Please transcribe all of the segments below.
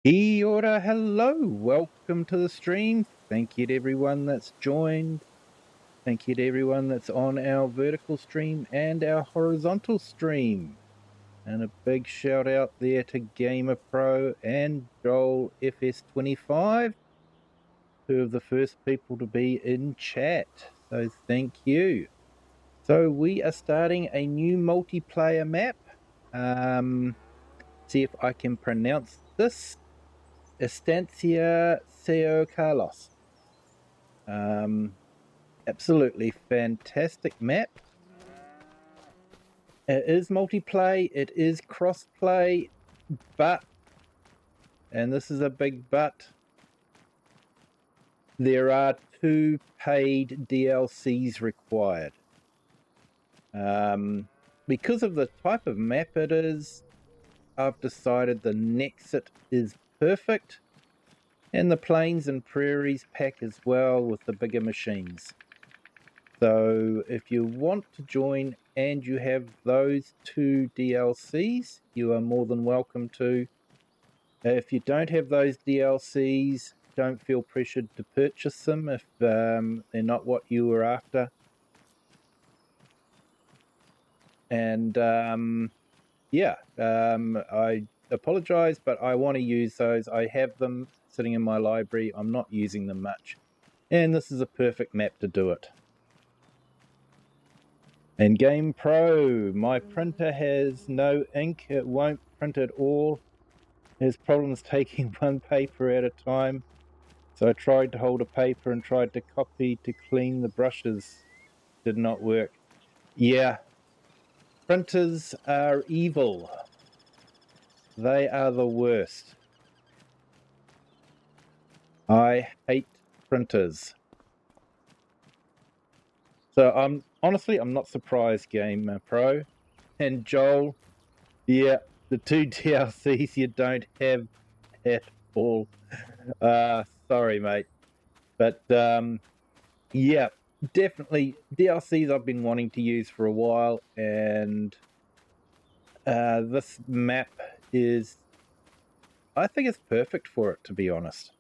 Kia ora, hello, welcome to the stream. Thank you to everyone that's joined. Thank you to everyone that's on our vertical stream and our horizontal stream. And a big shout out there to Gamer Pro and Joel FS25, who are the first people to be in chat. So thank you. So we are starting a new multiplayer map. See if I can pronounce this. Estância São. Absolutely fantastic map. It is multiplayer, it is crossplay, but, and this is a big but, there are 2 paid DLCs required. Because of the type of map it is, I've decided the Nexat is perfect, and the Plains and Prairies pack as well with the bigger machines. So if you want to join and you have those 2 DLCs, you are more than welcome to. If you don't have those DLCs, don't feel pressured to purchase them if they're not what you were after. And I apologize, but I want to use those. I have them sitting in my library. I'm not using them much. And this is a perfect map to do it. And Game Pro, my printer has no ink, it won't print at all. It has problems taking one paper at a time. So I tried to hold a paper and tried to copy to clean the brushes. Did not work. Yeah, printers are evil. They are the worst. I hate printers. So I'm not surprised, Game Pro and Joel. Yeah, the 2 DLCs you don't have at all. Sorry, mate. But yeah, definitely DLCs I've been wanting to use for a while, and this map is, I think it's perfect for it, to be honest.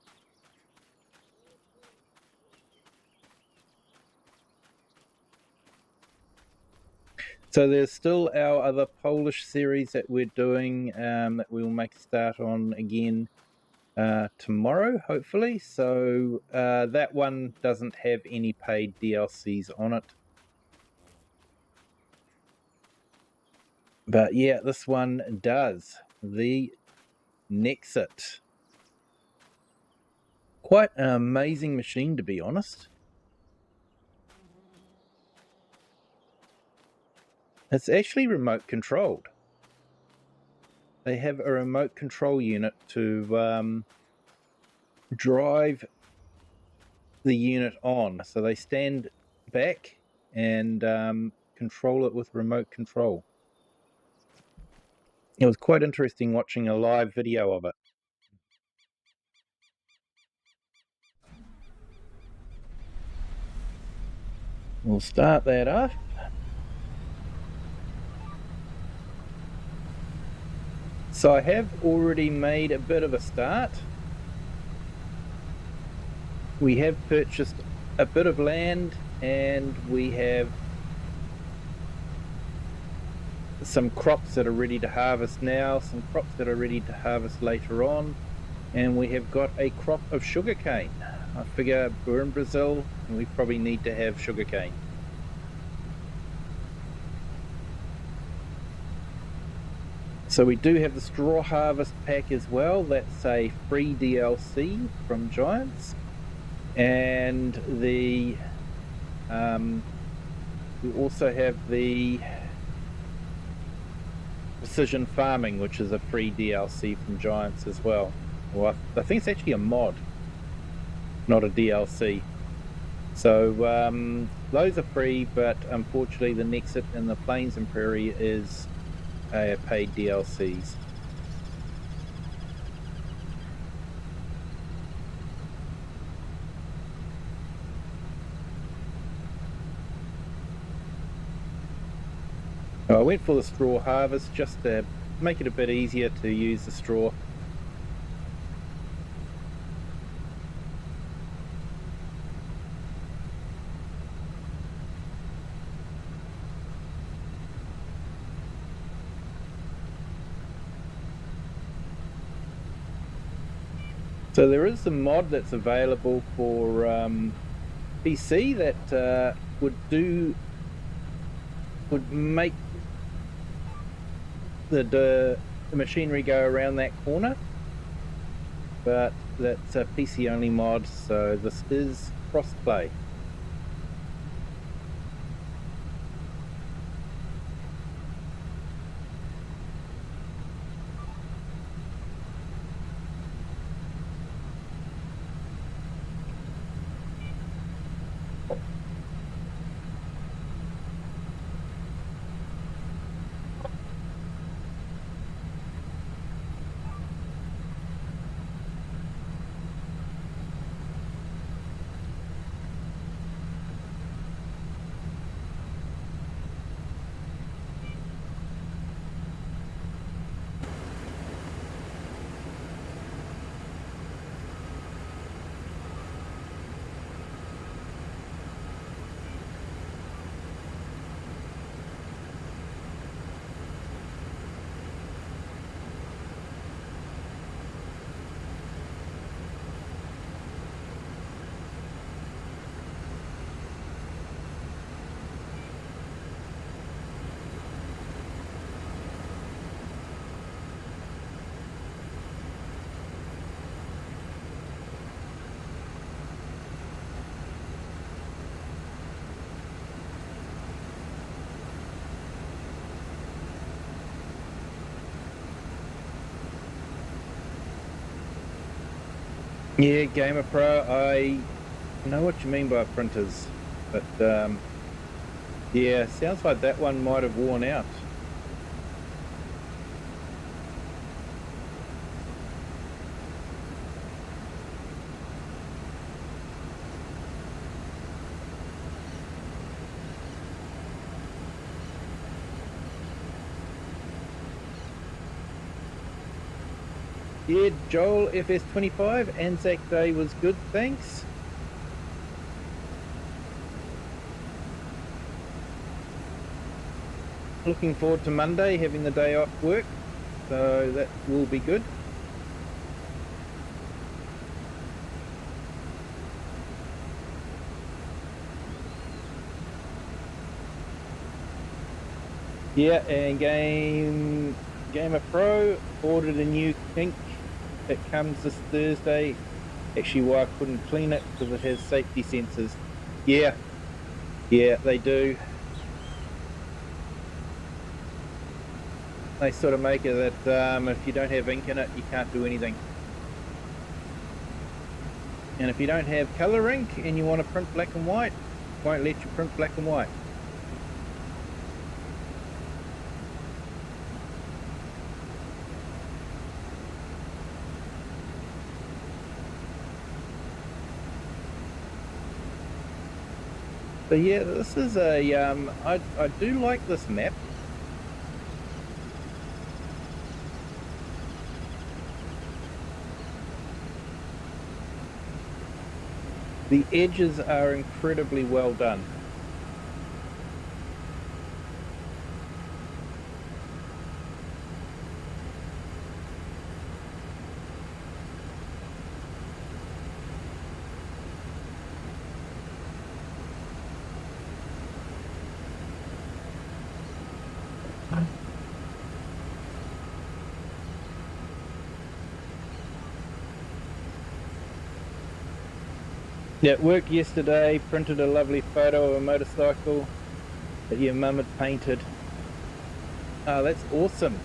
So there's still our other Polish series that we're doing that we'll make a start on again tomorrow, hopefully. So that one doesn't have any paid DLCs on it. But yeah, this one does. The Nexat. Quite an amazing machine, to be honest. It's actually remote controlled. They have a remote control unit to drive the unit on. So they stand back and control it with remote control. It was quite interesting watching a live video of it. We'll start that off. So I have already made a bit of a start. We have purchased a bit of land, and we have some crops that are ready to harvest now, some crops that are ready to harvest later on, and we have got a crop of sugarcane. I figure we're in Brazil and we probably need to have sugarcane. So we do have the straw harvest pack as well. That's a free DLC from Giants. And the we also have the precision farming, which is a free DLC from Giants as well. Well, I think it's actually a mod, not a DLC. So those are free, but unfortunately the Nexat and the Plains and Prairie is paid DLCs. I went for the straw harvest just to make it a bit easier to use the straw. So there is a mod that's available for PC that would make the machinery go around that corner, but that's a PC only mod, so this is crossplay. Yeah, Gamer Pro, I know what you mean by printers, but yeah, sounds like that one might have worn out. Yeah, Joel FS25, Anzac Day was good, thanks. Looking forward to Monday, having the day off work, so that will be good. Yeah, and Gamer Pro ordered a new kink that comes this Thursday. Actually, why I couldn't clean it because it has safety sensors. Yeah, they do. They sort of make it that if you don't have ink in it, you can't do anything. And if you don't have colour ink and you want to print black and white, it won't let you print black and white. So yeah, this is a I do like this map. The edges are incredibly well done. At work yesterday, printed a lovely photo of a motorcycle that your mum had painted. Oh, that's awesome.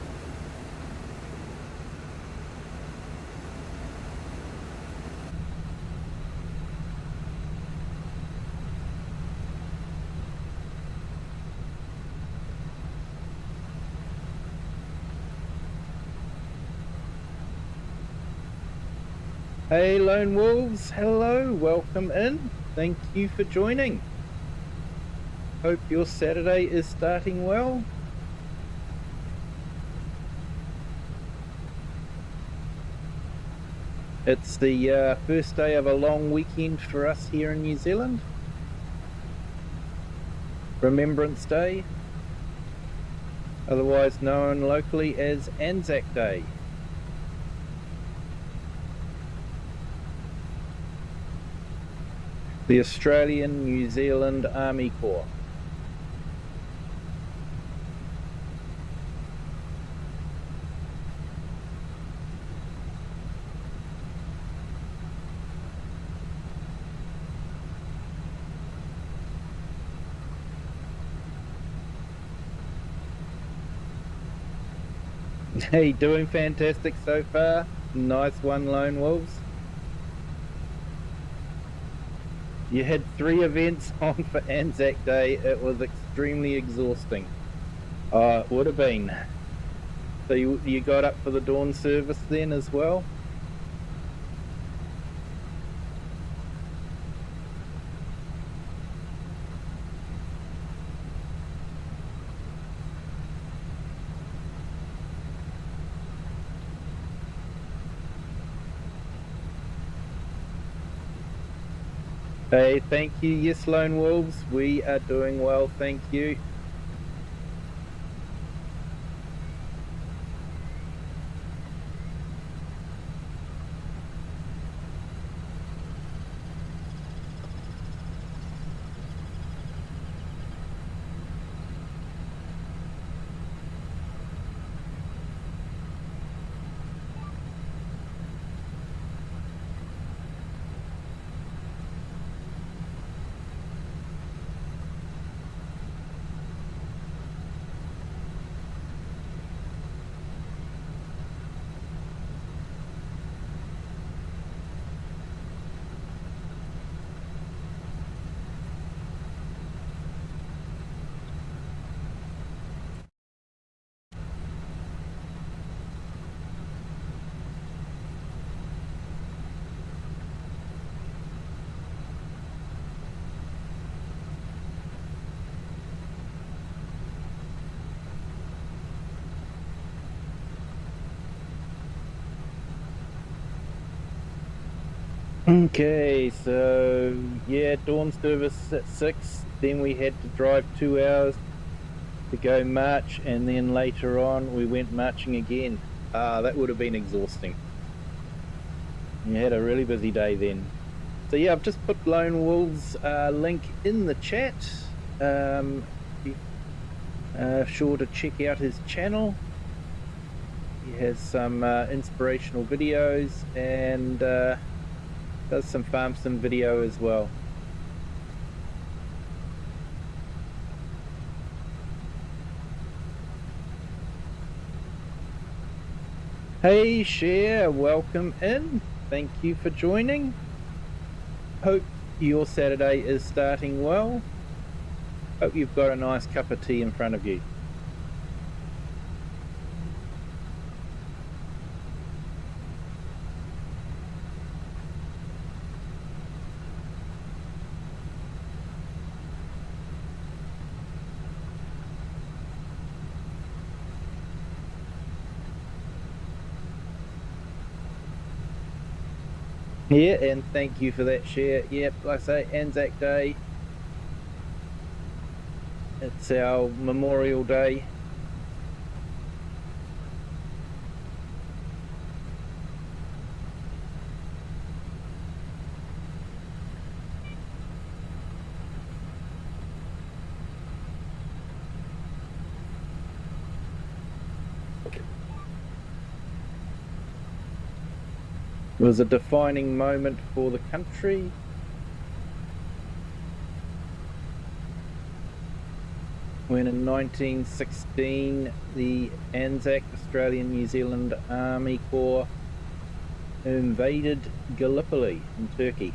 Hey Lone Wolves, hello, welcome in. Thank you for joining. Hope your Saturday is starting well. It's the first day of a long weekend for us here in New Zealand. Remembrance Day, otherwise known locally as Anzac Day. The Australian New Zealand Army Corps. Hey, doing fantastic so far. Nice one, Lone Wolves. You had 3 events on for Anzac Day. It was extremely exhausting. It would have been. So you got up for the dawn service then as well? Hey, thank you. Yes, Lone Wolves, we are doing well, thank you. Okay, so yeah, dawn service at 6, then we had to drive 2 hours to go march, and then later on we went marching again. That would have been exhausting. You had a really busy day then. So yeah, I've just put Lone Wolves link in the chat. Sure to check out his channel. He has some inspirational videos and does some farm sim video as well. Hey Cher, welcome in. Thank you for joining. Hope your Saturday is starting well. Hope you've got a nice cup of tea in front of you. Yeah, and thank you for that share. Yep, like I say, Anzac Day. It's our Memorial Day. It was a defining moment for the country. When in 1916 the Anzac Australian New Zealand Army Corps invaded Gallipoli in Turkey.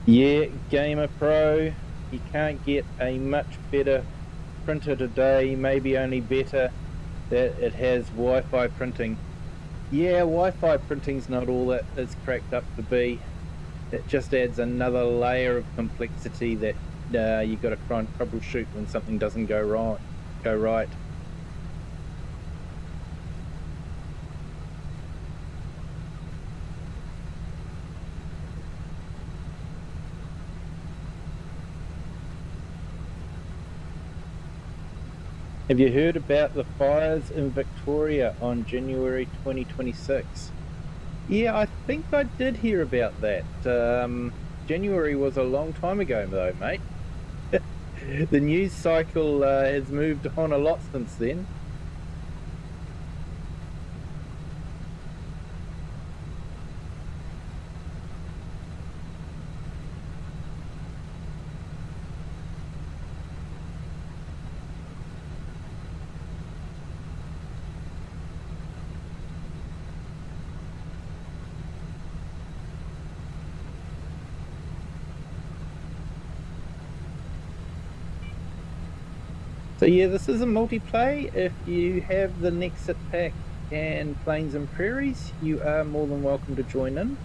Yeah, Gamer Pro, you can't get a much better printer today, maybe only better that it has Wi-Fi printing. Yeah, Wi-Fi printing's not all that it's cracked up to be. it just adds another layer of complexity that you've got to try and troubleshoot when something doesn't go right. Have you heard about the fires in Victoria on January 2026? Yeah, I think I did hear about that. January was a long time ago though, mate. The news cycle has moved on a lot since then. So yeah, this is a multiplay. If you have the Nexat Pack and Plains and Prairies, you are more than welcome to join in.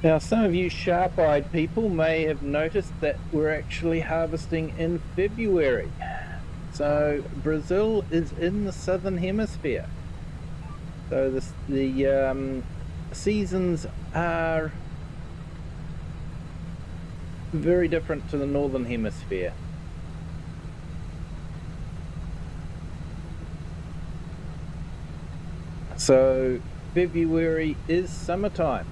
Now, some of you sharp-eyed people may have noticed that we're actually harvesting in February. So Brazil is in the southern hemisphere. So the seasons are very different to the northern hemisphere. So February is summertime.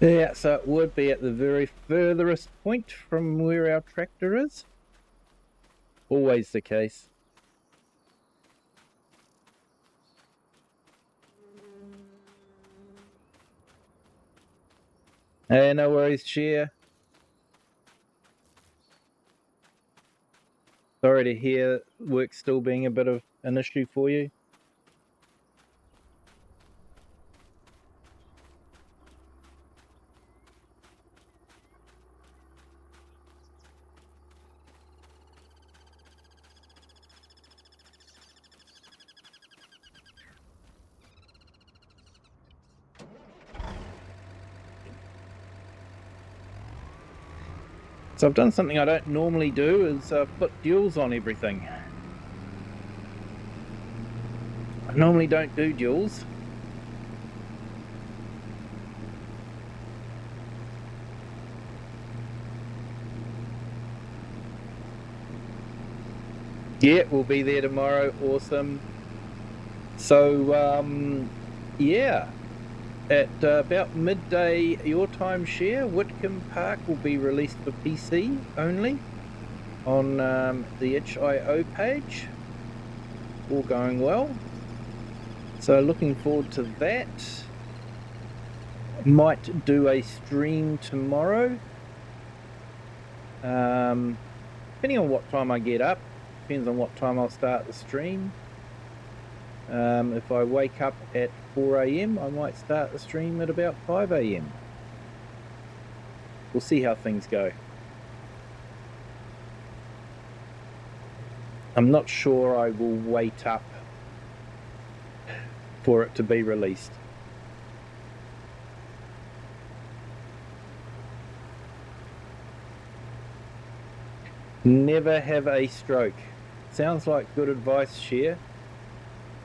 Yeah, so it would be at the very furthest point from where our tractor is. Always the case. Hey, no worries, Chair. Sorry to hear work still being a bit of an issue for you. So I've done something I don't normally do, is put duals on everything. I normally don't do duals. Yeah, we'll be there tomorrow. Awesome. So, yeah. At about midday your time, Share, Whitcomb Park will be released for PC only on the itch.io page. All going well. So looking forward to that. Might do a stream tomorrow. Depending on what time I get up. Depends on what time I'll start the stream. If I wake up at 4 AM, I might start the stream at about 5 AM. We'll see how things go. I'm not sure I will wait up for it to be released. Never have a stroke. Sounds like good advice, Cher.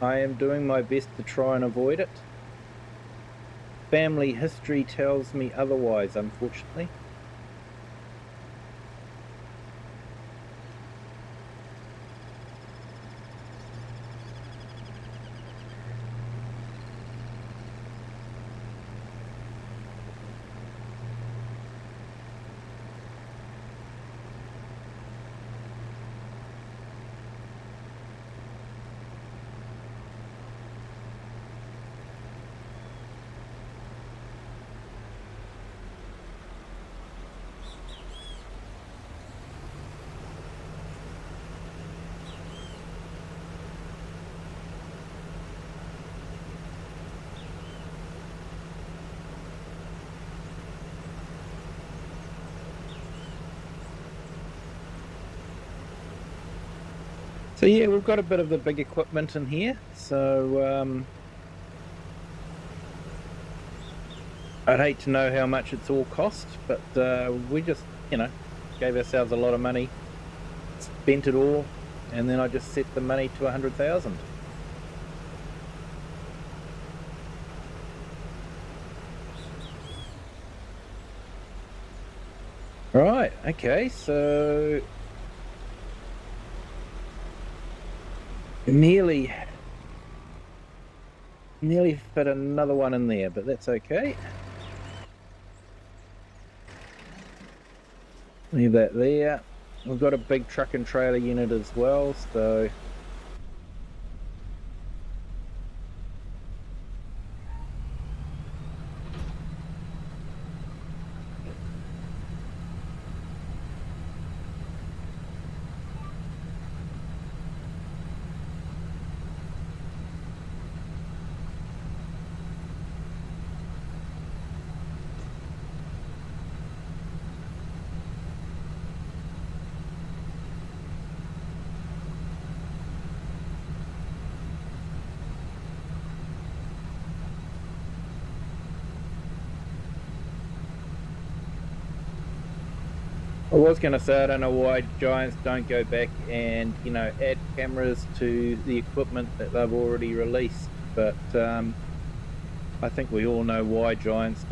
I am doing my best to try and avoid it. Family history tells me otherwise, unfortunately. So yeah, we've got a bit of the big equipment in here. So I'd hate to know how much it's all cost, but we just, gave ourselves a lot of money, spent it all, and then I just set the money to 100,000. Right, okay, so nearly fit another one in there, but that's okay. Leave that there. We've got a big truck and trailer unit as well, so I was going to say, I don't know why Giants don't go back and, add cameras to the equipment that they've already released, but I think we all know why Giants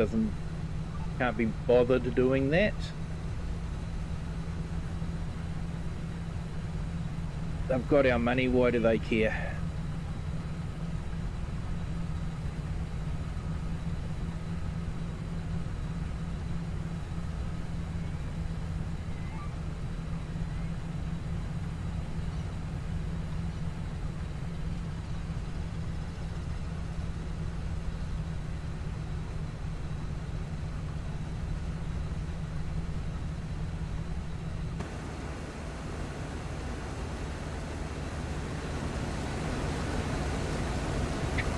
can't be bothered doing that. They've got our money, why do they care?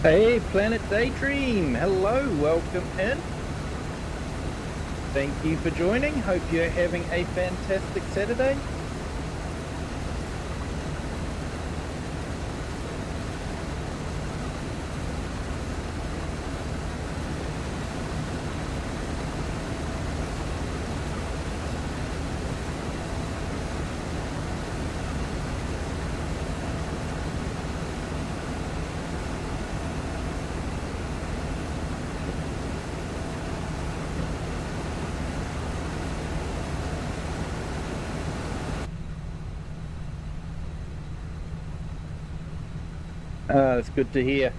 Hey, Planet Daydream! Hello, welcome in. Thank you for joining. Hope you're having a fantastic Saturday. That's good to hear.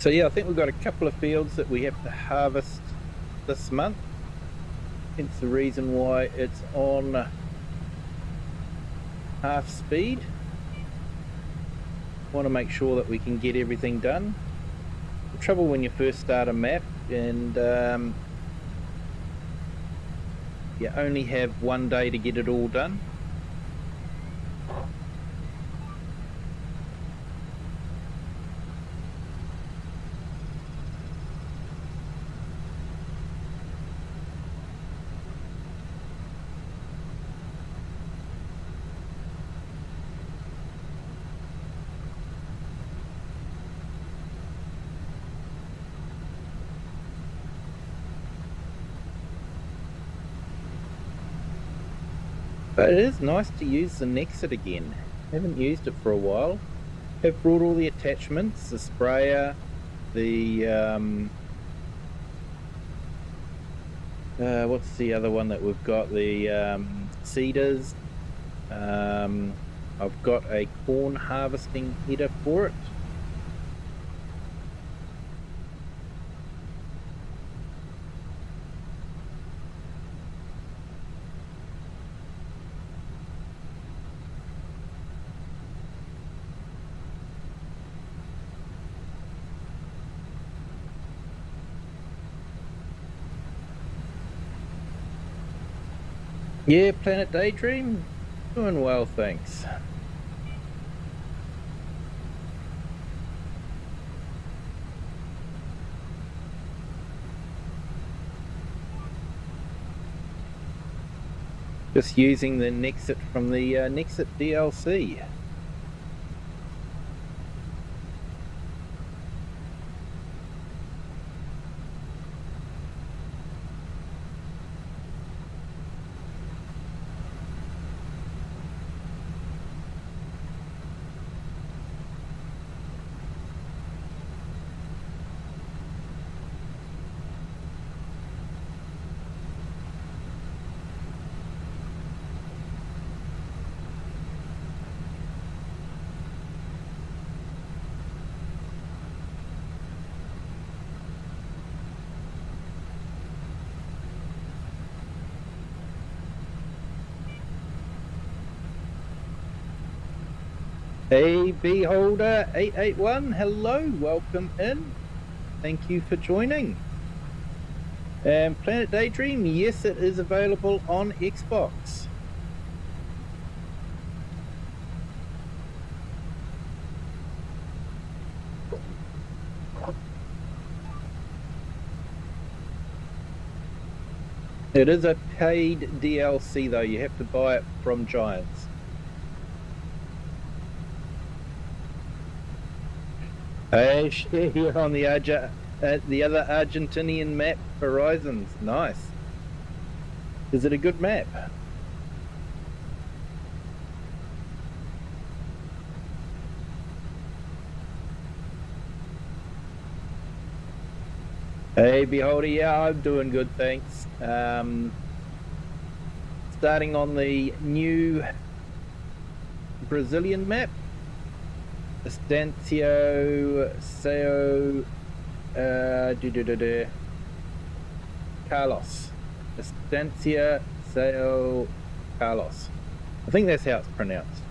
So yeah, I think we've got a couple of fields that we have to harvest this month. Hence the reason why it's on half speed. Want to make sure that we can get everything done. The trouble when you first start a map and you only have one day to get it all done. But it is nice to use the Nexat again. Haven't used it for a while. Have brought all the attachments, the sprayer, the what's the other one that we've got? The seeders. I've got a corn harvesting header for it. Yeah, Planet Daydream, doing well, thanks. Just using the Nexat from the Nexat DLC. Hey, Beholder 881, hello, welcome in. Thank you for joining. Planet Daydream, yes, it is available on Xbox. It is a paid DLC though, you have to buy it from Giants. Hey, you're on the other Argentinian map, Horizons. Nice. Is it a good map? Hey, Beholder, yeah, I'm doing good, thanks. Starting on the new Brazilian map. Estância São Carlos. Estância São Carlos. I think that's how it's pronounced.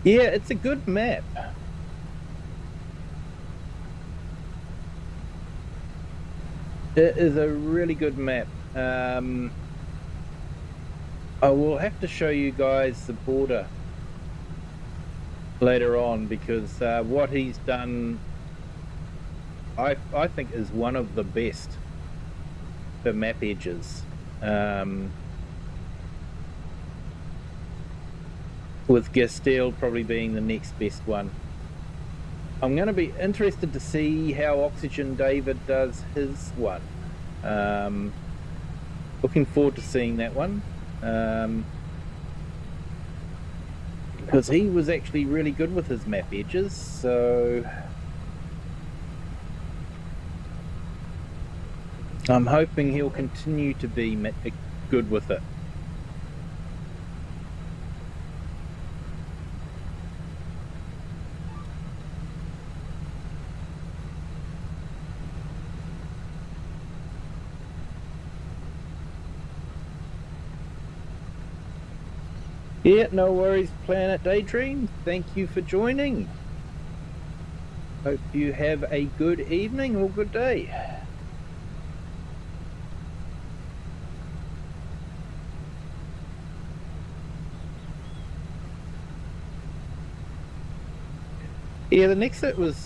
Yeah, it's a good map. It is a really good map. I will have to show you guys the border later on because what he's done, I think, is one of the best for map edges. With Gastel probably being the next best one. I'm going to be interested to see how Oxygen David does his one. Looking forward to seeing that one. Because he was actually really good with his map edges, so I'm hoping he'll continue to be good with it. Yeah, no worries, Planet Daydream. Thank you for joining. Hope you have a good evening or good day. Yeah, the Nexat was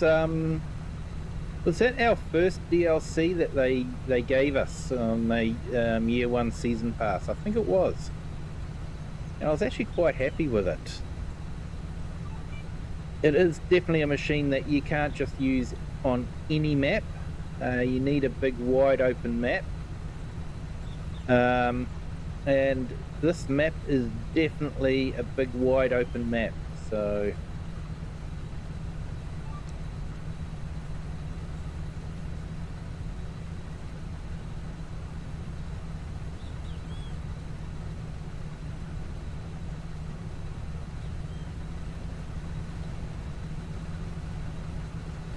that our first DLC that they gave us on the year 1 season pass? I think it was. And I was actually quite happy with it. It is definitely a machine that you can't just use on any map. You need a big wide open map. And this map is definitely a big wide open map, so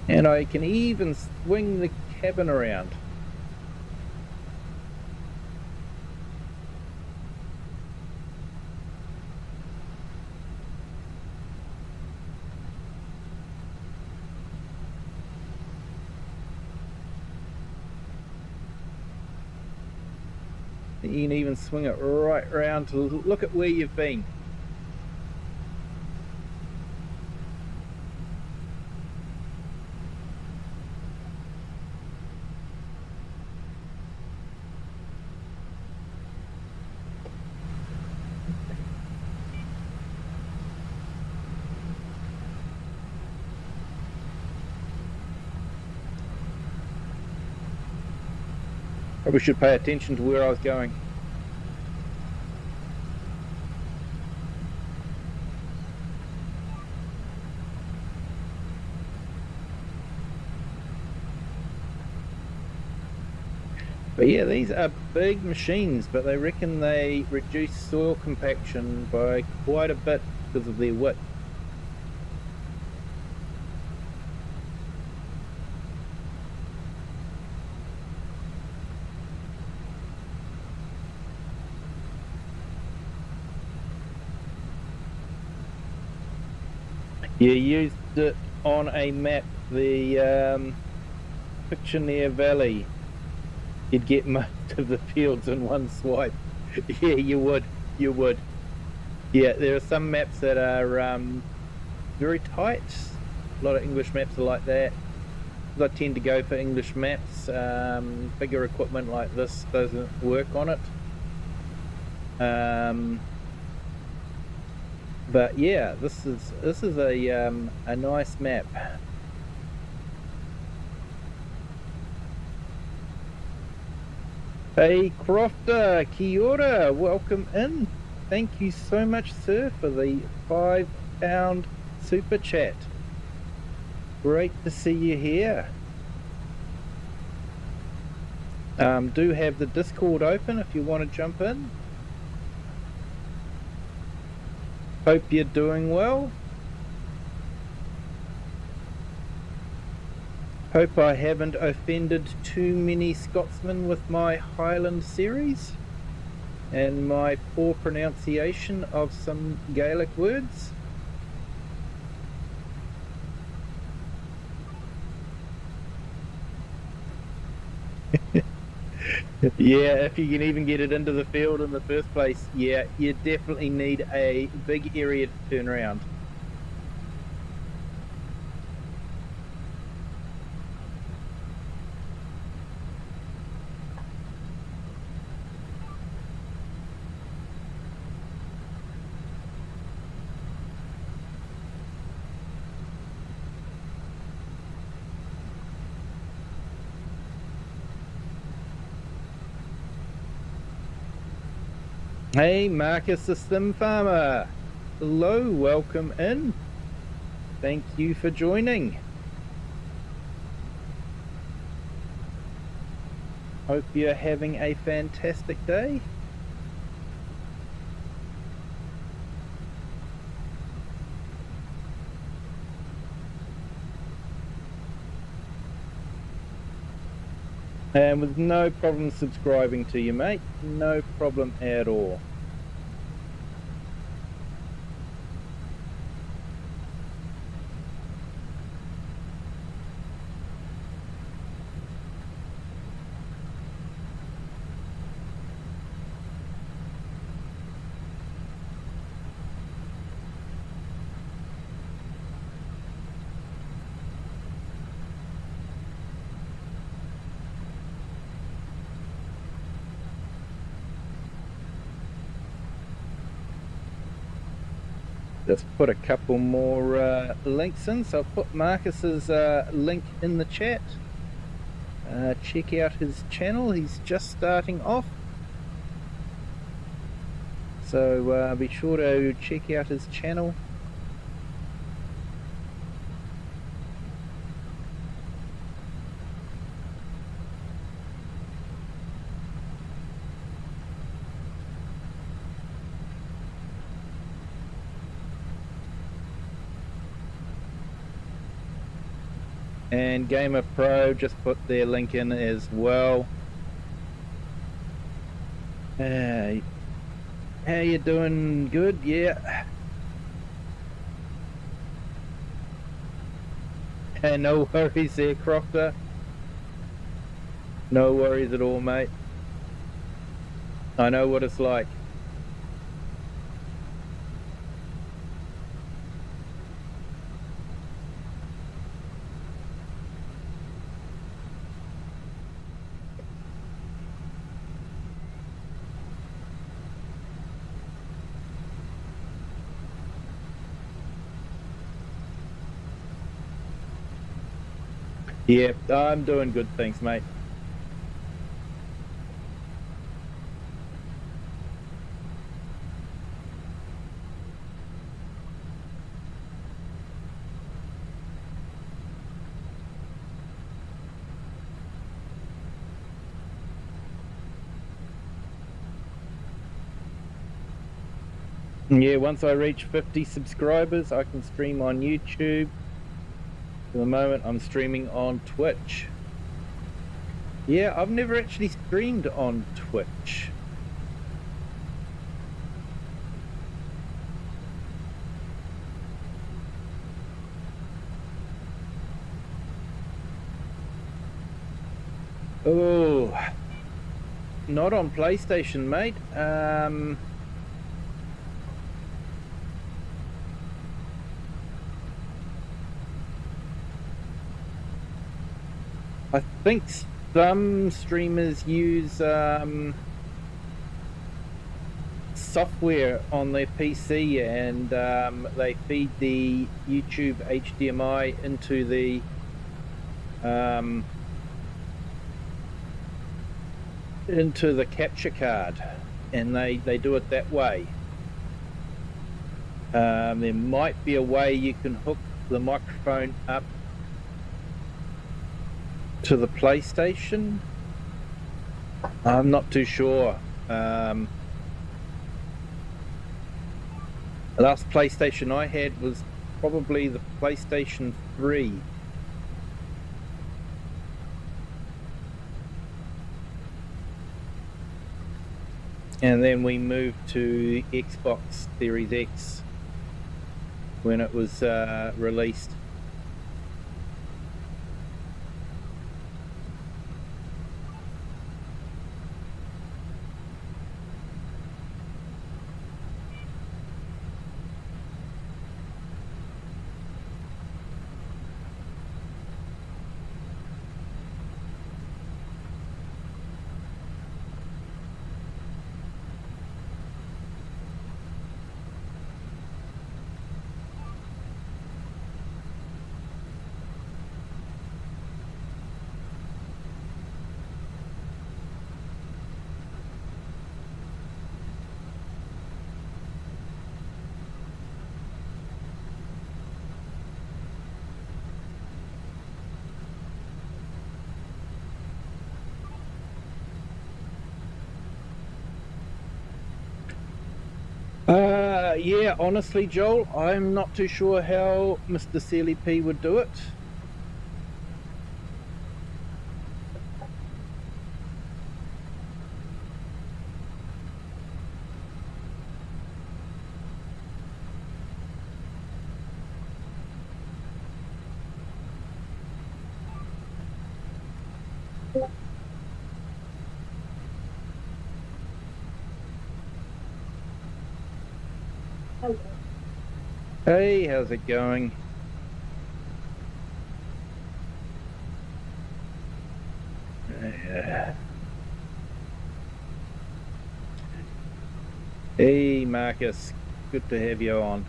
and I can even swing the cabin around. You can even swing it right around to look at where you've been. Probably should pay attention to where I was going. But yeah, these are big machines, but they reckon they reduce soil compaction by quite a bit because of their width. You used it on a map, the Pictionary Valley. You'd get most of the fields in one swipe. Yeah, you would. Yeah, there are some maps that are very tight. A lot of English maps are like that. I tend to go for English maps. Bigger equipment like this doesn't work on it. But yeah, this is a nice map. Hey Crofter, kia ora, welcome in. Thank you so much, sir, for the £5 super chat. Great to see you here. Do have the Discord open if you want to jump in. Hope you're doing well. Hope I haven't offended too many Scotsmen with my Highland series and my poor pronunciation of some Gaelic words. Yeah, if you can even get it into the field in the first place, yeah, you definitely need a big area to turn around. Hey, Marcus the Sim Farmer. Hello, welcome in. Thank you for joining. hope you're having a fantastic day. And with no problem subscribing to you, mate. No problem at all. Just put a couple more links in. So I'll put Marcus's link in the chat. Check out his channel. He's just starting off. So be sure to check out his channel. And Gamer Pro just put their link in as well. How you doing? Good? Yeah. No worries there, Crofter. No worries at all, mate. I know what it's like. Yeah, I'm doing good, thanks, mate. Yeah, once I reach 50 subscribers, I can stream on YouTube. For the moment, I'm streaming on Twitch. Yeah, I've never actually streamed on Twitch. Oh, not on PlayStation, mate. I think some streamers use software on their PC and they feed the YouTube HDMI into the capture card, and they do it that way. There might be a way you can hook the microphone up to the PlayStation. I'm not too sure. The last PlayStation I had was probably the PlayStation 3. And then we moved to Xbox Series X when it was released. Yeah, honestly, Joel, I'm not too sure how Mr. Sealy P would do it. Hey, how's it going? Hey, Marcus, good to have you on.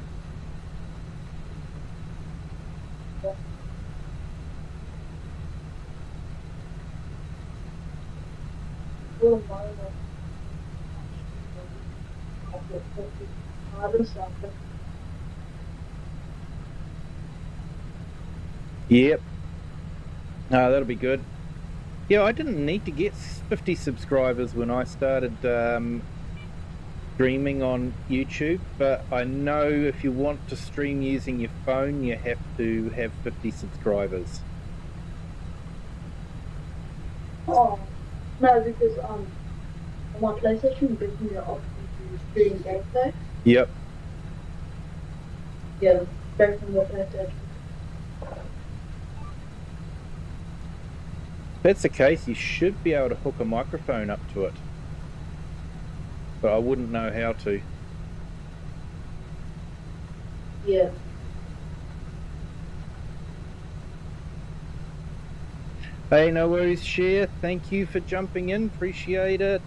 Yep, that'll be good. Yeah, I didn't need to get 50 subscribers when I started streaming on YouTube, but I know if you want to stream using your phone, you have to have 50 subscribers. Oh, no, because on my PlayStation gives me the option to stream gameplay. Yep. Yeah, straight from the PlayStation. If that's the case, you should be able to hook a microphone up to it. But I wouldn't know how to. Yeah. Hey, no worries, Share. Thank you for jumping in. Appreciate it.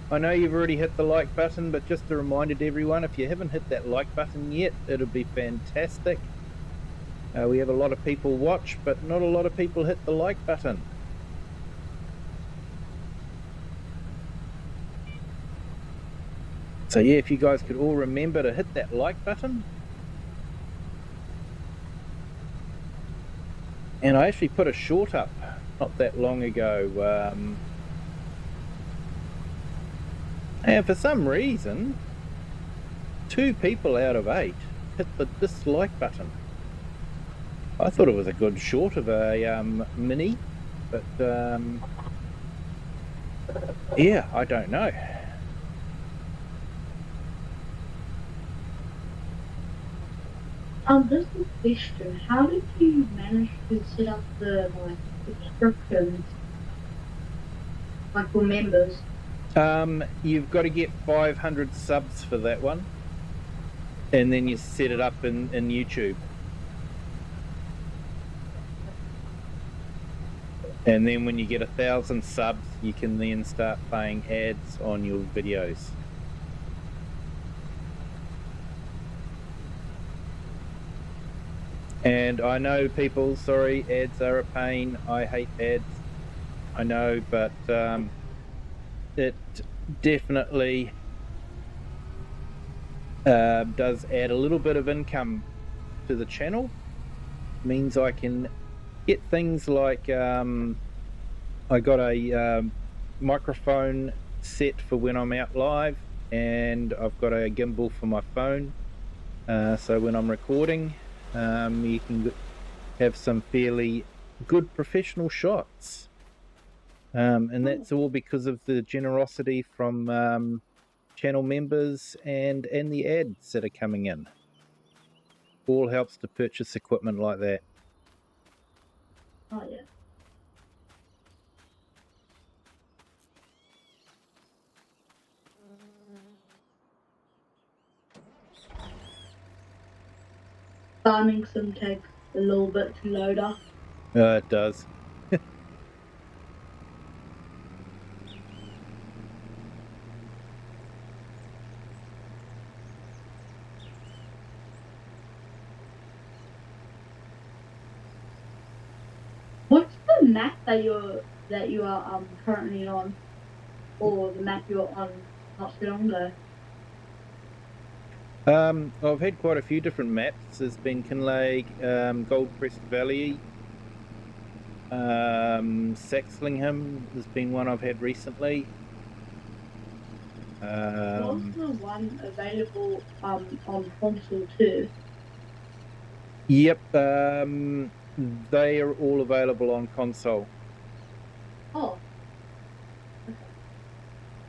I know you've already hit the like button, but just a reminder to everyone, if you haven't hit that like button yet, it'll be fantastic. We have a lot of people watch, but not a lot of people hit the like button. So yeah, if you guys could all remember to hit that like button. And I actually put a short up not that long ago. And for some reason, 2 people out of 8 hit the dislike button. I thought it was a good short of a mini, but yeah, I don't know. This is a question. How did you manage to set up the subscriptions, like for members? You've got to get 500 subs for that one, and then you set it up in YouTube. And then when you get 1,000 subs, you can then start playing ads on your videos. And I know people, sorry, ads are a pain. I hate ads. I know, but it definitely does add a little bit of income to the channel. Means I can get things like I got a microphone set for when I'm out live, and I've got a gimbal for my phone. So when I'm recording, you can have some fairly good professional shots. And that's all because of the generosity from channel members and the ads that are coming in. All helps to purchase equipment like that. Oh, yeah. Farming sim takes a little bit to load up. It does. What's the map that you are currently on, or the map you're on not so long ago? I've had quite a few different maps. There's been Kinlake, Goldcrest Valley, Saxlingham has been one I've had recently. Was the one available on console too? Yep, they are all available on console. Oh,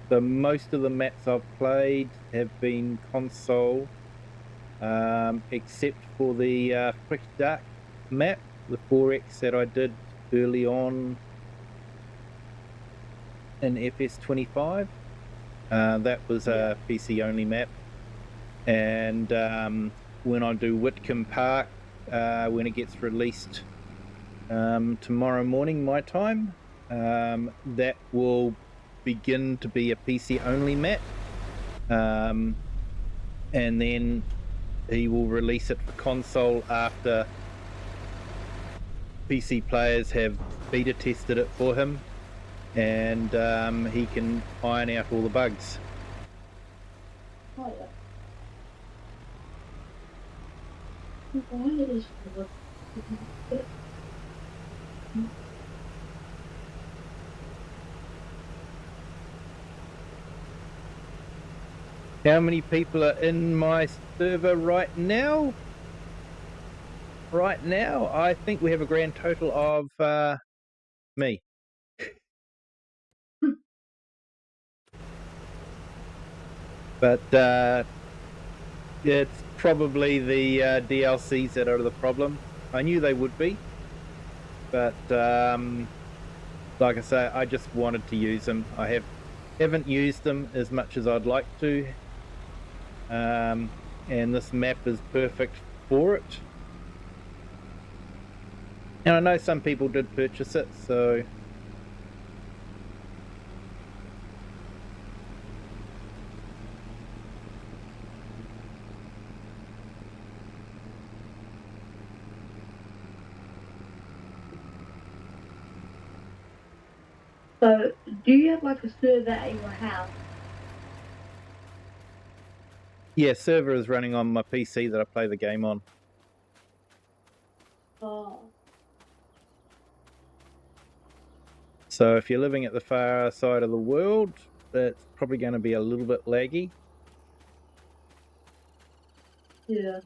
So most of the maps I've played have been console, except for the Fresh Dark map, the 4X that I did early on in FS25. That was a PC only map. And when I do Whitcomb Park, when it gets released tomorrow morning my time, that will begin to be a PC only map, and then he will release it for console after PC players have beta tested it for him, and he can iron out all the bugs. oh yeah. Why is it? How many people are in my server right now? Right now, I think we have a grand total of me. But it's probably the DLCs that are the problem. I knew they would be, but like I say, I just wanted to use them. I haven't used them as much as I'd like to, and this map is perfect for it. And I know some people did purchase it, so So, do you have like a server at your house? yeah, server is running on my PC that I play the game on. Oh, So if you're living at the far side of the world, it's probably going to be a little bit laggy. yeah.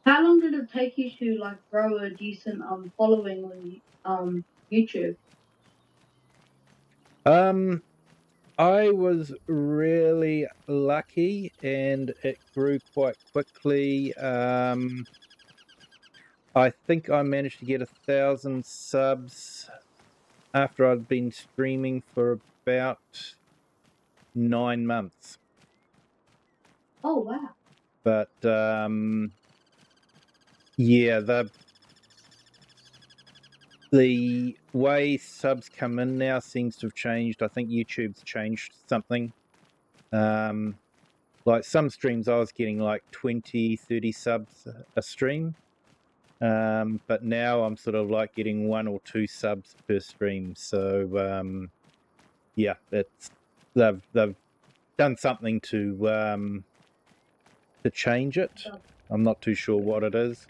How long did it take you to like grow a decent following on YouTube? I was really lucky and it grew quite quickly. I think I managed to get 1,000 subs after I'd been streaming for about 9 months. Oh wow. But yeah, the way subs come in now seems to have changed. I think YouTube's changed something. Like some streams I was getting like 20, 30 subs a stream. But now I'm sort of like getting 1 or 2 subs per stream. So yeah, they've done something to change it. I'm not too sure what it is,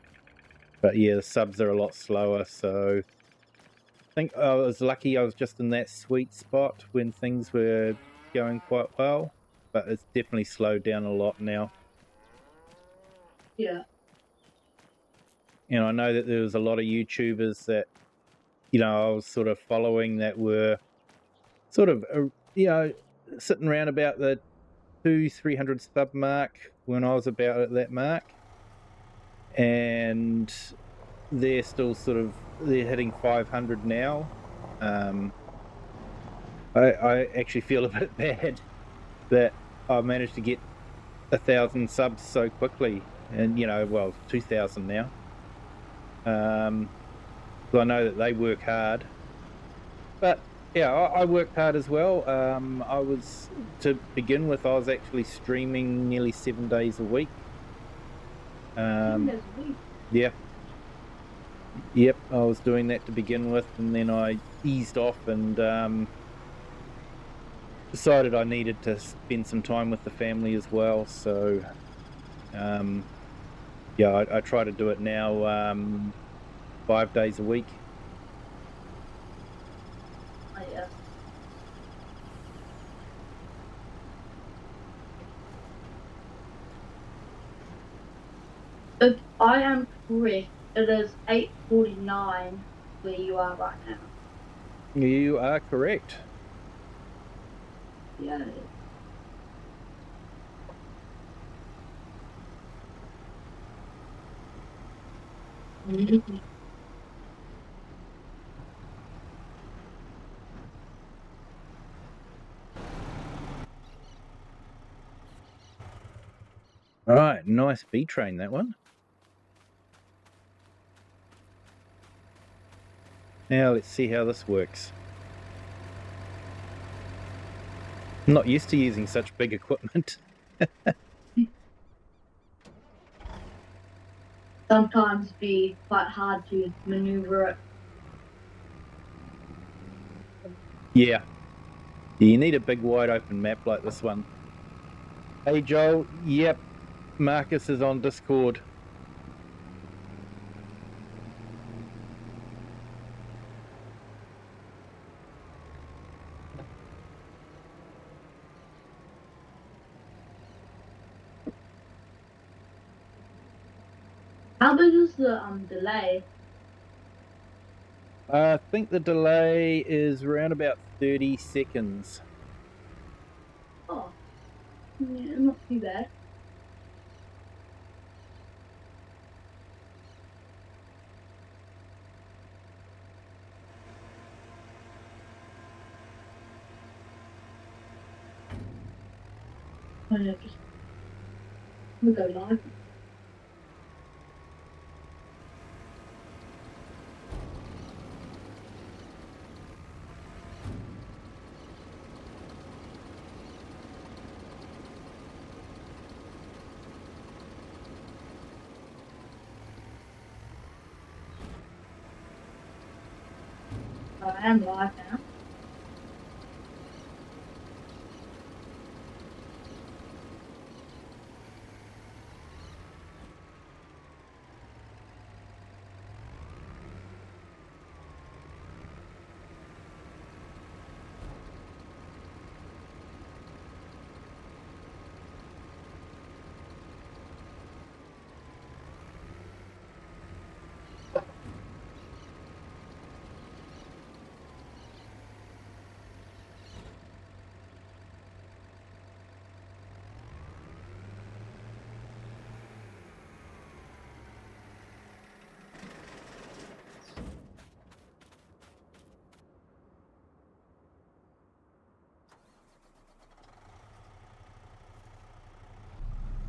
but yeah, the subs are a lot slower. So I think I was lucky. I was just in that sweet spot when things were going quite well, but it's definitely slowed down a lot now. Yeah. And I know that there was a lot of YouTubers that, you know, I was sort of following that were sort of, you know, sitting around about the 200-300 sub mark when I was about at that mark. And they're still sort of, they're hitting 500 now. I actually feel a bit bad that I managed to get 1,000 subs so quickly. And, you know, well, 2,000 now. So I know that they work hard, but yeah, I worked hard as well. I was, to begin with, I was actually streaming nearly 7 days a week. 7 days a week. Yeah. Yep, I was doing that to begin with, and then I eased off and decided I needed to spend some time with the family as well. So yeah, I try to do it now 5 days a week. If I am correct, it is 8:49 where you are right now. You are correct. Yeah. All right, nice B train, that one. Now let's see how this works. I'm not used to using such big equipment. Sometimes be quite hard to maneuver it. Yeah. You need a big wide open map like this one. Hey Joel, yep, Marcus is on Discord. How big is the delay? I think the delay is around about 30 seconds. Oh, yeah, not too bad. Oh, yeah, just we'll go live. I am live now.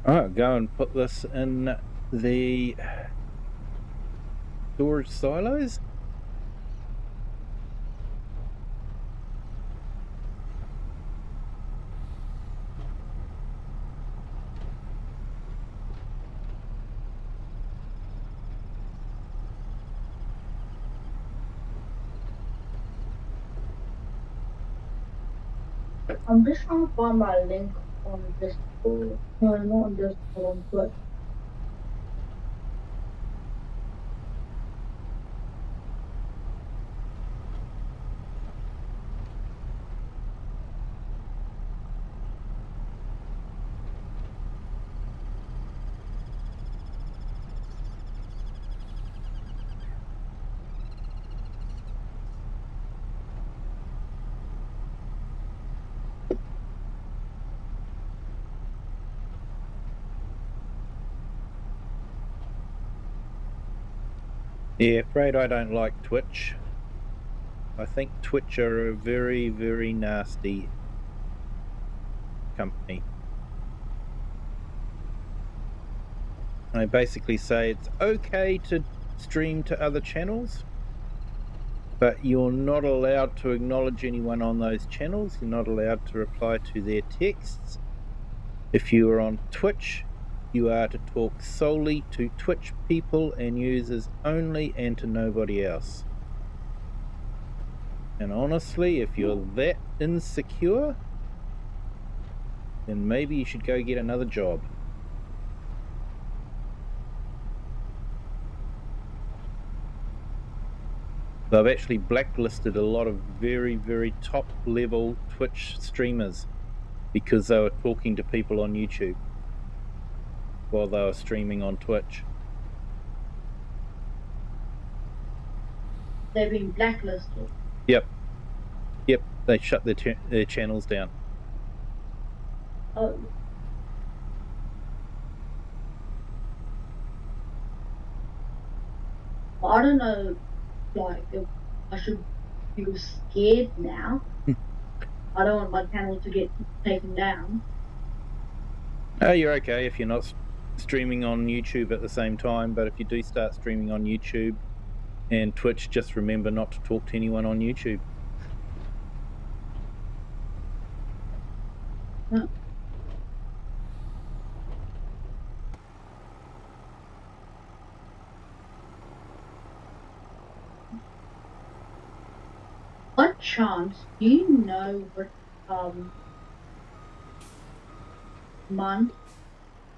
Oh, go and put this in the storage silos. I'm just trying to find my link on Discord. No, not on Discord, on Twitch. Yeah, afraid I don't like Twitch. I think Twitch are a very, very nasty company. I basically say it's okay to stream to other channels, but you're not allowed to acknowledge anyone on those channels. You're not allowed to reply to their texts. If you are on Twitch, you are to talk solely to Twitch people and users only, and to nobody else. And honestly, if you're that insecure, then maybe you should go get another job. They've actually blacklisted a lot of very, very top level Twitch streamers because they were talking to people on YouTube while they were streaming on Twitch. they've been blacklisted. Yep. They shut their channels down. Oh. I don't know, like, if I should feel scared now. I don't want my channel to get taken down. Oh, you're okay if you're not streaming on YouTube at the same time, but if you do start streaming on YouTube and Twitch, just remember not to talk to anyone on YouTube. Huh. What chance do you know what month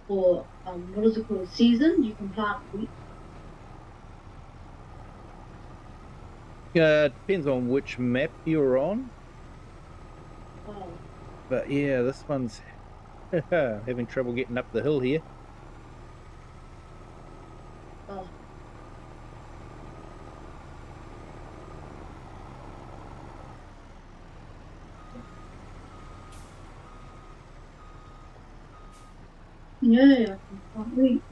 or what is it called, season you can plant wheat? Depends on which map you're on. Oh. But yeah, this one's having trouble getting up the hill here. Oh. Yeah, I can plant wheat.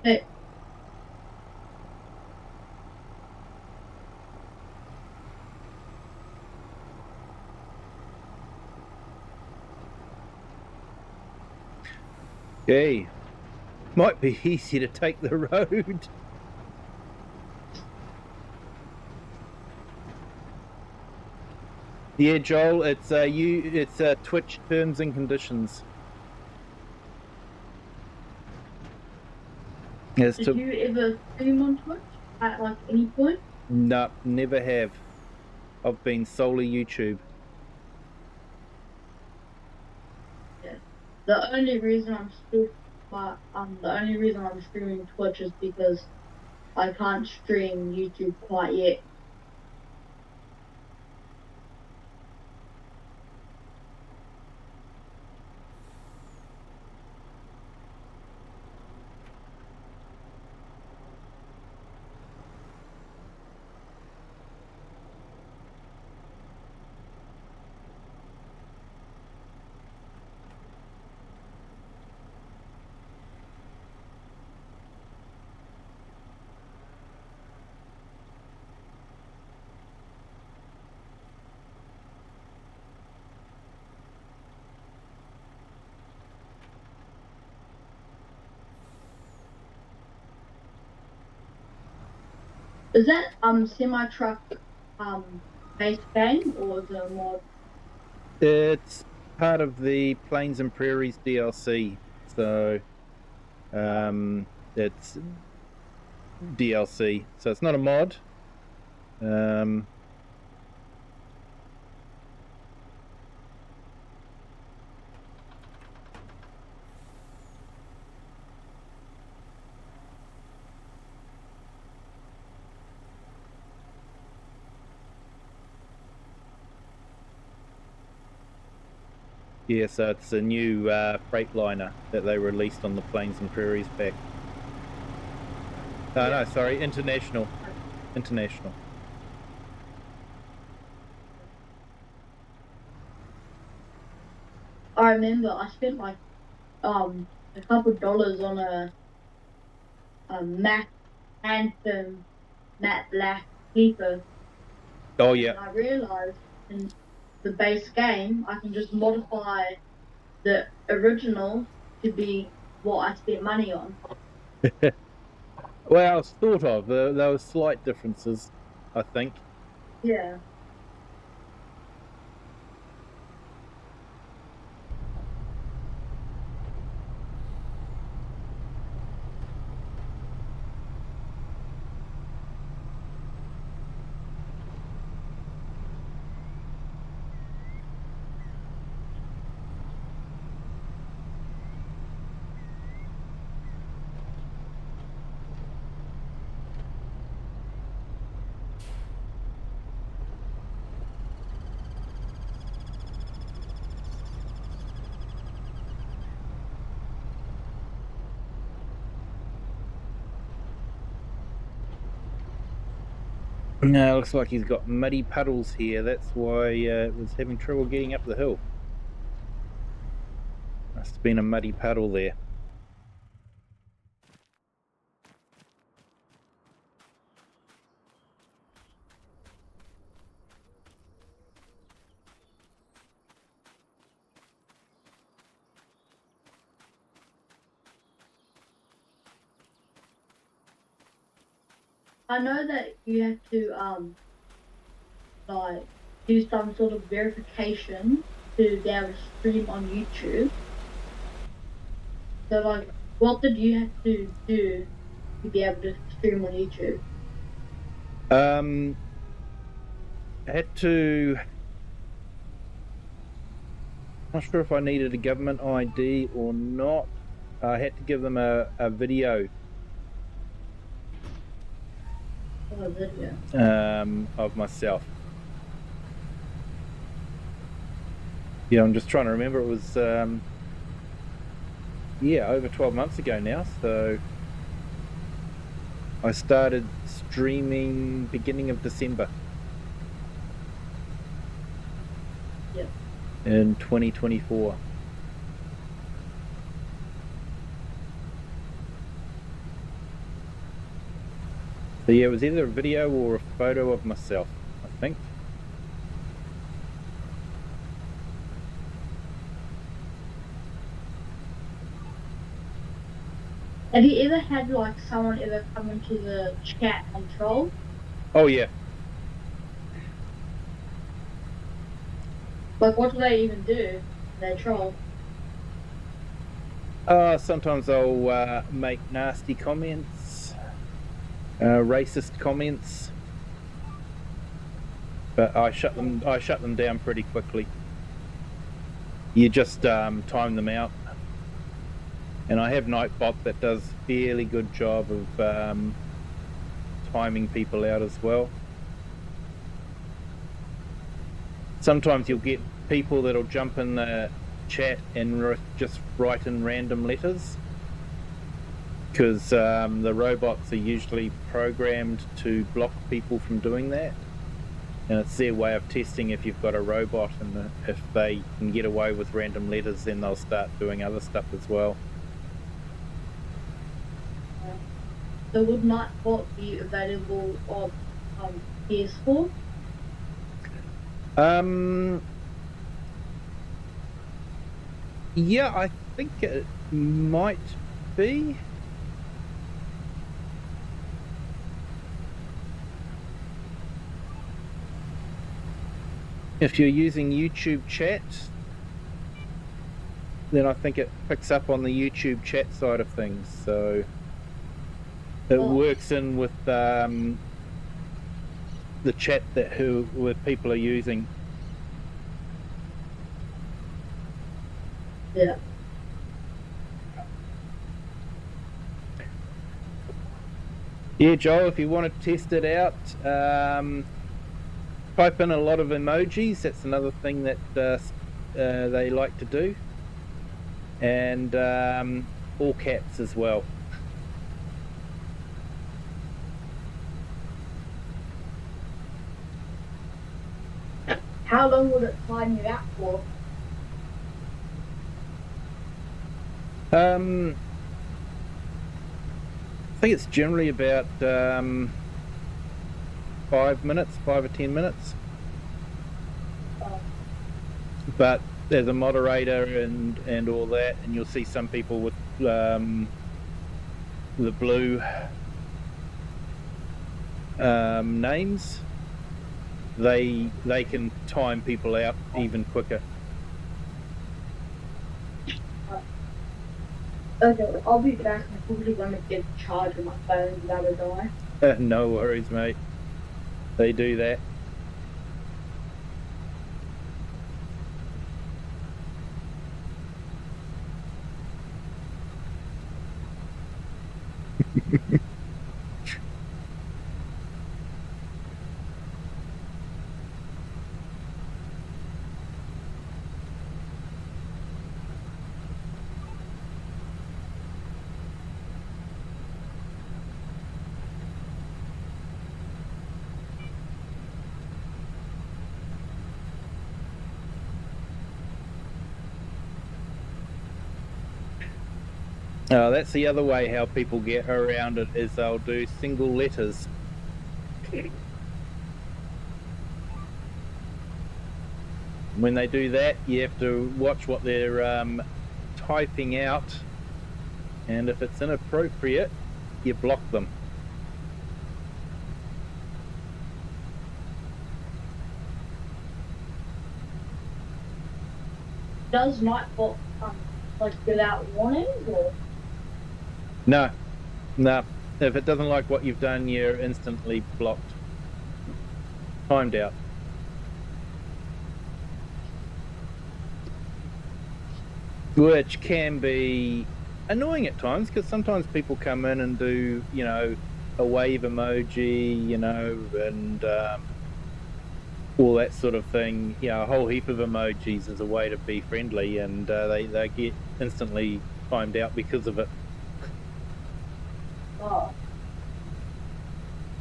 Hey. Okay. Might be easy to take the road. Yeah, Joel, it's Twitch terms and conditions. Did you ever stream on Twitch at like any point? No, never have. I've been solely YouTube. Yeah. The only reason I'm still the only reason I'm streaming Twitch is because I can't stream YouTube quite yet. Is that semi truck based game or is it a mod? It's part of the Plains and Prairies DLC, so it's DLC, so it's not a mod. Yeah, so it's a new Freightliner that they released on the Plains and Prairies pack. Oh, no, sorry, International. International. I remember I spent like a couple dollars on a matte Anthem matte black paper. Oh, And yeah. I realized in the base game I can just modify the original to be what I spent money on. Well, sort of. There were slight differences, I think. Yeah. No, looks like he's got muddy puddles here. That's why it was having trouble getting up the hill. Must have been a muddy puddle there. I know that you have to like do some sort of verification to be able to stream on YouTube. So like, what did you have to do to be able to stream on YouTube? I had to. Not sure if I needed a government ID or not. I had to give them a video of myself. Yeah, I'm just trying to remember. It was yeah, over 12 months ago now. So I started streaming beginning of December. Yeah. In 2024. So yeah, it was either a video or a photo of myself, I think. Have you ever had like someone ever come into the chat and troll? Oh yeah. Like, what do they even do? They troll. Sometimes I'll make nasty comments, racist comments, but I shut them down pretty quickly. You just time them out, and I have Nightbot that does a fairly good job of timing people out as well. Sometimes you'll get people that'll jump in the chat and just write in random letters, because the robots are usually programmed to block people from doing that, and it's their way of testing if you've got a robot, and if they can get away with random letters, then they'll start doing other stuff as well. So would Nightbot be available on PS4? Yeah, I think it might be. If you're using YouTube chat, then I think it picks up on the YouTube chat side of things, so it works in with the chat that people are using. Yeah. Yeah, Joel, if you want to test it out, type in a lot of emojis. That's another thing that they like to do, and all caps as well. How long will it time you out for? I think it's generally about 5 minutes, 5 or 10 minutes. But there's a moderator and all that, and you'll see some people with the blue names. They can time people out even quicker. Okay, I'll be back. I'm probably going to get a charge on my phone the other die. No worries, mate. They do that. That's the other way how people get around it, is they'll do single letters. When they do that, you have to watch what they're typing out, and if it's inappropriate, you block them. Does Nightbot like without warning, or? No. If it doesn't like what you've done, you're instantly blocked. Timed out. Which can be annoying at times, because sometimes people come in and do, you know, a wave emoji, you know, and all that sort of thing. You know, a whole heap of emojis as a way to be friendly, and they get instantly timed out because of it. Oh.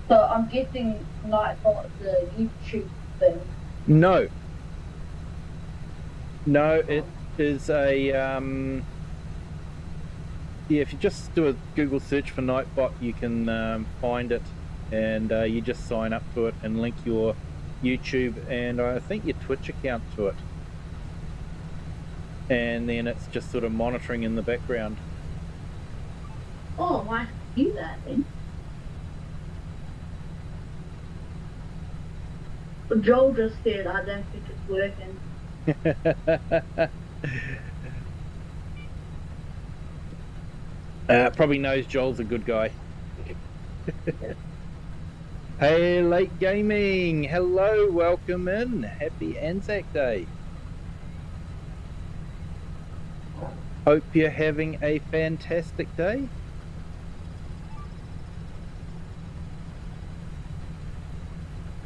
So I'm guessing Nightbot the YouTube thing. No, it is a yeah, if you just do a Google search for Nightbot, you can find it, and you just sign up to it and link your YouTube and I think your Twitch account to it, and then it's just sort of monitoring in the background. Oh, I do that then. But Joel just said, I don't think it's working. Probably knows Joel's a good guy. Hey, Late Gaming, hello, welcome in. Happy Anzac Day. Hope you're having a fantastic day.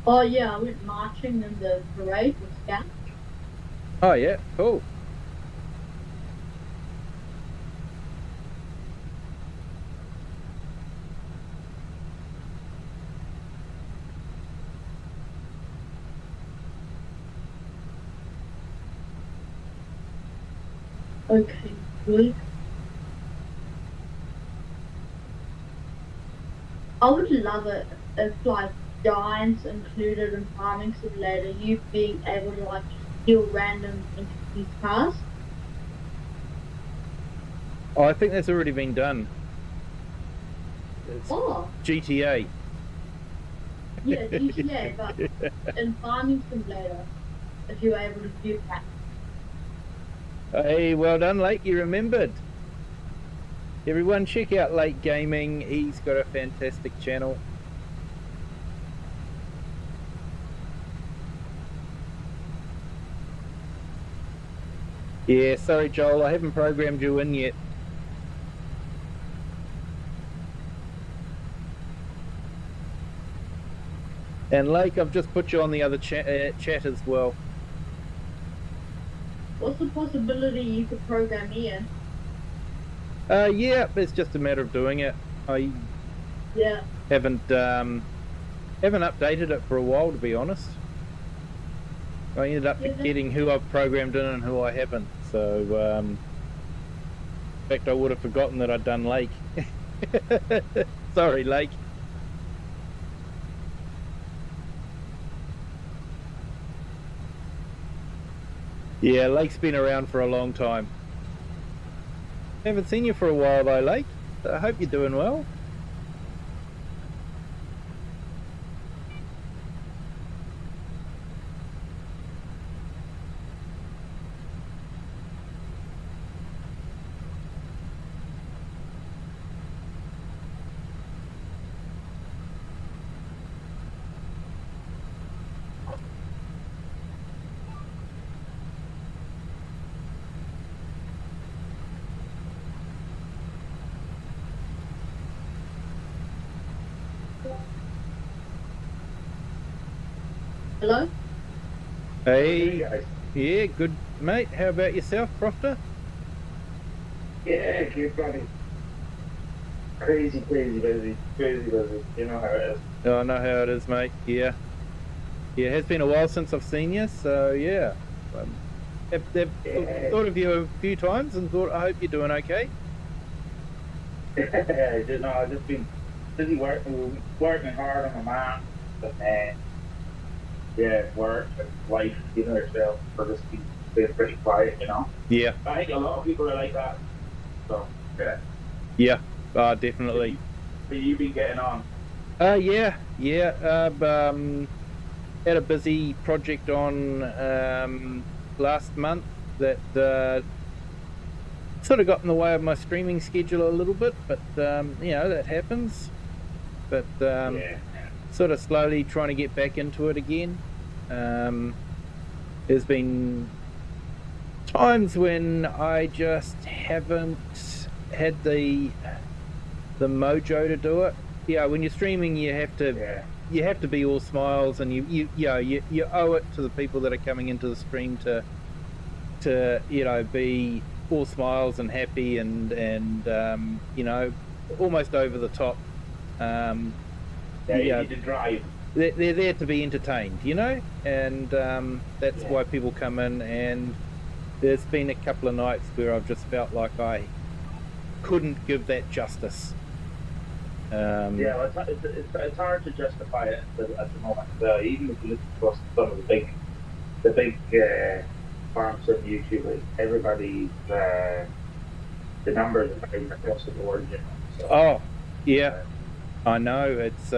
Oh yeah, I went marching in the parade with Scouts. Oh yeah, cool. Okay, good. I would love it if like Giants included in Farming Simulator, you being able to like steal random entities cars. Oh, I think that's already been done. It's Oh, GTA. yeah, GTA, but in Farming Simulator, if you were able to do that. Hey, well done, Lake, you remembered. Everyone check out Late Gaming, he's got a fantastic channel. Yeah, sorry Joel, I haven't programmed you in yet. And Lake, I've just put you on the other chat as well. What's the possibility you could program me in? Yeah, it's just a matter of doing it. I haven't updated it for a while, to be honest. I ended up forgetting who I've programmed in and who I haven't. So, in fact, I would have forgotten that I'd done Lake. Sorry, Lake. Yeah, Lake's been around for a long time. Haven't seen you for a while though, Lake. I hope you're doing well. Hello? Hey, yeah, good mate. How about yourself, Crofter? Yeah, good buddy. Crazy busy. You know how it is. Oh, I know how it is, mate. Yeah. Yeah, it has been a while since I've seen you, so yeah. I've thought of you a few times and thought, I hope you're doing okay. I've just been busy working hard on my map, and work and life, yourself, for just being pretty quiet, Yeah, I think a lot of people are like that. So yeah. yeah, definitely. But you been getting on? Yeah. Had a busy project on last month that sort of got in the way of my streaming schedule a little bit, but that happens. But sort of slowly trying to get back into it again. There's been times when I just haven't had the mojo to do it. Yeah, when you're streaming, you have to be all smiles, and you owe it to the people that are coming into the stream to be all smiles and happy and almost over the top. You need to drive. They're there to be entertained, and that's why people come in. And there's been a couple of nights where I've just felt like I couldn't give that justice. It's hard to justify it at the moment. Even if you look across some of the big farms on YouTube, like everybody's the numbers are going across the board. So, oh, yeah, I know it's.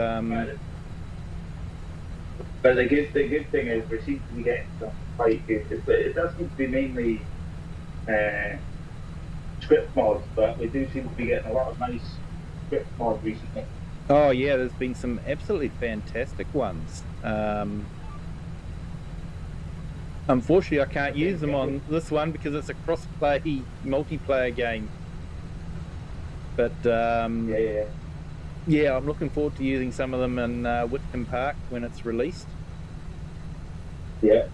But the good thing is we seem to be getting some quite good. It does seem to be mainly script mods, but we do seem to be getting a lot of nice script mods recently. Oh yeah, there's been some absolutely fantastic ones. Unfortunately, I can't use them on this one because it's a cross-play multiplayer game. But yeah, I'm looking forward to using some of them in Whitcomb Park when it's released. Yeah.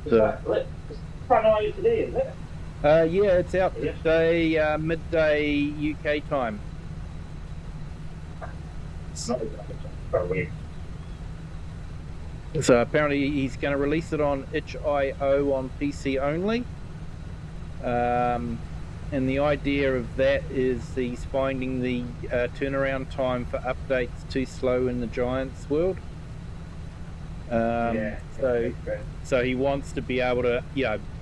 So, it's finally today, isn't it? Yeah, it's out today, midday UK time. Not exactly. So apparently he's going to release it on itch.io on PC only. And the idea of that is he's finding the turnaround time for updates too slow in the Giants world. So he wants to be able to,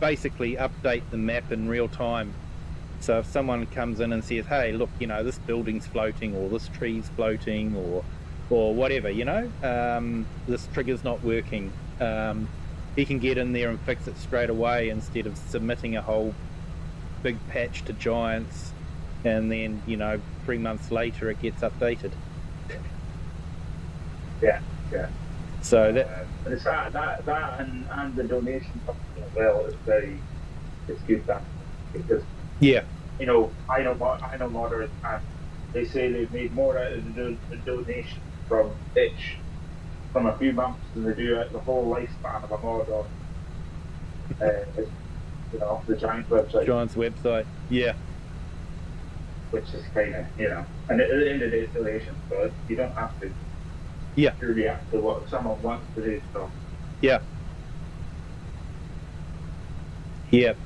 basically update the map in real time. So if someone comes in and says, "Hey, look, this building's floating, or this tree's floating, or whatever, this trigger's not working," he can get in there and fix it straight away instead of submitting a whole big patch to Giants, and then 3 months later it gets updated. Yeah. So that it's that and the donation company as well is it's good that, because I know moderate, and they say they've made more out of the donation from Itch from a few months than they do out the whole lifespan of a mod on the Giants website. Yeah. Which is kind of, and at the end of the day, it's donation, so you don't have to react to what someone wants to do. So yeah.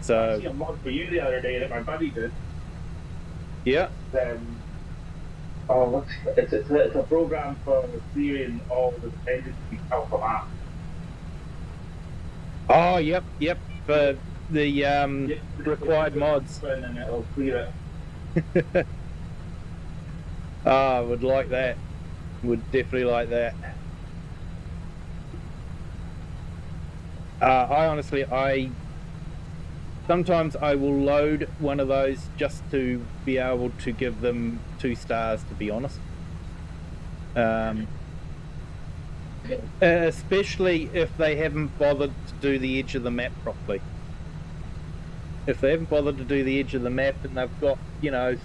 So I see a mod for you the other day that my buddy did. Yeah. It's a program for clearing all the dependencies off a map. Oh, yep. For the required mods. And it'll clear it. I would like that. Would definitely like that. Sometimes I will load one of those just to be able to give them 2 stars, to be honest. Especially if they haven't bothered to do the edge of the map properly. If they haven't bothered to do the edge of the map and they've got,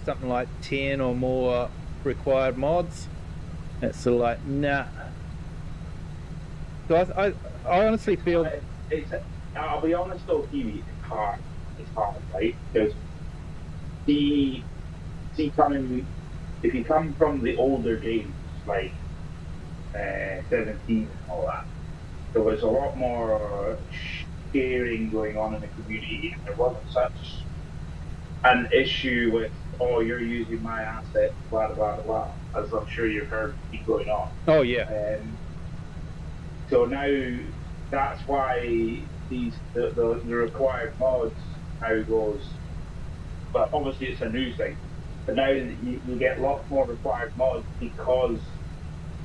something like 10 or more required mods, it's sort of like, nah. So I honestly feel... I'll be honest though, Kiwi, it's hard, right? Because if you come from the older games, like 17 and all that, there was a lot more sharing going on in the community, and there wasn't such an issue with oh, you're using my asset, blah blah blah, as I'm sure you've heard me going on. Oh yeah. So now that's why the required mods now goes. But obviously it's a new thing. But now you get lots more required mods because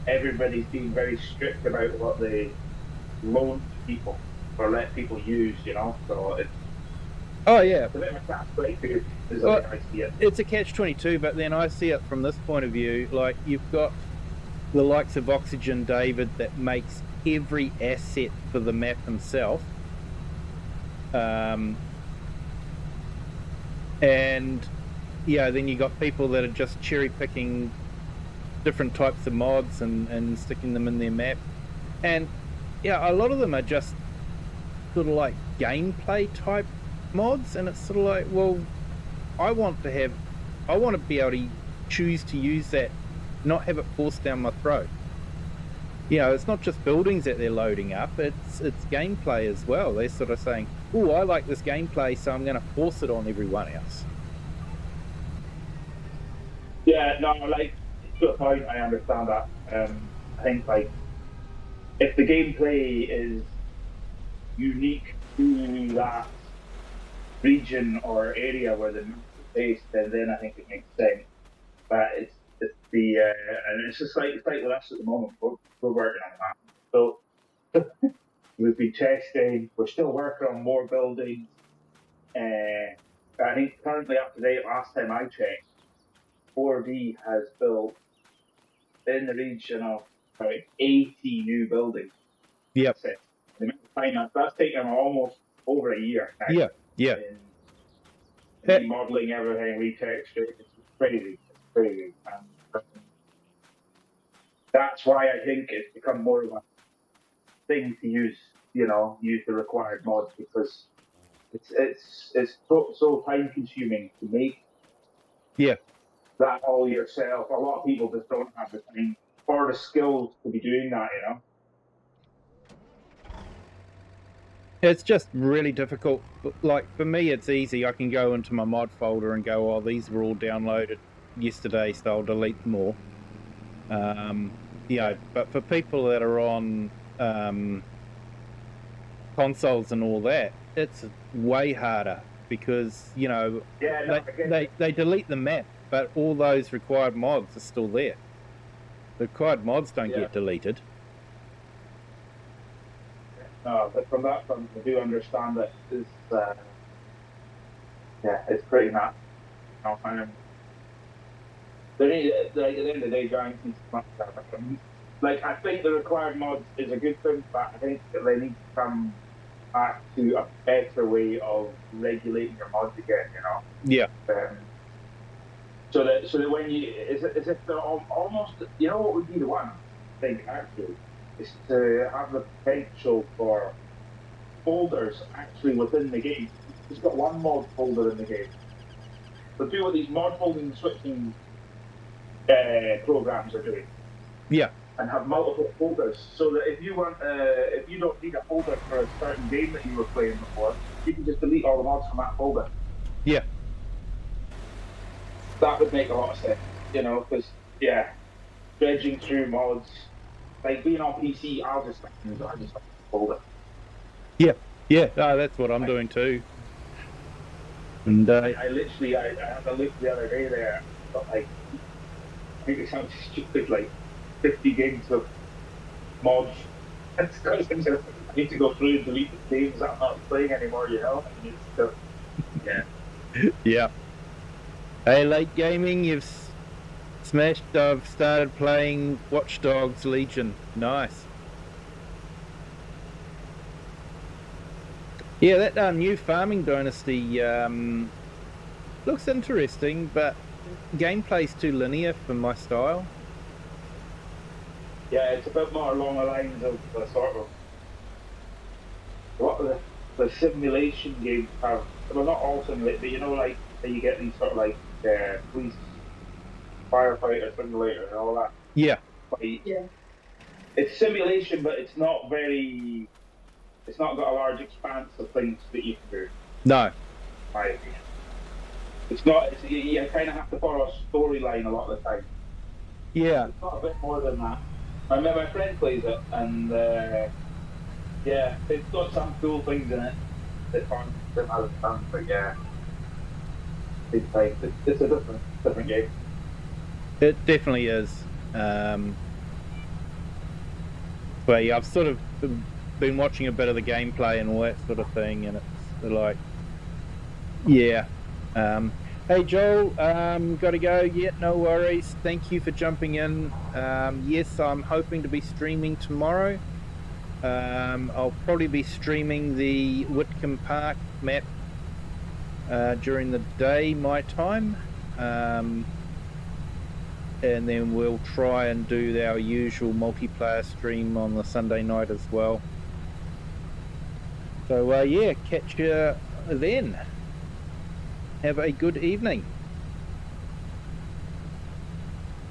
everybody's being very strict about what they loan to people or let people use, So it's Oh yeah. a bit of a catch-22 is the way I see it. It's a catch-22, but then I see it from this point of view. Like, you've got the likes of Oxygen David that makes every asset for the map himself. And yeah, then you got people that are just cherry picking different types of mods and sticking them in their map. And yeah, a lot of them are just sort of like gameplay type mods, and it's sort of like, well, I want to be able to choose to use that, not have it forced down my throat. It's not just buildings that they're loading up, it's gameplay as well. They're sort of saying, oh, I like this gameplay, so I'm going to force it on everyone else. Yeah, no, like, to a point, I understand that. I think, like, if the gameplay is unique to that region or area where the map is based, then I think it makes sense. But it's the and it's just like with us at the moment. We're working on that. So we've been testing. We're still working on more buildings. I think currently up to date, last time I checked, 4D has built in the region of about 80 new buildings. Yep. That's taken them almost over a year now. Yeah, yeah. Remodeling everything, retexturing, it's crazy. It's crazy. And that's why I think it's become more of a thing to use the required mods, because it's so time consuming to make. Yeah. That all yourself. A lot of people just don't have the time or the skills to be doing that, It's just really difficult. Like, for me, it's easy. I can go into my mod folder and go, oh, these were all downloaded yesterday, so I'll delete them all. But for people that are on consoles and all that, it's way harder because, they delete the map, but all those required mods are still there. The required mods don't get deleted. But from that front, I do understand that it's pretty mad. At the end of the day, giants need to like, I think the required mods is a good thing, but I think that they need to come back to a better way of regulating your mods again, Yeah. So that when you is if they're almost, what would be the one thing actually is to have the potential for folders actually within the game. Just got one mod folder in the game. So do what these mod folding and switching programs are doing. Yeah. And have multiple folders, so that if you don't need a folder for a certain game that you were playing before, you can just delete all the mods from that folder. Yeah. That would make a lot of sense, because dredging through mods, like being on PC, I'll just folder. Yeah, that's what I'm doing too. And I had a look the other day there, but like, I think it sounds stupid, like 50 gigs of mods. I need to go through and delete the games that I'm not playing anymore, Yeah. Hey, Late Gaming, you've smashed. I've started playing Watch Dogs Legion. Nice. Yeah, that new farming dynasty looks interesting, but gameplay's too linear for my style. Yeah, it's a bit more along the lines of the sort of what the simulation games have. Well, not all simulation, but like you get these sort of like police, firefighter simulator and all that. Yeah. It's simulation, but it's not very. It's not got a large expanse of things that you can do. No. My opinion. It's not. You kind of have to follow a storyline a lot of the time. Yeah. It's not a bit more than that. My friend plays it, and yeah, it's got some cool things in it that aren't from other fun, but yeah, it's a different game. It definitely is. But yeah, I've sort of been watching a bit of the gameplay and all that sort of thing, and it's like, yeah. Hey Joel, got to go. Yeah, no worries. Thank you for jumping in. Yes, I'm hoping to be streaming tomorrow. I'll probably be streaming the Whitcomb Park map during the day, my time. And then we'll try and do our usual multiplayer stream on the Sunday night as well. So yeah, catch you then. Have a good evening.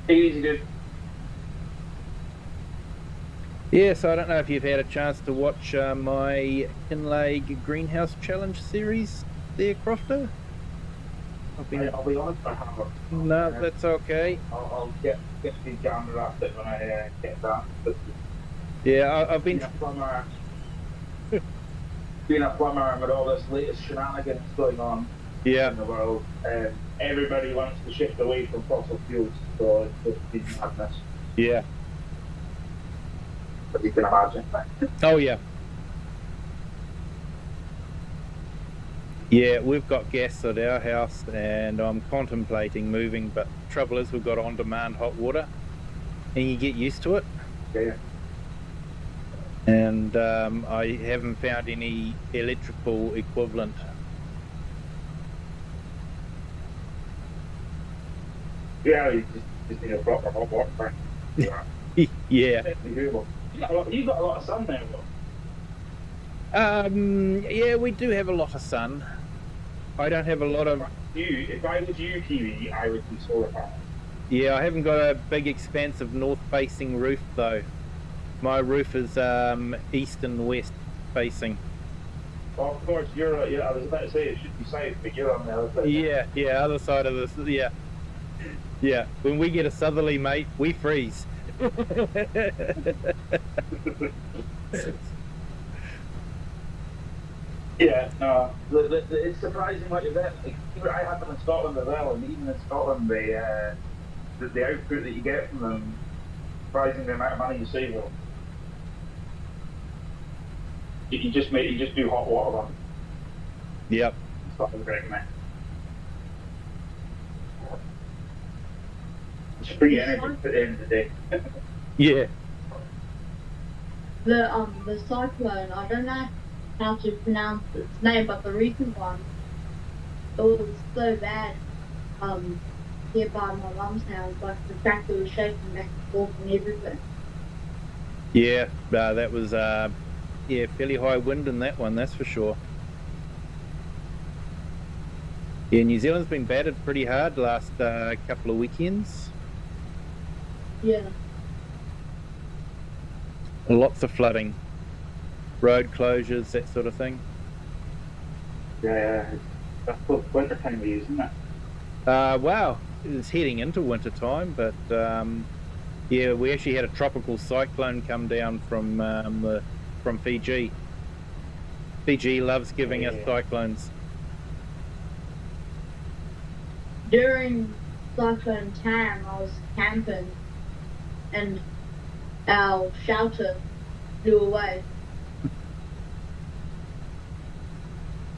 Easy, dude. Yeah, so I don't know if you've had a chance to watch my Kinlake Greenhouse Challenge series there, Crofter. I'll be honest, I haven't. No, that's okay. I'll get the camera wrapped it when I get that. Yeah, I've been... Being a plumber and with all this latest shenanigans going on in the world, everybody wants to shift away from fossil fuels, so it's been madness. Yeah. But you can imagine. Oh, yeah. Yeah, we've got gas at our house and I'm contemplating moving, but the trouble is we've got on-demand hot water and you get used to it. Yeah. And I haven't found any electrical equivalent. Yeah, you just need a proper hot water tank. Yeah. You've got a lot of sun there, though. Yeah, we do have a lot of sun. I don't have a lot of... If I was you, Kiwi, I would do solar panels. Yeah, I haven't got a big expansive north-facing roof, though. My roof is east and west facing. Well, of course, I was about to say it should be south, but you're on the other side. Yeah, other side of this, yeah. Yeah, when we get a southerly, mate, we freeze. Yeah, no, it's surprising what you get. Like, I have them in Scotland as well, and even in Scotland, the output that you get from them, surprising the amount of money you save on. You just do hot water on. Yep. Stop the break, man. It's free energy at the end of the day. Yeah. The cyclone, I don't know how to pronounce its name, but the recent one, it was so bad here by my mum's house, like the fact that it was shaking back and forth and everything. Yeah, that was fairly high wind in that one, that's for sure. Yeah, New Zealand's been battered pretty hard the last couple of weekends. Yeah. Lots of flooding, road closures, that sort of thing. Yeah, that's what winter time we use, isn't it? Wow, it's heading into winter time, but yeah, we actually had a tropical cyclone come down from Fiji. Fiji loves giving us cyclones. During cyclone time, I was camping, and our shelter flew away.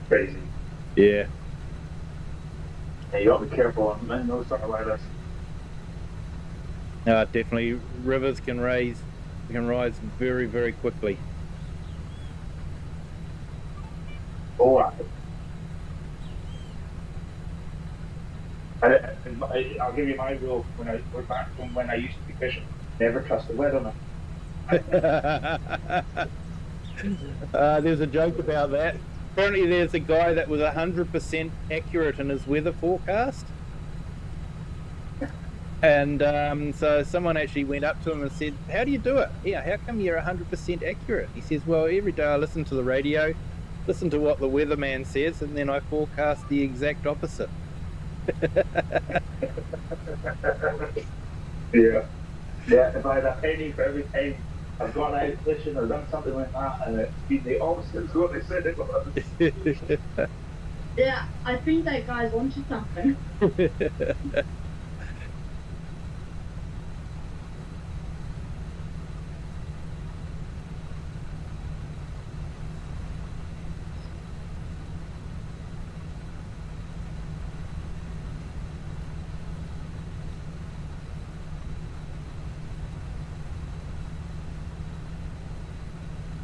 Crazy. Yeah. Yeah, you got to be careful on those sort of weather. Definitely, rivers can rise very, very quickly. All right. I'll give you my rule we're back from when I used to be fishing. Never trust the weatherman. There's a joke about that. Apparently there's a guy that was 100% accurate in his weather forecast. And so someone actually went up to him and said, how do you do it? Yeah, how come you're 100% accurate? He says, well, every day I listen to the radio, listen to what the weatherman says, and then I forecast the exact opposite. Yeah. Yeah, if I had a penny for every time I've gone out fishing or done something like that, and it's been the opposite of what they said it was. Yeah, I think that guy's onto something.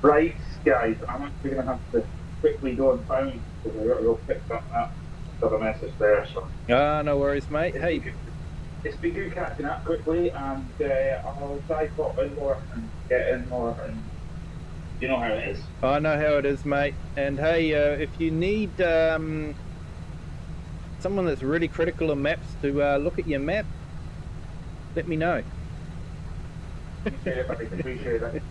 Right, guys, I'm actually going to have to quickly go and find because I got to go pick up that other message there. So. No worries, mate. Hey. It's been good catching up quickly, and I'll try to pop in more and get in more, and you know how it is. I know how it is, mate. And hey, if you need someone that's really critical of maps to look at your map, let me know. Appreciate it, buddy. Appreciate it.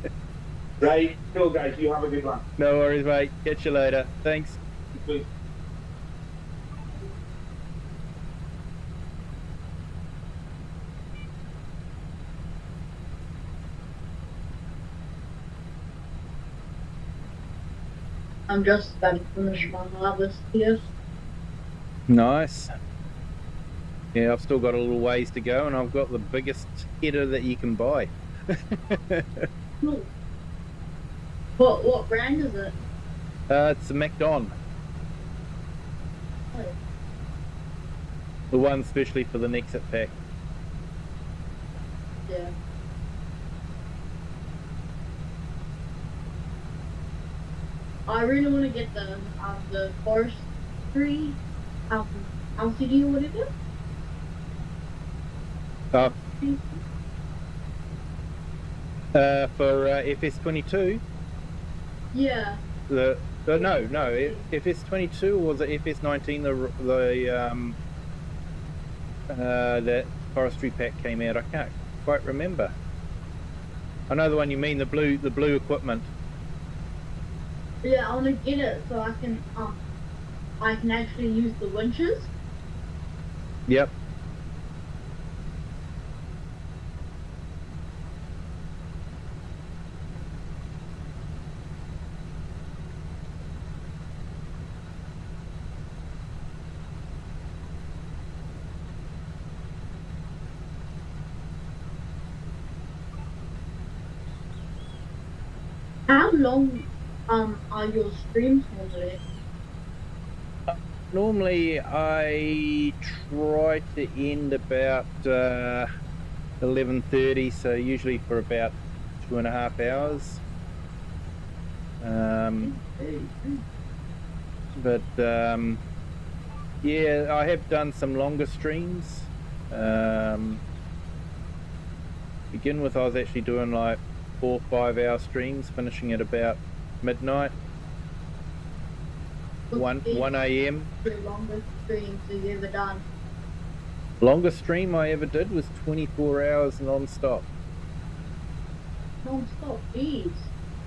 Right, cool, guys. You have a good one. No worries, mate. Catch you later. Thanks. Please. I'm just about to finish my harvest here. Nice. Yeah, I've still got a little ways to go, and I've got the biggest header that you can buy. Cool. What brand is it? It's the MacDon. Oh. The one especially for the Nexat Pack. Yeah. I really want to get the forestry LCD or whatever. For FS22. Yeah. No, FS22 or was it FS19? That forestry pack came out. I can't quite remember. I know the one you mean, the blue equipment. Yeah, I want to get it so I can actually use the winches. Yep. How long are your streams normally? Normally I try to end about 11:30, so usually for about 2.5 hours. Yeah, I have done some longer streams. Begin with, I was actually doing like 4 or 5 hour streams, finishing at about midnight. 1 a.m. The longest streams you've ever done? Longest stream I ever did was 24 hours non-stop. Non-stop, geez.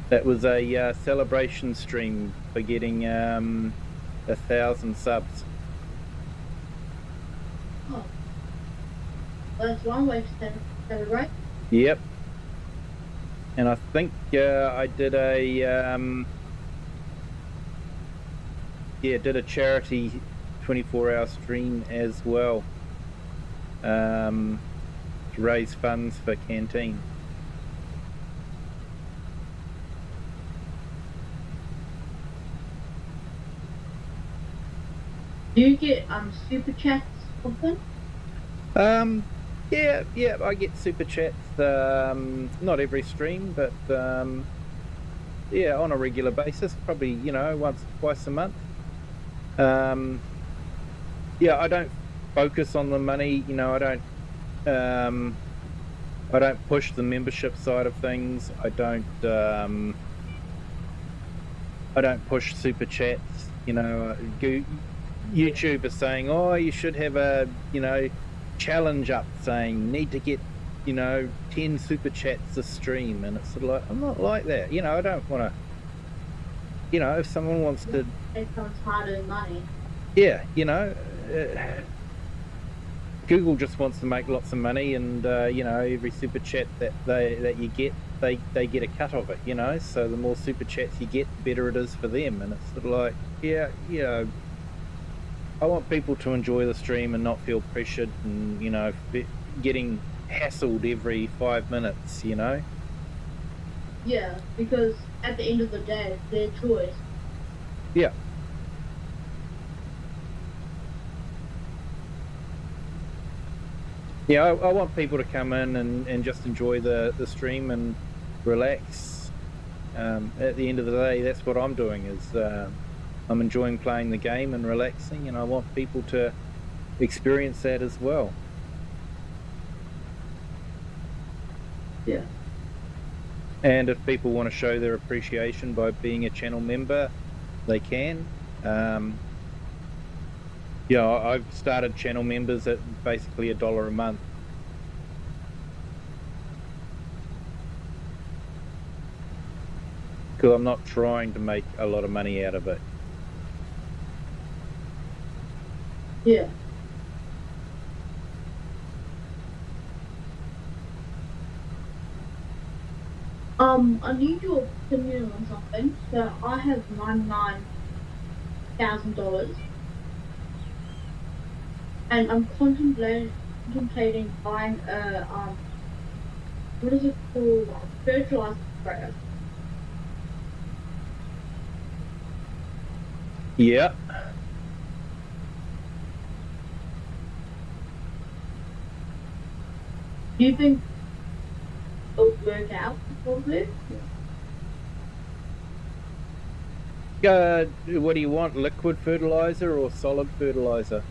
That was a celebration stream for getting 1,000 subs. Oh. Well, that's one way to celebrate. Yep. And I think I did did a charity 24-hour stream as well, to raise funds for Canteen. Do you get super chats often? Yeah, I get super chats. Not every stream, but yeah, on a regular basis, probably once, twice a month. Yeah, I don't focus on the money. I don't push the membership side of things. I don't push super chats. YouTube is saying, oh, you should have a challenge up saying you need to get 10 super chats a stream, and it's sort of like, I'm not like that. I don't want to, if someone wants to, It comes hard earned money. yeah, Google just wants to make lots of money, and you know, every super chat that you get, they get a cut of it. You know, so the more super chats you get, the better it is for them. And it's sort of like, yeah, you know, I want people to enjoy the stream and not feel pressured, and you know, getting hassled every 5 minutes. You know. Yeah, because at the end of the day, it's their choice. Yeah. Yeah, I want people to come in and just enjoy the stream and relax. At the end of the day, that's what I'm doing, is I'm enjoying playing the game and relaxing, and I want people to experience that as well. Yeah. And if people want to show their appreciation by being a channel member, they can. Yeah, I've started channel members at basically $1 a month. Because I'm not trying to make a lot of money out of it. Yeah. I need your opinion on something. So I have $99,000, and I'm contemplating buying a what is it called? Fertilizer sprayer. Yeah. Do you think it'll work out probably? What do you want? Liquid fertilizer or solid fertilizer?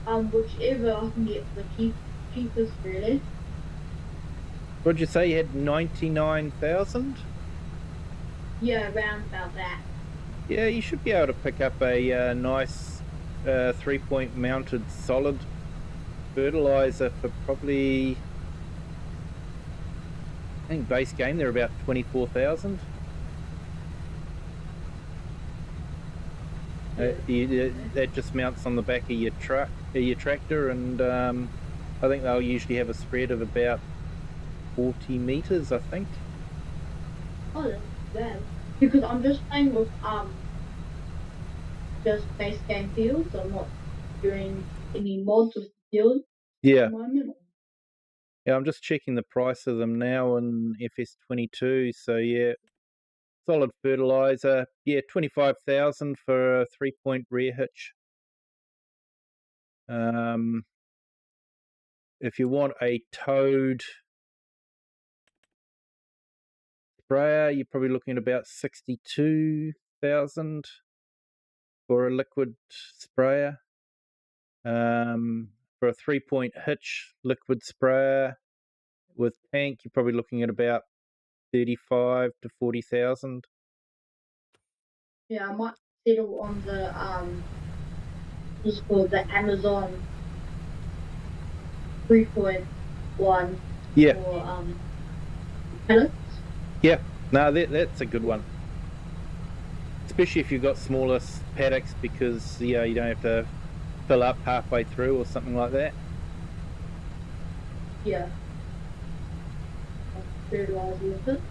Whichever I can get the cheapest, really. What'd you say? You had 99,000? Yeah, around about that. Yeah, you should be able to pick up a nice 3-point mounted solid fertilizer for probably, I think base game they're about 24,000. That just mounts on the back of your tractor, and I think they'll usually have a spread of about 40 meters, I think. Oh, that's bad. Because I'm just playing with just base game fields. I'm not doing any mods with the field. Yeah. At the moment. Yeah, I'm just checking the price of them now in FS22. So yeah, solid fertilizer. Yeah, 25,000 for a 3-point rear hitch. If you want a towed sprayer, you're probably looking at about 62,000 for a liquid sprayer. For a 3-point hitch liquid sprayer with tank, you're probably looking at about 35 to 40,000. Yeah, I might settle on the what's called the Amazon 3.1. Yeah. For pellets. Yeah, no, that's a good one. Especially if you've got smaller paddocks, because you don't have to fill up halfway through or something like that. Yeah. Fertilizer with it.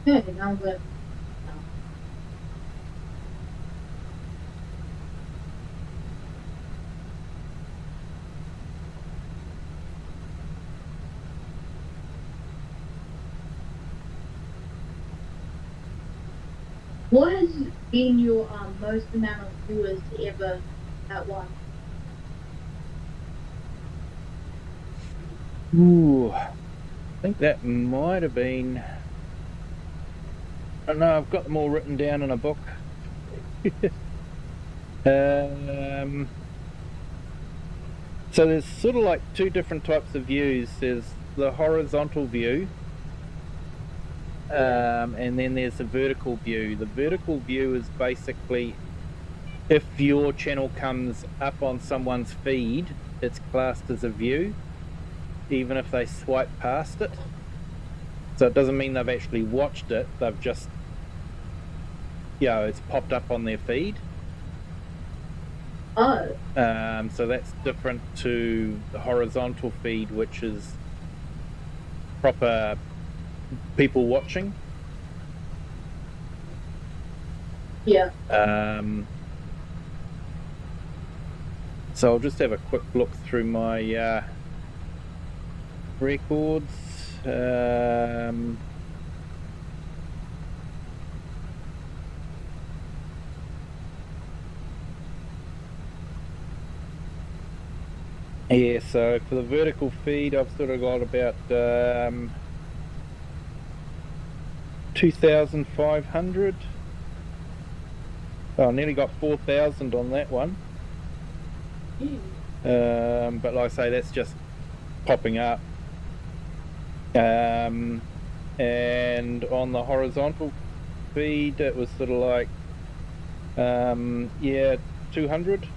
Okay, now that what has been your most amount of viewers ever at once? Ooh, I think that might have been I know I've got them all written down in a book. So there's sort of like two different types of views. There's the horizontal view, and then there's the vertical view. The vertical view is basically if your channel comes up on someone's feed, it's classed as a view, even if they swipe past it. So it doesn't mean they've actually watched it, they've just, it's popped up on their feed. Oh. So that's different to the horizontal feed, which is proper people watching. Yeah. So I'll just have a quick look through my records. Yeah, so for the vertical feed, I've sort of got about 2,500. Oh, I nearly got 4,000 on that one. But like I say, that's just popping up. And on the horizontal feed, it was sort of like, 200.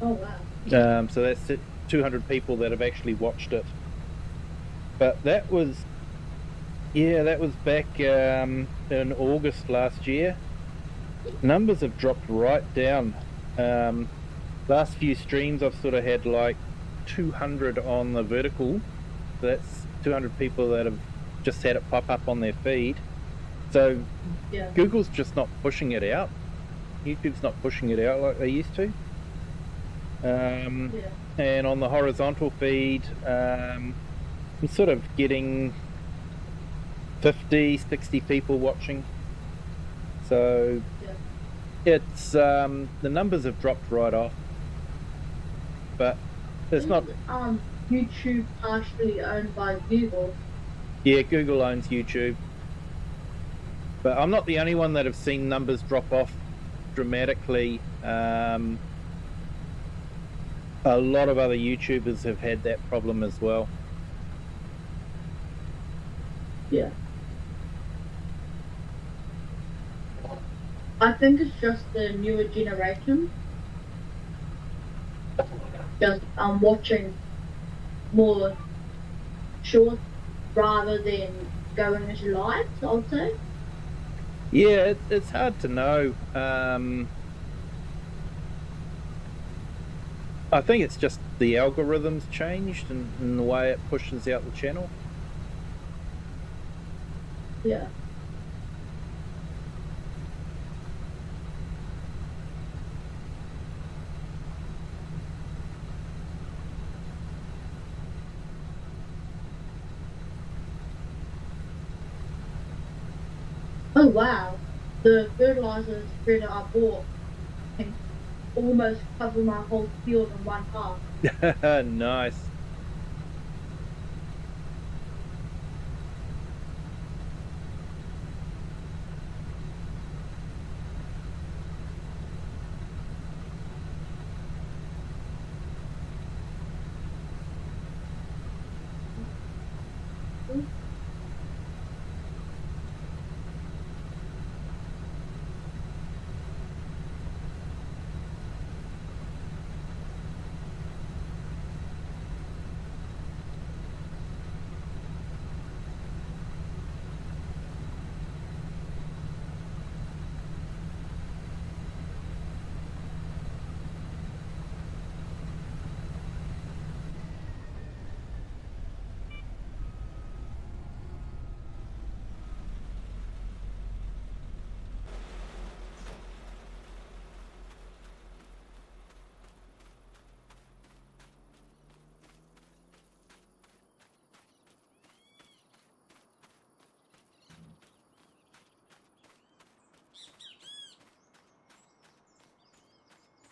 Oh, wow. So that's 200 people that have actually watched it. But that was back in August last year. Numbers have dropped right down. Last few streams I've sort of had like 200 on the vertical. So that's 200 people that have just had it pop up on their feed. So Google's just not pushing it out. YouTube's not pushing it out like they used to. And on the horizontal feed, I'm sort of getting 50, 60 people watching. So it's the numbers have dropped right off. But it's not. YouTube partially owned by Google. Yeah, Google owns YouTube. But I'm not the only one that have seen numbers drop off dramatically. A lot of other YouTubers have had that problem as well. Yeah. I think it's just the newer generation. Just watching more shorts rather than going into lives, I would say. Yeah, it's hard to know. I think it's just the algorithms changed and the way it pushes out the channel. Yeah. Oh wow, the fertilizer spreader I bought can almost cover my whole field in one half. Nice.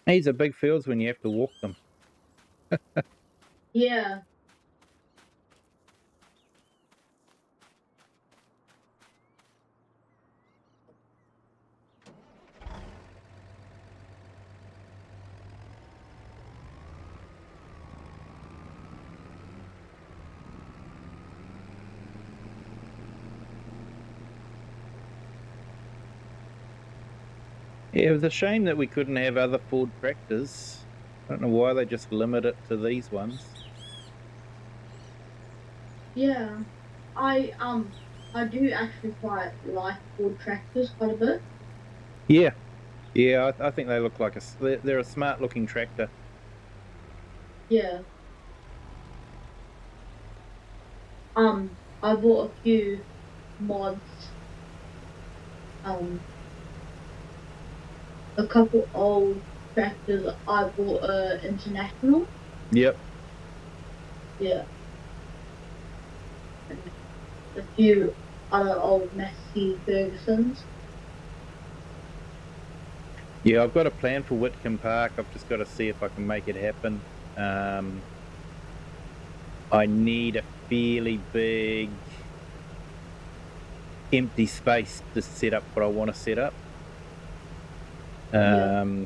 These are big fields when you have to walk them. Yeah. Yeah, it was a shame that we couldn't have other Ford tractors. I don't know why they just limit it to these ones. Yeah, I do actually quite like Ford tractors quite a bit. Yeah, yeah, I think they look like they're a smart looking tractor. Yeah. I bought a few mods. A couple old tractors. I bought a International. Yep. Yeah. And a few other old Massey Fergusons. Yeah, I've got a plan for Whitcomb Park. I've just got to see if I can make it happen. I need a fairly big empty space to set up what I want to set up.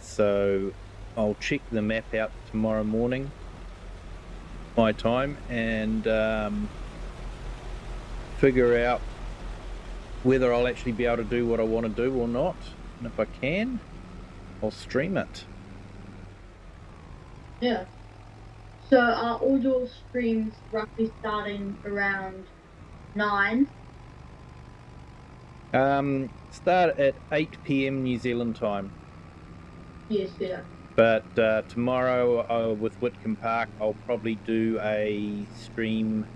So I'll check the map out tomorrow morning, my time, and figure out whether I'll actually be able to do what I want to do or not. And if I can, I'll stream it. Yeah. So are all your streams roughly starting around 9? Start at 8 PM New Zealand time. Yes, yeah. But tomorrow with Whitcomb Park, I'll probably do a stream.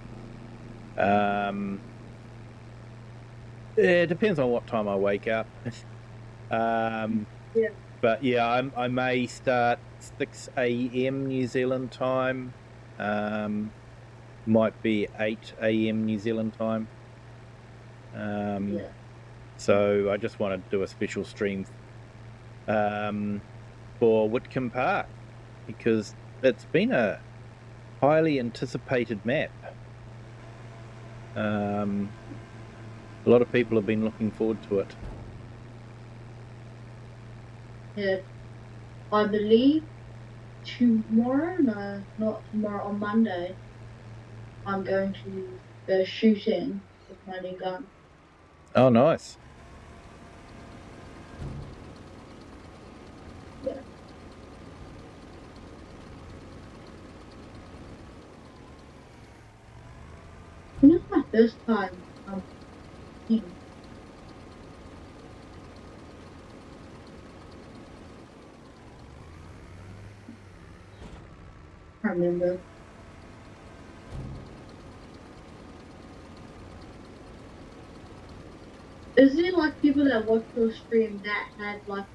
It depends on what time I wake up. Yeah. But yeah, I may start 6 AM New Zealand time. Might be 8 AM New Zealand time. Yeah. So I just want to do a special stream for Whitcomb Park because it's been a highly anticipated map. A lot of people have been looking forward to it. Yeah. I believe tomorrow, no, not tomorrow, on Monday, I'm going to go shooting with my new gun. Oh, nice. Yeah. You know, my first time shooting. I remember. Is there like people that watch your stream that had like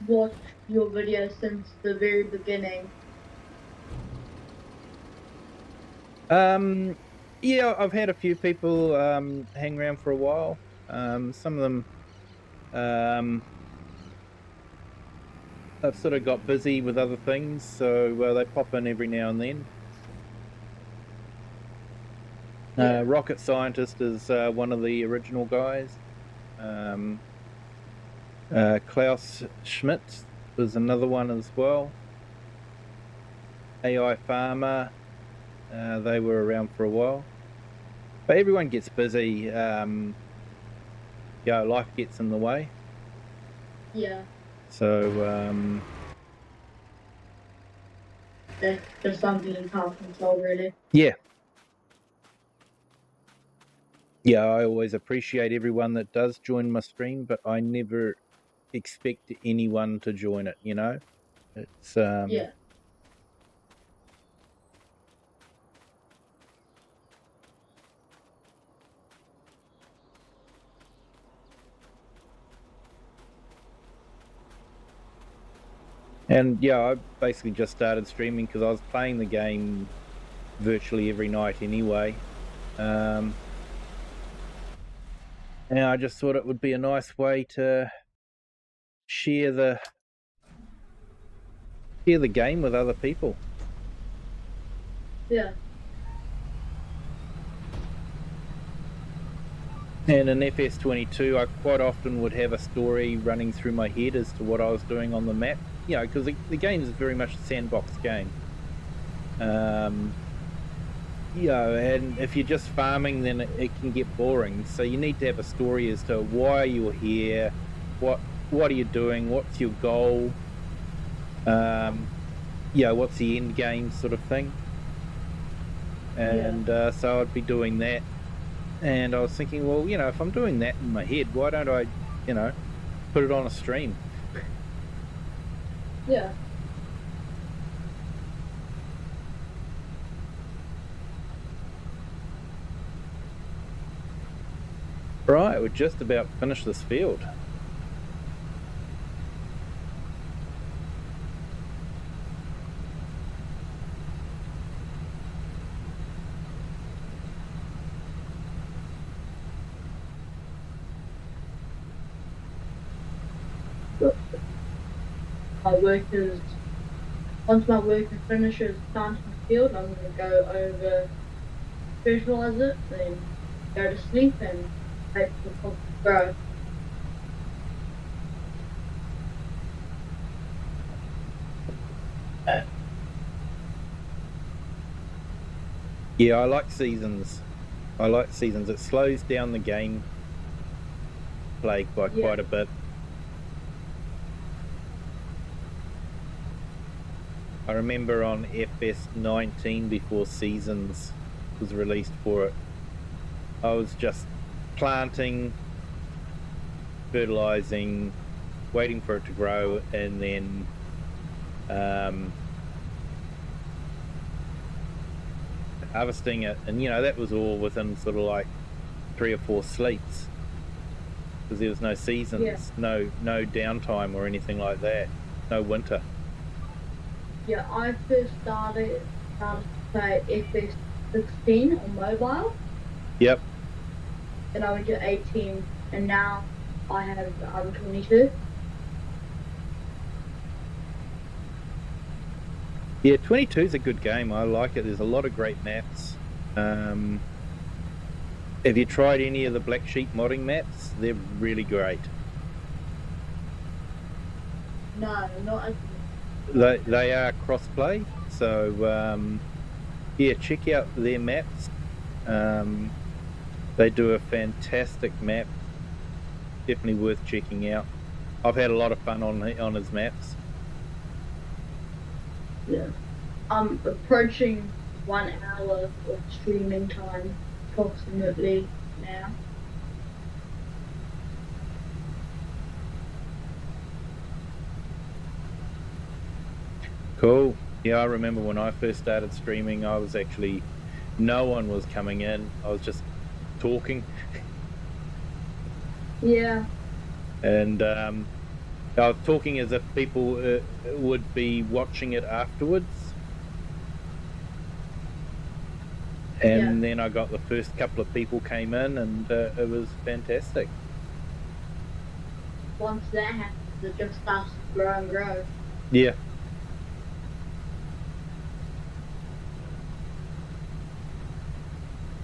watched your video since the very beginning? Yeah, I've had a few people hang around for a while. Some of them I've sort of got busy with other things, so they pop in every now and then. Rocket Scientist is one of the original guys. Klaus Schmidt was another one as well. AI Farmer, they were around for a while. But everyone gets busy. Life gets in the way. Yeah. So there's something you can't control, really. Yeah. Yeah, I always appreciate everyone that does join my stream, but I never expect anyone to join it, you know? It's Yeah. And yeah, I basically just started streaming because I was playing the game virtually every night anyway. And I just thought it would be a nice way to share the game with other people. Yeah. And in FS22, I quite often would have a story running through my head as to what I was doing on the map. You know, because the game is very much a sandbox game. You know, and if you're just farming, then it can get boring. So you need to have a story as to why you're here, what what are you doing? What's your goal? What's the end game sort of thing? And so I'd be doing that. And I was thinking, well, if I'm doing that in my head, why don't I, put it on a stream? Yeah. Right, we're just about finished this field. Once my worker finishes planting the field, I'm going to go over, fertilize it, then go to sleep and wait for the crop to grow. Yeah, I like seasons. It slows down the game play by quite a bit. I remember on FS19 before Seasons was released for it, I was just planting, fertilizing, waiting for it to grow, and then harvesting it, and that was all within sort of like 3 or 4 sleeps, because there was no seasons, no downtime or anything like that, no winter. Yeah, I first started to play FS16 on mobile. Yep. And I went to 18, and now I have 22. Yeah, 22 is a good game. I like it. There's a lot of great maps. Have you tried any of the Black Sheep modding maps? They're really great. No, not. They are cross-play, so check out their maps. They do a fantastic map. Definitely worth checking out. I've had a lot of fun on his maps. Yeah. I'm approaching 1 hour of streaming time approximately now. Cool. Yeah, I remember when I first started streaming, I was actually, no one was coming in. I was just talking. Yeah. And I was talking as if people would be watching it afterwards. And then I got the first couple of people came in, and it was fantastic. Once that happens, it just starts to grow and grow. Yeah.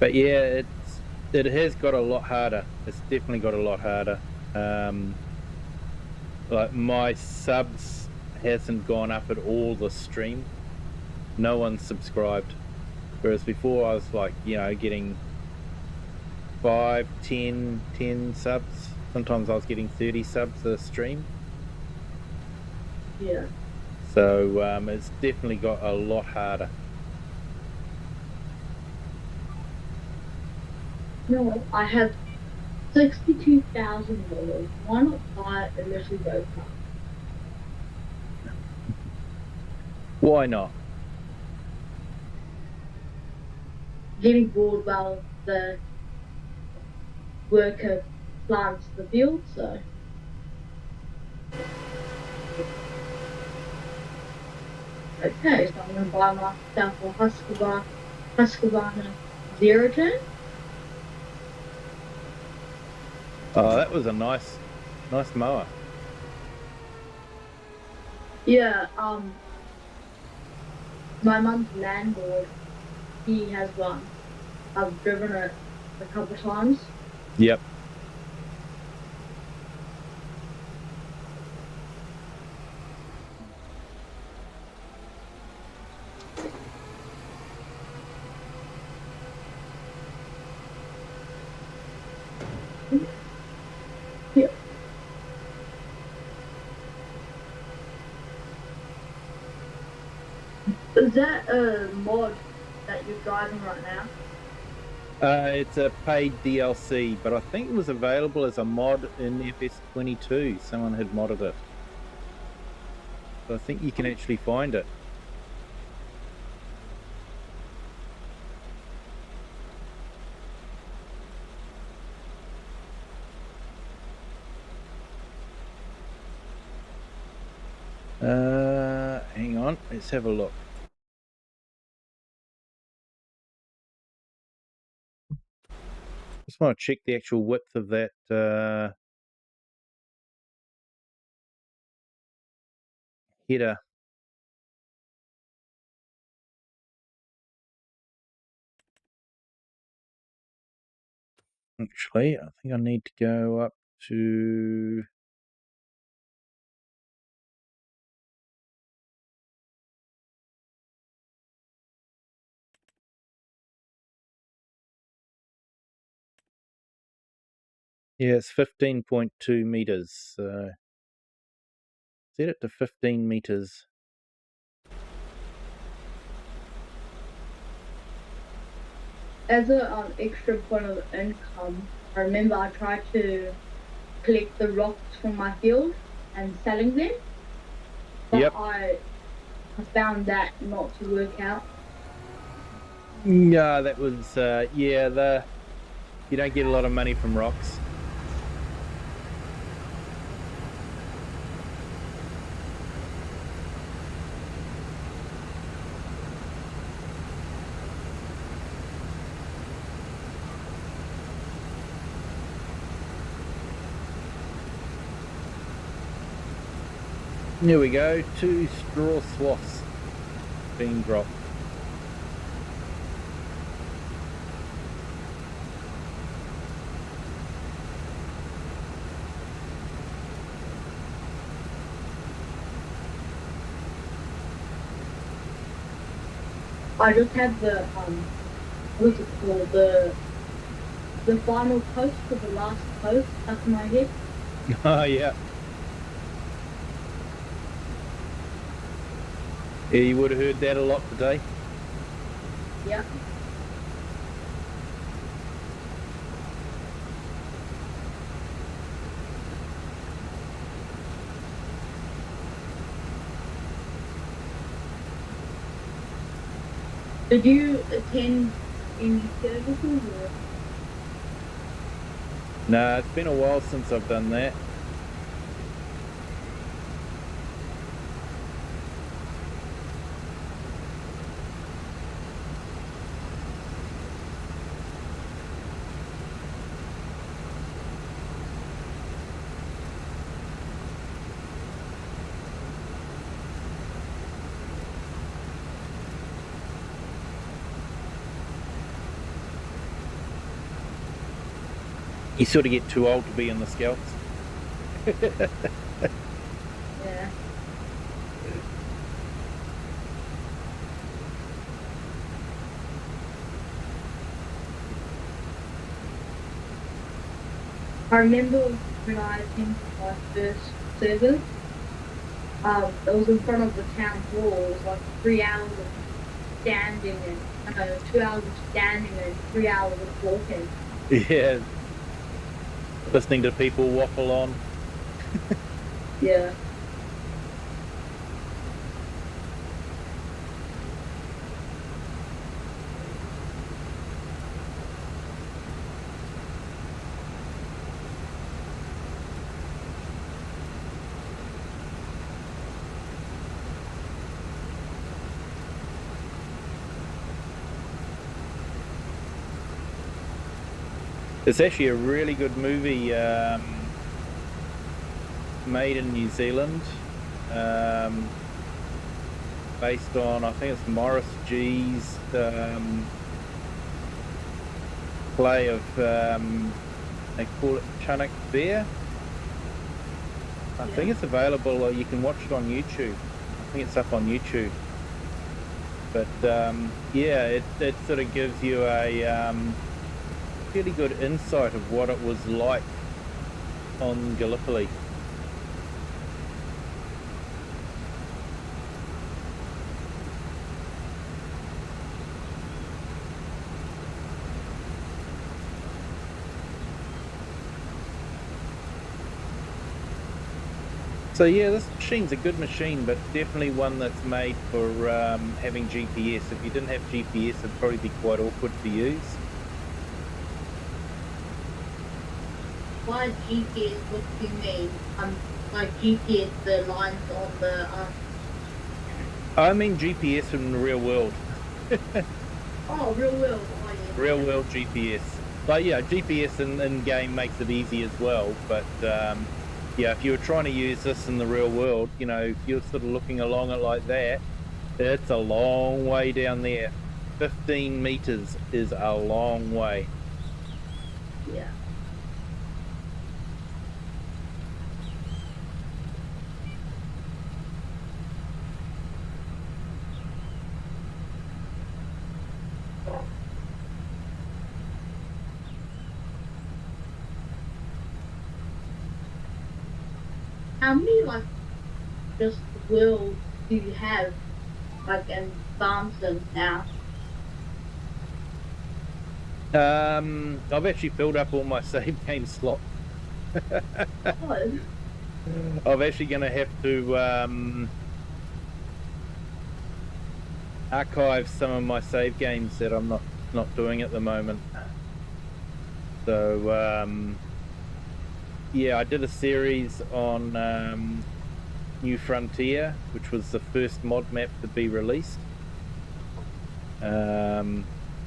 But yeah, it has got a lot harder. It's definitely got a lot harder. Like my subs hasn't gone up at all this stream. No one's subscribed. Whereas before I was like, getting 5, 10 subs. Sometimes I was getting 30 subs a stream. Yeah. So it's definitely got a lot harder. No, I have $62,000. Why not buy a little go-kart? Why not? Getting bored while the worker plants the field, so. Okay, so I'm going to buy myself a Husqvarna Zero Turn. Oh, that was a nice mower. Yeah, my mum's landlord, he has one. I've driven it a couple of times. Yep. that a mod that you're driving right now? It's a paid DLC, but I think it was available as a mod in FS22. Someone had modded it. So I think you can actually find it. Hang on, let's have a look. Just want to check the actual width of that header. Actually, I think I need to go up to... Yeah, it's 15.2 meters. Set it to 15 meters. As an extra point of income, I remember I tried to collect the rocks from my field and selling them. But Yep. I found that not to work out. Yeah, that was, yeah, you don't get a lot of money from rocks. Here we go, 2 straw swaths being dropped. I just had the what's it called, the final post for the last post stuck in my head. Oh, yeah. Yeah, you would have heard that a lot today. Yeah. Did you attend any services or? Nah, it's been a while since I've done that. You sort of get too old to be in the Scouts. Yeah. I remember when I attended my first service, it was in front of the town hall. It was like 3 hours of standing and 2 hours of standing and 3 hours of walking. Yeah. Listening to people waffle on. Yeah. It's actually a really good movie made in New Zealand, based on, I think it's Morris G's play of, they call it Chinook Bear. I think it's available, or you can watch it on YouTube. I think it's up on YouTube. But yeah, it sort of gives you a really good insight of what it was like on Gallipoli. So yeah, this machine's a good machine, but definitely one that's made for having GPS. If you didn't have GPS, it'd probably be quite awkward to use. Why GPS? What do you mean? Like GPS, the lines on the. I mean GPS in the real world. Oh, real world. Oh, yeah. Real world GPS. Like yeah, GPS in game makes it easy as well, but yeah, if you were trying to use this in the real world, you know, if you're sort of looking along it like that, it's a long way down there. 15 meters is a long way. Yeah. How many, like, just worlds do you have, like, in Barnstone now? I've actually filled up all my save game slots. Oh. I'm actually going to have to archive some of my save games that I'm not doing at the moment. So yeah, I did a series on New Frontier, which was the first mod map to be released. So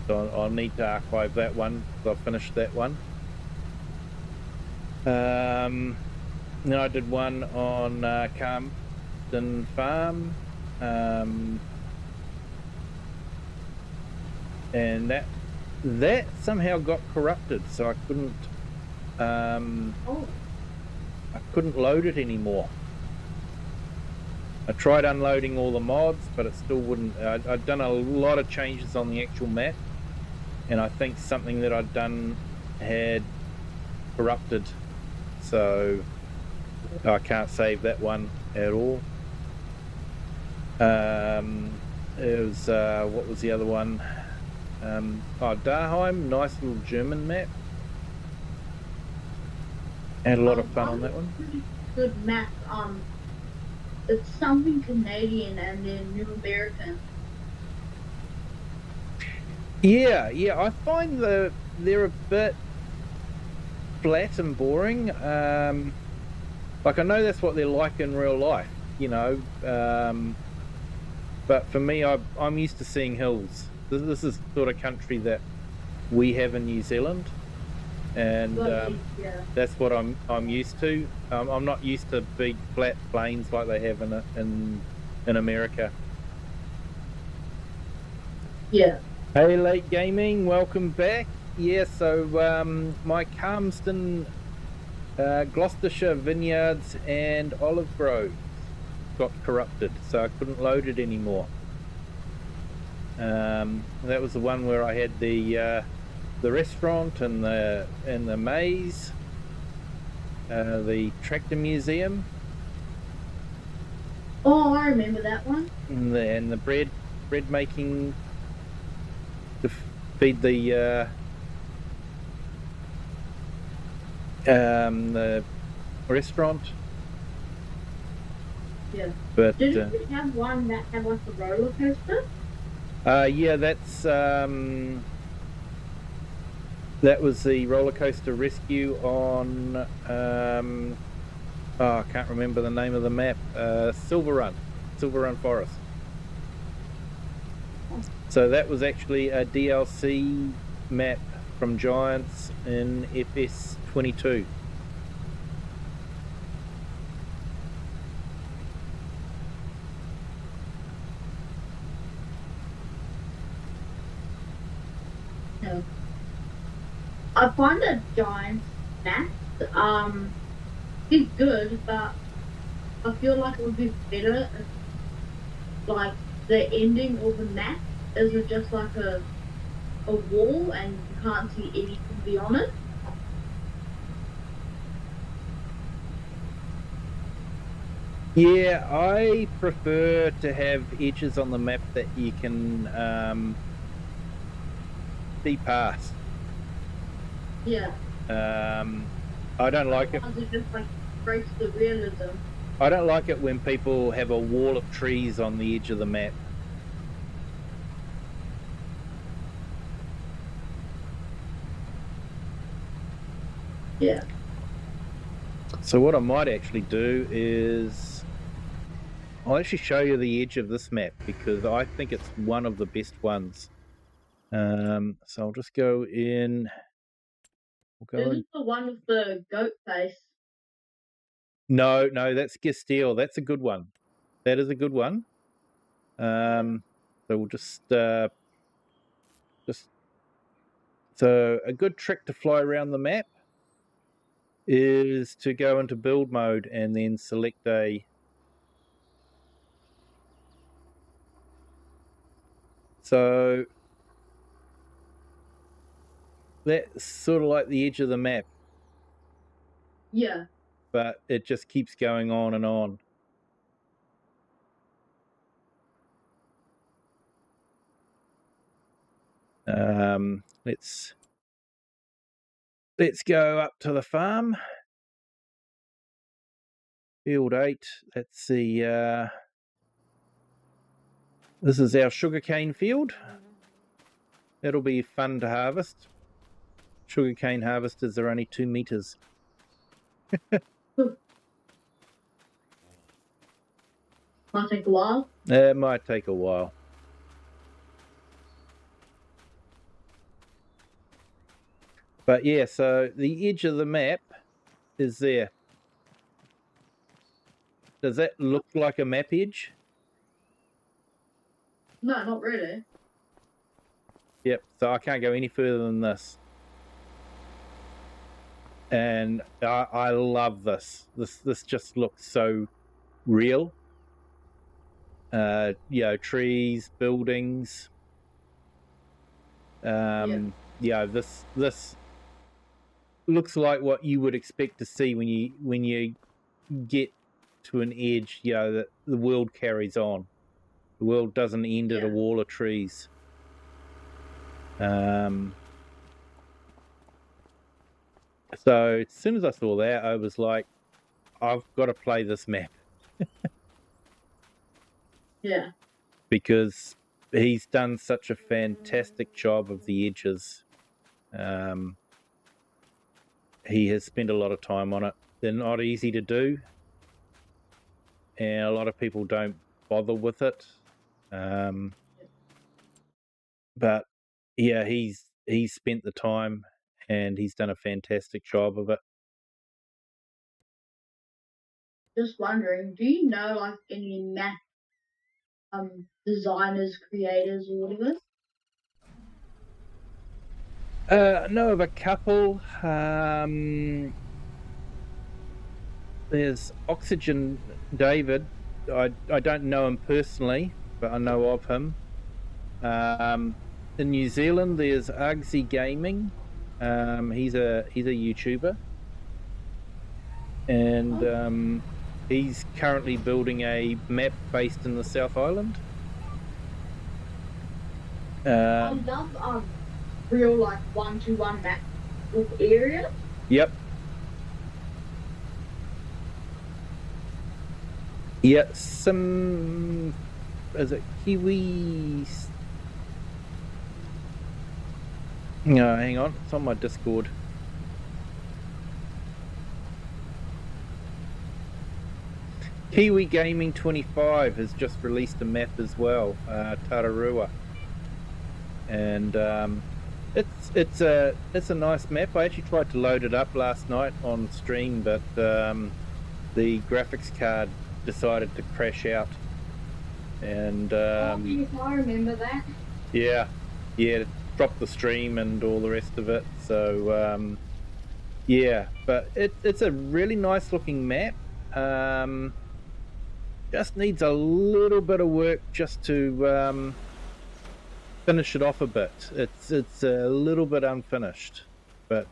I'll need to archive that one because I finished that one. Then I did one on Carmston Farm, and that somehow got corrupted, so I couldn't load it anymore. I tried unloading all the mods, but it still wouldn't. I'd done a lot of changes on the actual map, and I think something that I'd done had corrupted, so I can't save that one at all. It was what was the other one? Daheim, nice little German map. Had a lot of fun on that one. Pretty good map. It's something Canadian and then New American. Yeah, I find they're a bit flat and boring. Like I know that's what they're like in real life, you know. But for me, I'm used to seeing hills. This is the sort of country that we have in New Zealand, and that's what I'm used to. I'm not used to big flat plains like they have in America. Yeah. Hey, Late Gaming, welcome back. Yeah, so my Carmston, Gloucestershire vineyards and olive groves got corrupted, so I couldn't load it anymore. That was the one where I had the restaurant and the maze, the tractor museum. Oh, I remember that one. And the bread making to feed the restaurant. Yeah. But didn't we have one that had like a roller coaster? Yeah, that was the roller coaster rescue on I can't remember the name of the map. Silver Run Forest. So that was actually a DLC map from Giants in FS22. No. I find the Giants map is good, but I feel like it would be better if, like, the ending of the map is just like a wall and you can't see anything beyond it. Yeah, I prefer to have edges on the map that you can see past. Yeah. I don't like it. It just like breaks the realism I don't like it when people have a wall of trees on the edge of the map. Yeah. So what I might actually do is I'll actually show you the edge of this map because I think it's one of the best ones. So I'll just go in. Is it the one with the goat face? No, that's Gesteel. That's a good one. That is a good one. So we'll just so a good trick to fly around the map is to go into build mode and then select a. So that's sort of like the edge of the map. Yeah. But it just keeps going on and on. Let's go up to the farm. Field 8. Let's see. This is our sugarcane field. That'll be fun to harvest. Sugarcane harvesters are only 2 meters. Might take a while. It might take a while. But yeah, so the edge of the map is there. Does that look like a map edge? No, not really. Yep, so I can't go any further than this. And I love this. This just looks so real. You know, trees, buildings. Yeah, this looks like what you would expect to see when you get to an edge. You know, that the world carries on. The world doesn't end at a wall of trees. So as soon as I saw that, I was like, I've got to play this map. Yeah. Because he's done such a fantastic job of the edges. He has spent a lot of time on it. They're not easy to do. And a lot of people don't bother with it. But yeah, he's spent the time and he's done a fantastic job of it. Just wondering, do you know like any map designers, creators, or whatever? I know of a couple. There's Oxygen David. I don't know him personally, but I know of him. In New Zealand, there's Argsy Gaming. He's a YouTuber, and he's currently building a map based in the South Island. I love real like 1-to-1 map with areas. Yep. Yeah, some is it Kiwi? No, hang on, it's on my Discord. Kiwi Gaming 25 has just released a map as well, Tararua, and it's a nice map. I actually tried to load it up last night on stream, but the graphics card decided to crash out, and I remember that. Yeah, dropped the stream and all the rest of it. So yeah, but it's a really nice looking map. Just needs a little bit of work just to finish it off a bit. It's a little bit unfinished, but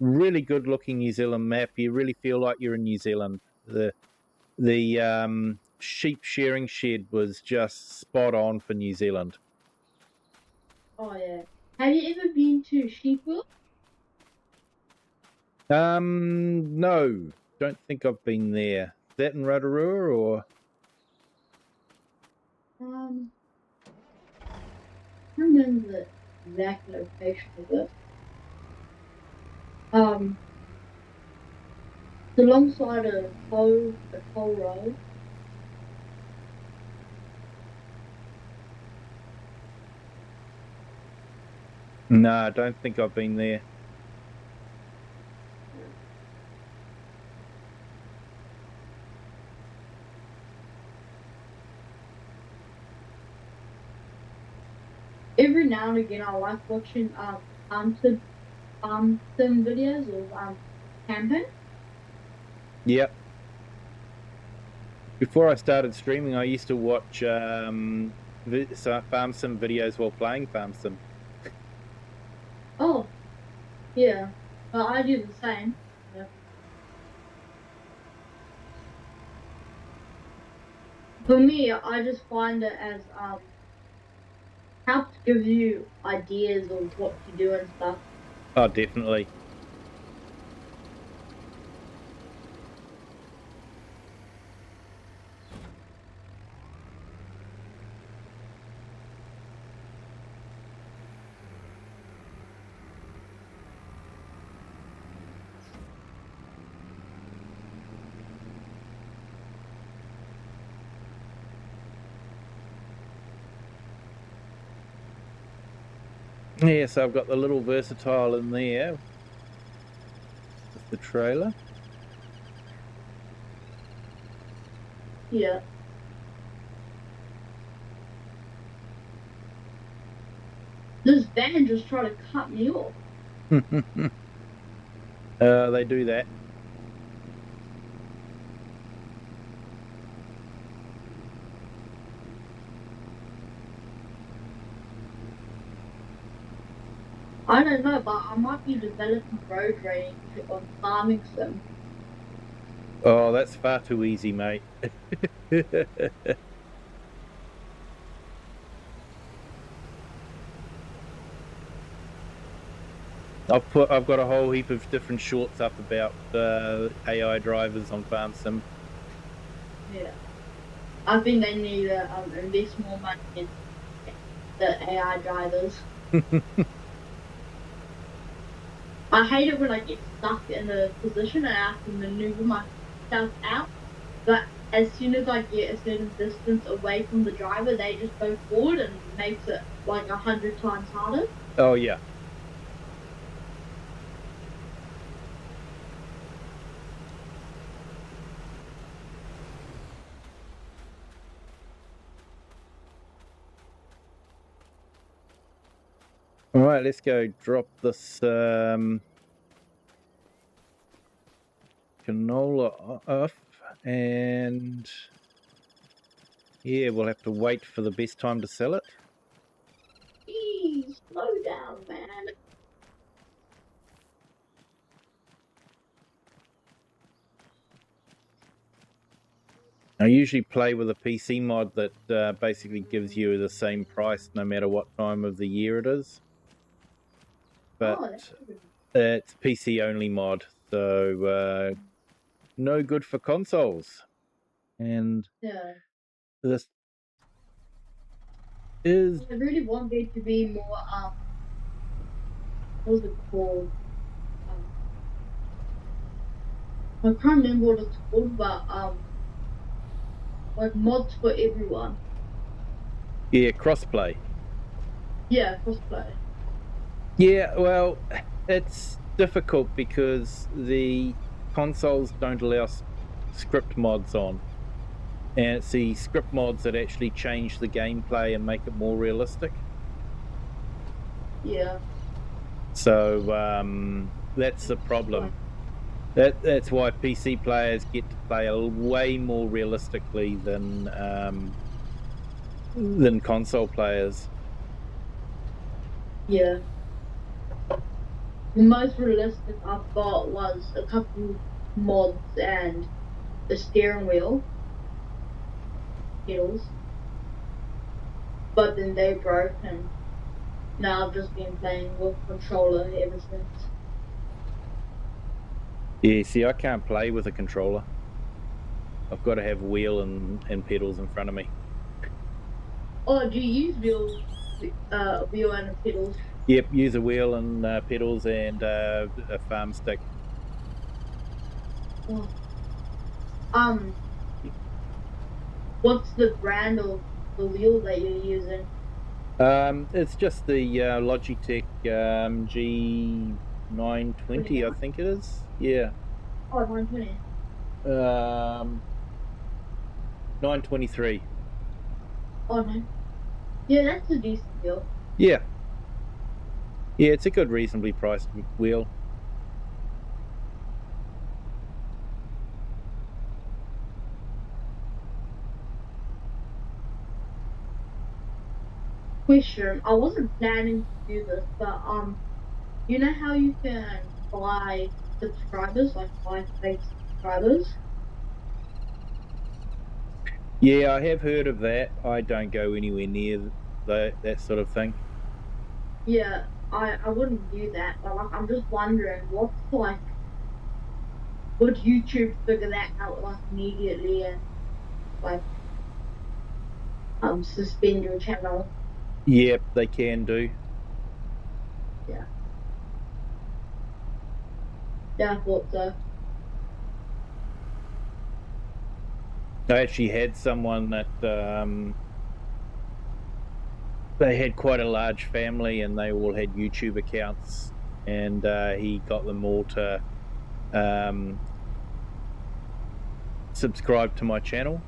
really good looking New Zealand map. You really feel like you're in New Zealand. The sheep shearing shed was just spot on for New Zealand. Oh yeah. Have you ever been to Sheepwood? No, don't think I've been there. Is that in Rotorua or? I don't remember the exact location of it. It's alongside a toll road. No, I don't think I've been there. Every now and again, I like watching farm sim videos of camping. Yep. Before I started streaming, I used to watch farm sim videos while playing farm sim. Oh, yeah. Well, I do the same. Yeah. For me, I just find it as helps give you ideas of what to do and stuff. Oh, definitely. Yeah, so I've got the little versatile in there with the trailer. Yeah. This van just tried to cut me off. They do that. I don't know, but I might be developing road rage on farming sim. Oh, that's far too easy, mate. I've got a whole heap of different shorts up about AI drivers on farm sim. Yeah, I think they need to invest more money in the AI drivers. I hate it when I get stuck in a position and I have to maneuver myself out. But as soon as I get a certain distance away from the driver, they just go forward and makes it like 100 times harder. Oh yeah. All right, let's go drop this canola off, and yeah, we'll have to wait for the best time to sell it. Eee, slow down, man. I usually play with a PC mod that basically gives you the same price no matter what time of the year it is. But it's PC only mod, so no good for consoles. And yeah, this is. I really want there to be more what was it called? I can't remember what it's called, but like mods for everyone. Yeah, crossplay. Yeah, crossplay. Yeah, well, it's difficult because the consoles don't allow script mods on. And it's the script mods that actually change the gameplay and make it more realistic. Yeah. So that's the problem. That's why PC players get to play way more realistically than console players. Yeah. The most realistic I've got was a couple mods and the steering wheel pedals. But then they broke and now I've just been playing with controller ever since. Yeah, see, I can't play with a controller. I've got to have wheel and pedals in front of me. Oh, do you use wheel and pedals? Yep, use a wheel and pedals and a farm stick. Oh. What's the brand of the wheel that you're using? It's just the Logitech G920, I think it is. Yeah. Oh, 920. 923. Oh, no. Yeah, that's a decent wheel. Yeah. Yeah, it's a good, reasonably priced wheel. Question. I wasn't planning to do this, but you know how you can buy subscribers, like buy fake subscribers? Yeah, I have heard of that. I don't go anywhere near that sort of thing. Yeah, I wouldn't do that, but like I'm just wondering what's like, would YouTube figure that out like immediately and like suspend your channel? Yep, they can do. Yeah. Yeah, I thought so. I actually had someone that they had quite a large family and they all had YouTube accounts, and he got them all to subscribe to my channel.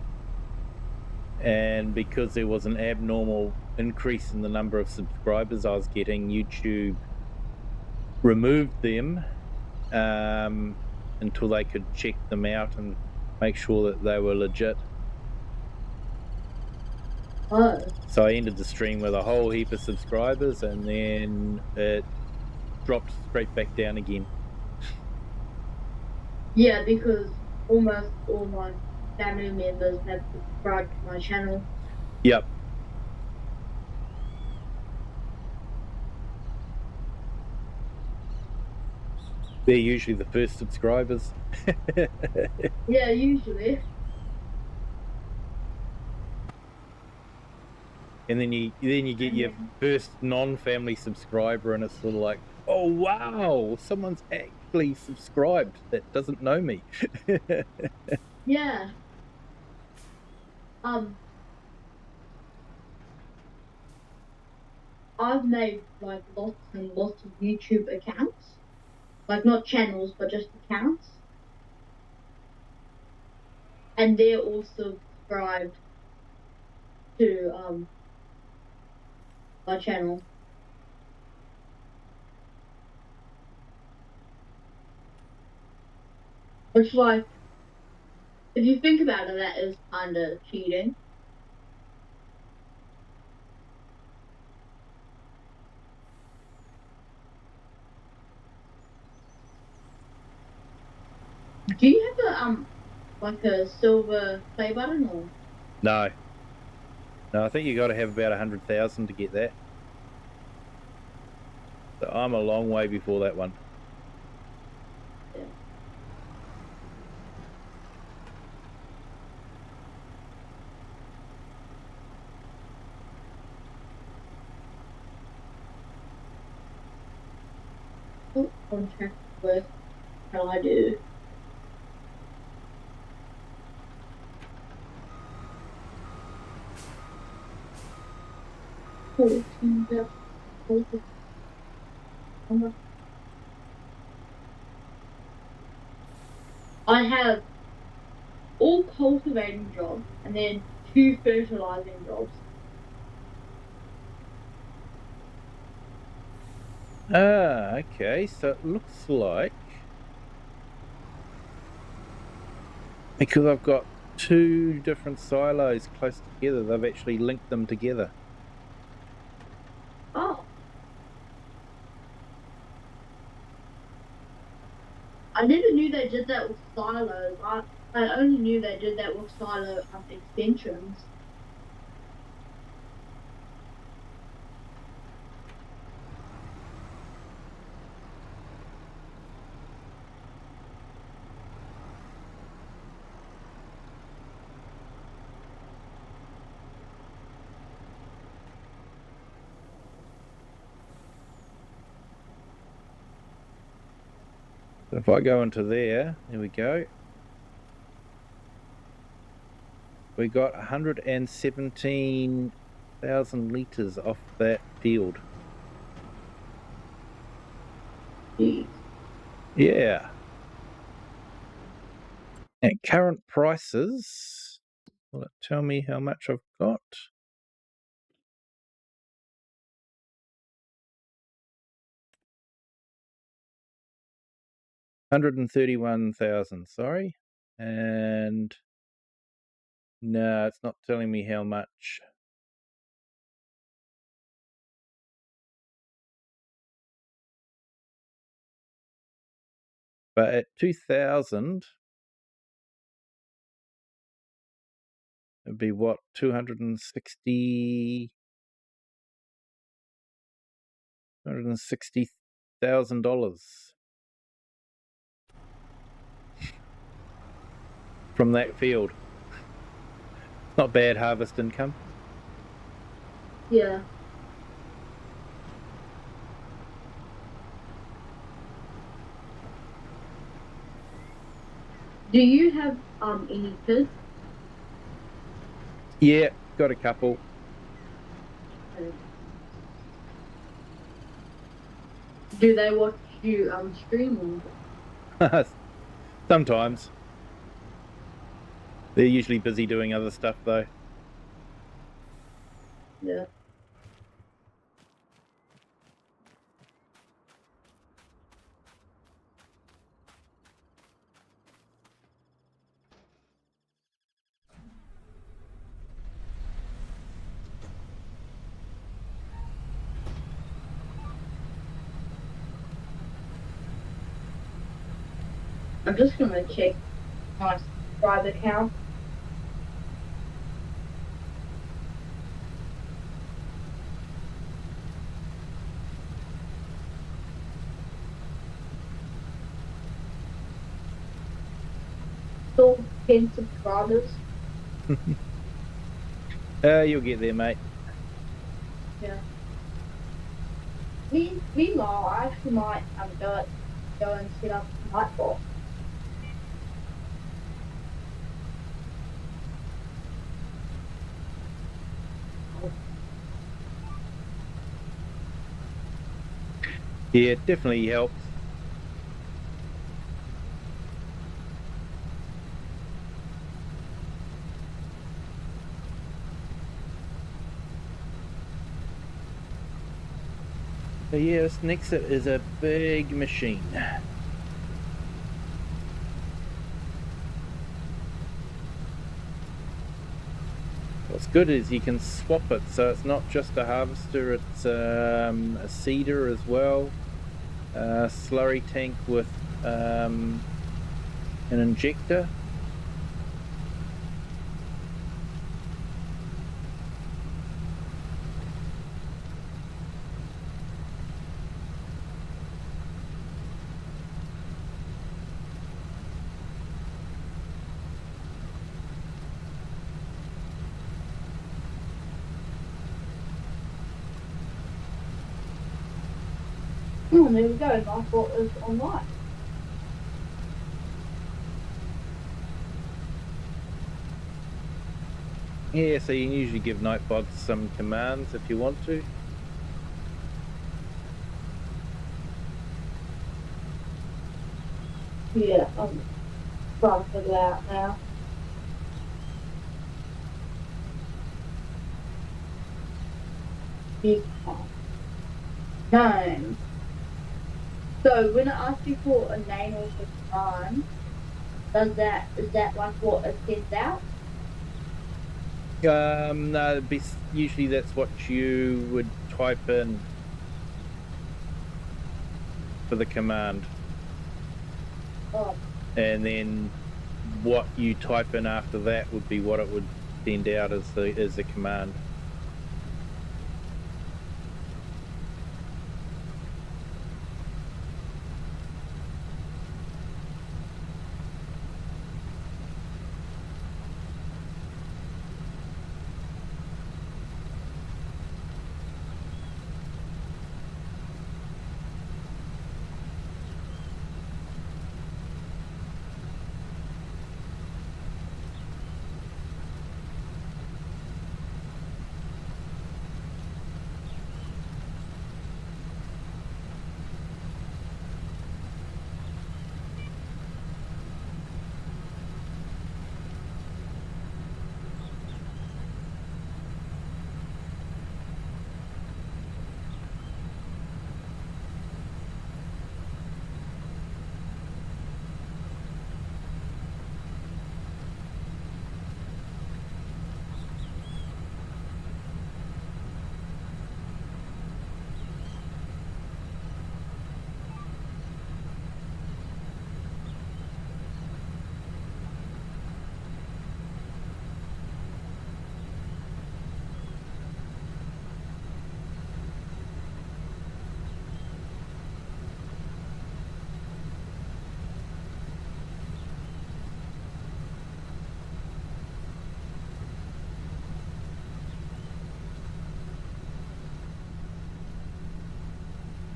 And because there was an abnormal increase in the number of subscribers I was getting, YouTube removed them until they could check them out and make sure that they were legit. Oh. So I ended the stream with a whole heap of subscribers, and then it dropped straight back down again. Yeah, because almost all my family members have subscribed to my channel. Yep. They're usually the first subscribers. Yeah, usually. And then you get your first non-family subscriber, and it's sort of like, oh wow, someone's actually subscribed that doesn't know me. Yeah. I've made like lots and lots of YouTube accounts. Like not channels, but just accounts. And they're all subscribed to my channel. Which like if you think about it, that is kinda cheating. Do you have a like a silver play button or? No, I think you got to have about 100,000 to get that. So I'm a long way before that one. Yeah. What contract work can I do? I have all cultivating jobs and then 2 fertilizing jobs. Ah, okay, so it looks like, because I've got 2 different silos close together, they've actually linked them together. Oh. I never knew they did that with silos. I only knew they did that with silo extensions. So if I go into there we go. We got 117,000 litres off that field. Jeez. Yeah. At current prices, will it tell me how much I've got? $131,000, sorry. And no, it's not telling me how much. But at 2,000, it'd be what, $260,000 from that field. Not bad harvest income. Yeah. Do you have any kids? Yeah, got a couple. Do they watch you stream? Sometimes. They're usually busy doing other stuff though. Yeah. I'm just gonna check my subscriber count. Still 10 subscribers. You'll get there, mate. Yeah. Meanwhile, I actually might go and set up Nightbot. Yeah, it definitely helps. But yeah, this Nexat is a big machine. What's good is you can swap it, so it's not just a harvester, it's a seeder as well, a slurry tank with an injector. Oh, there we go. Nightbot is online. Yeah, so you can usually give Nightbot some commands if you want to. Yeah, I'm trying to figure that out now. Big name. So when it asks you for a name of the command, is that like what it sends out? No, usually that's what you would type in for the command. Oh. And then what you type in after that would be what it would send out as the command.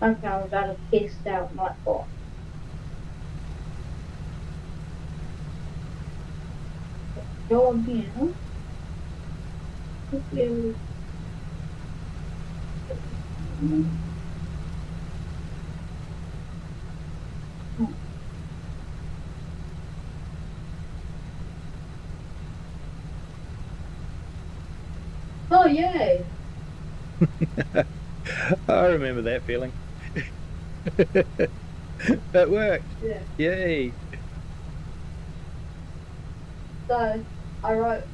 Okay, I'm about to test out Nightbot. Go on here. Oh, yay! I remember that feeling. That worked. Yeah. Yay. So I wrote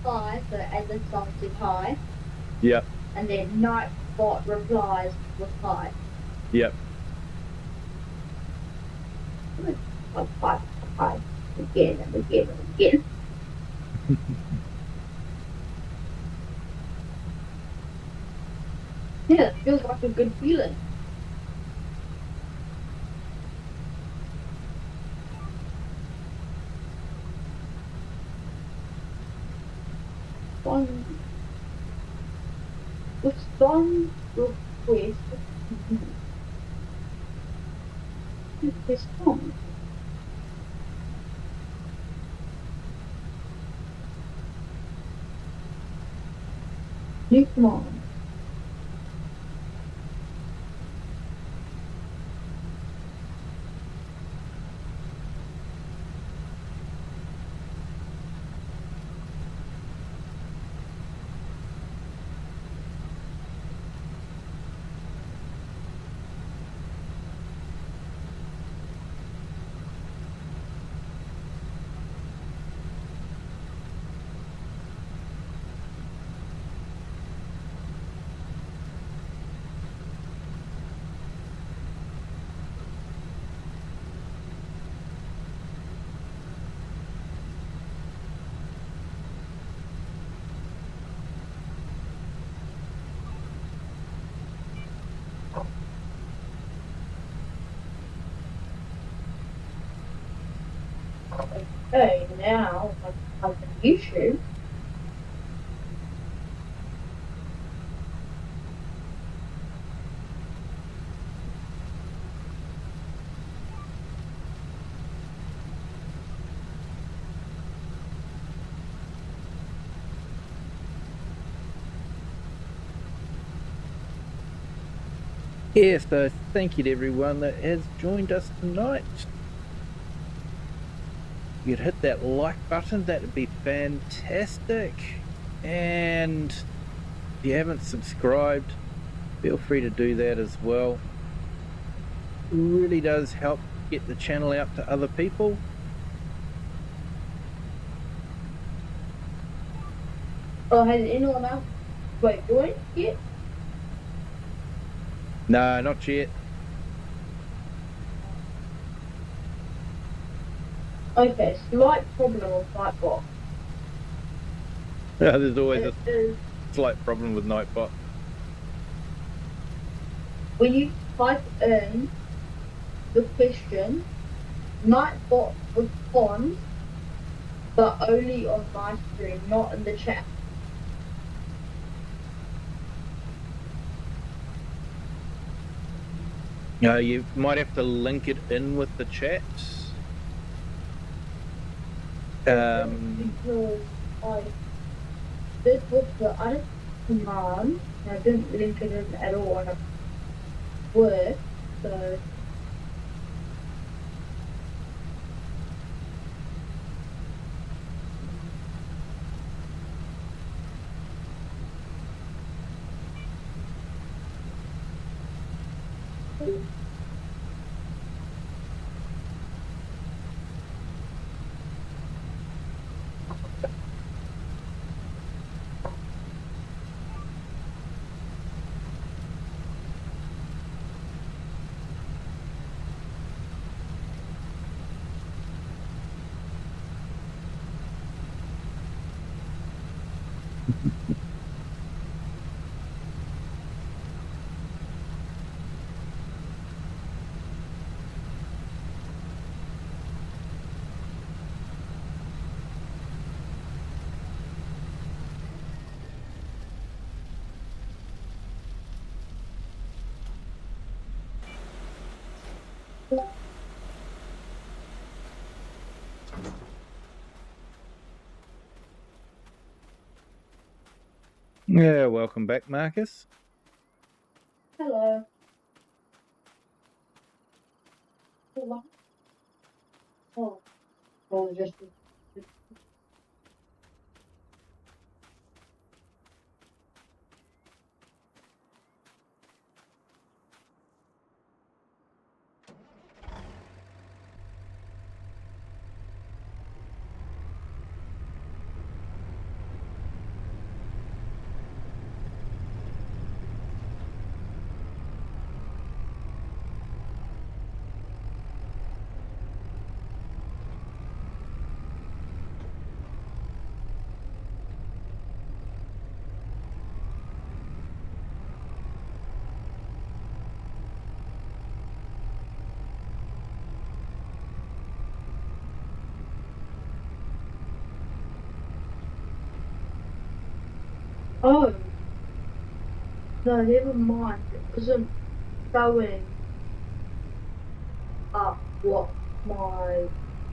hi, so Edward Song said hi. Yep. And then Nightbot replies with hi. Yep. Hi. Again and again and again. Yeah, it feels like a good feeling. With song request. This song. New command. Okay, now I have an issue. Yes, so thank you to everyone that has joined us tonight. If you'd hit that like button, that'd be fantastic. And if you haven't subscribed, feel free to do that as well. It really does help get the channel out to other people. Oh, has anyone else joined yet? No, not yet. Okay, slight problem with Nightbot. There's always a slight problem with Nightbot. When you type in the question, Nightbot responds, but only on my screen, not in the chat. You might have to link it in with the chat. Because I did with the other command, and I didn't link it in at all, and it worked, so. Yeah, welcome back, Marcus. Hello. Oh, just. Oh, no, never mind. It wasn't showing up what my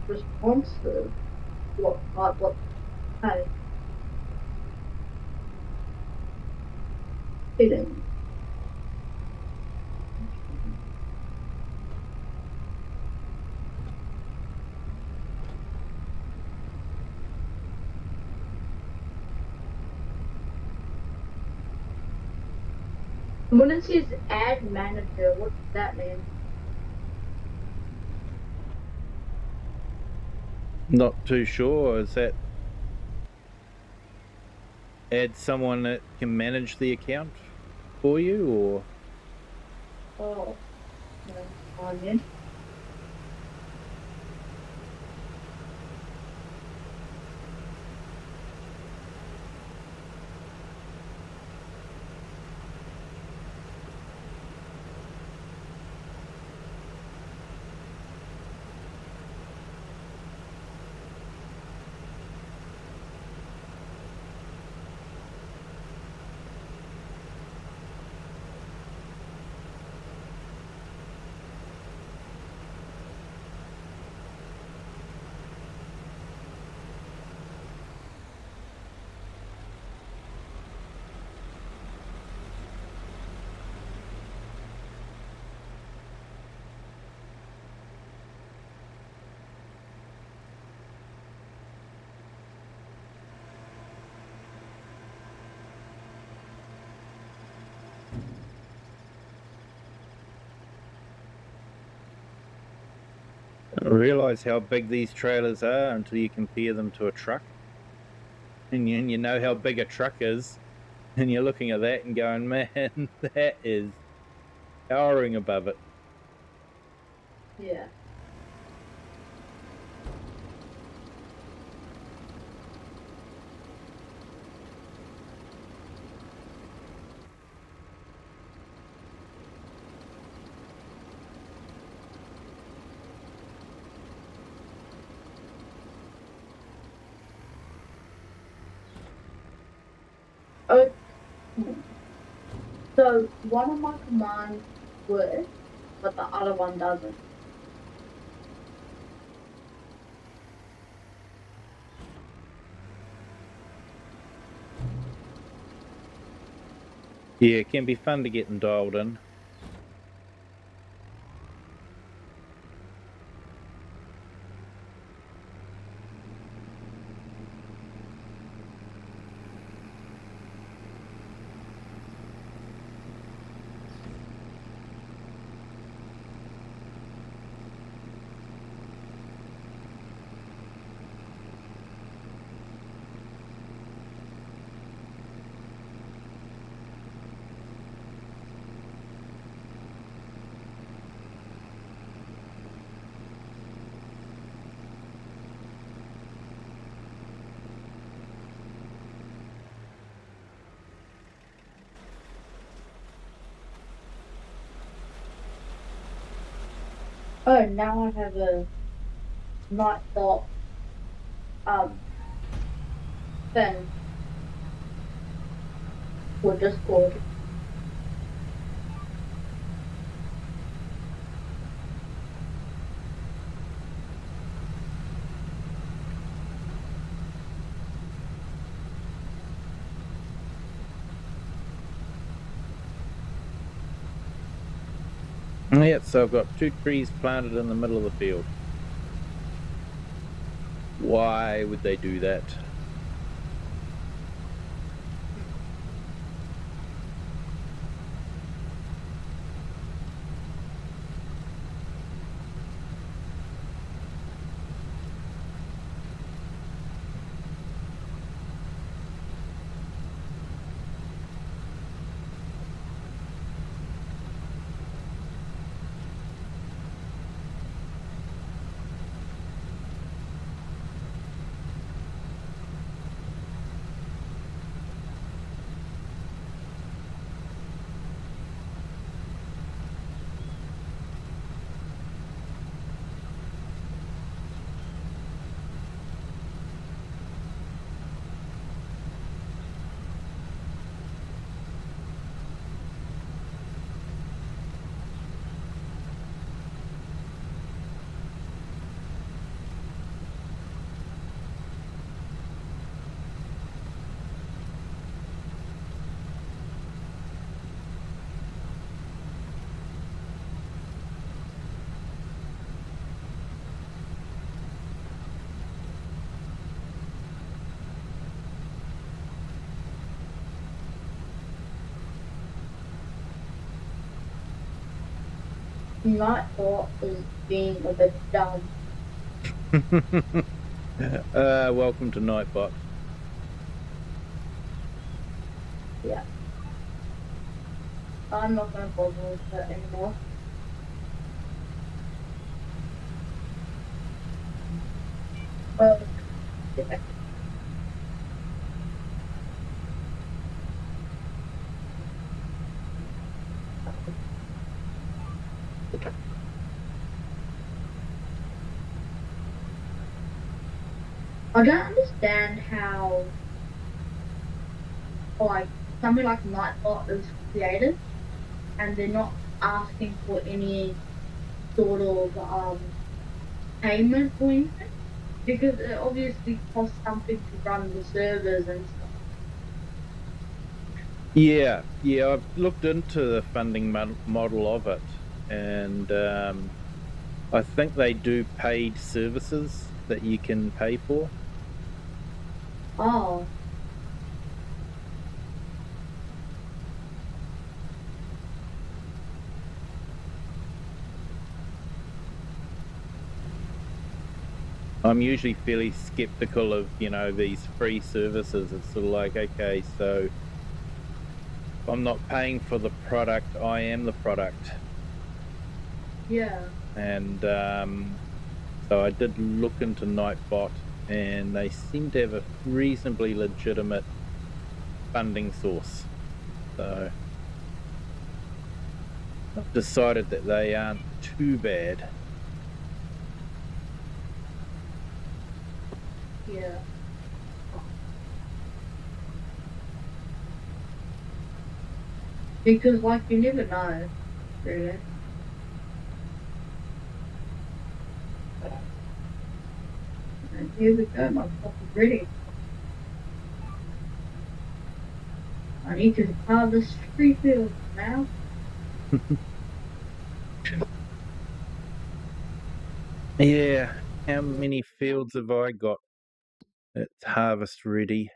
response is. What, hey, feeling. When it says add manager, what does that mean? Not too sure. Is that add someone that can manage the account for you, or? Oh, no, fine then. I don't realise how big these trailers are until you compare them to a truck. And you know how big a truck is, and you're looking at that and going, man, that is towering above it. Yeah. Oh, so one of my commands works, but the other one doesn't. Yeah, it can be fun to get them dialed in. Oh, now I have a night thought thing for Discord. Yeah, so I've got 2 trees planted in the middle of the field. Why would they do that? Nightbot is being a bit dumb. Welcome to Nightbot. Yeah. I'm not gonna bother with that anymore. Well, yeah. I don't understand how, like, something like Nightbot is created and they're not asking for any sort of payment or anything, because it obviously costs something to run the servers and stuff. Yeah, I've looked into the funding model of it, and I think they do paid services that you can pay for. Oh, I'm usually fairly skeptical of, these free services. It's sort of like, okay, so I'm not paying for the product, I am the product. yeah. And so I did look into Nightbot, and they seem to have a reasonably legitimate funding source. So I've decided that they aren't too bad. Yeah. Because, like, you never know, really. And here we go, my crop is ready. I need to harvest 3 fields now. Yeah, how many fields have I got? It's harvest ready.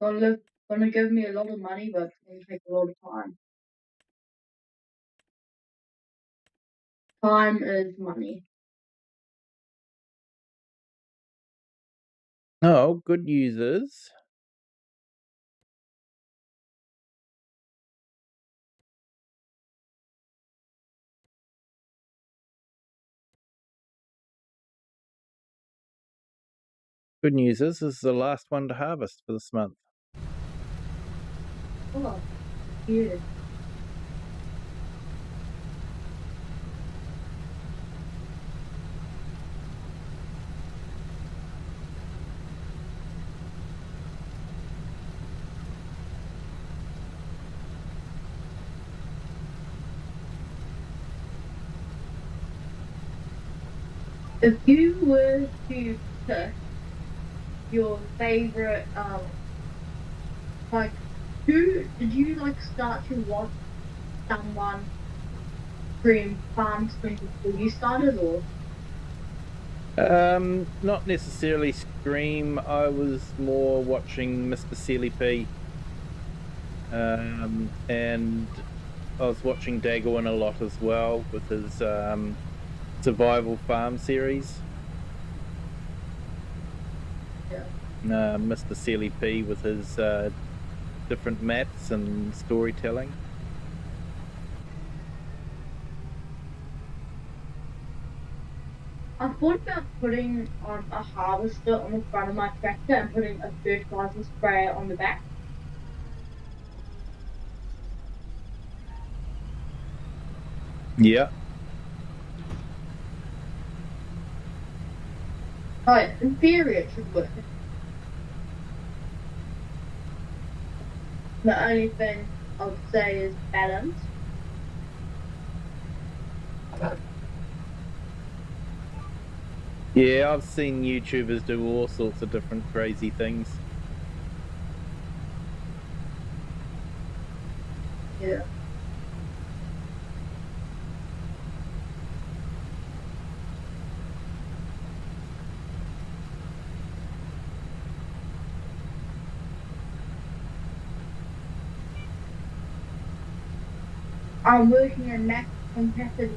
Gonna give me a lot of money, but it's gonna take a lot of time. Time is money. Oh, good news is this is the last one to harvest for this month. Oh, yeah. If you were to pick your favorite, like, Did you like start to watch someone stream Farm Springs before you started, or? Not necessarily stream. I was more watching Mr. Sealy P. And I was watching Dagwin a lot as well with his survival farm series. Yeah. Mr. Sealy P with his different maps and storytelling. I thought about putting on a harvester on the front of my tractor and putting a fertilizer sprayer on the back. Yeah. Right, in theory it should work. The only thing I would say is balance. Yeah, I've seen YouTubers do all sorts of different crazy things. Yeah. I'm working in max capacity.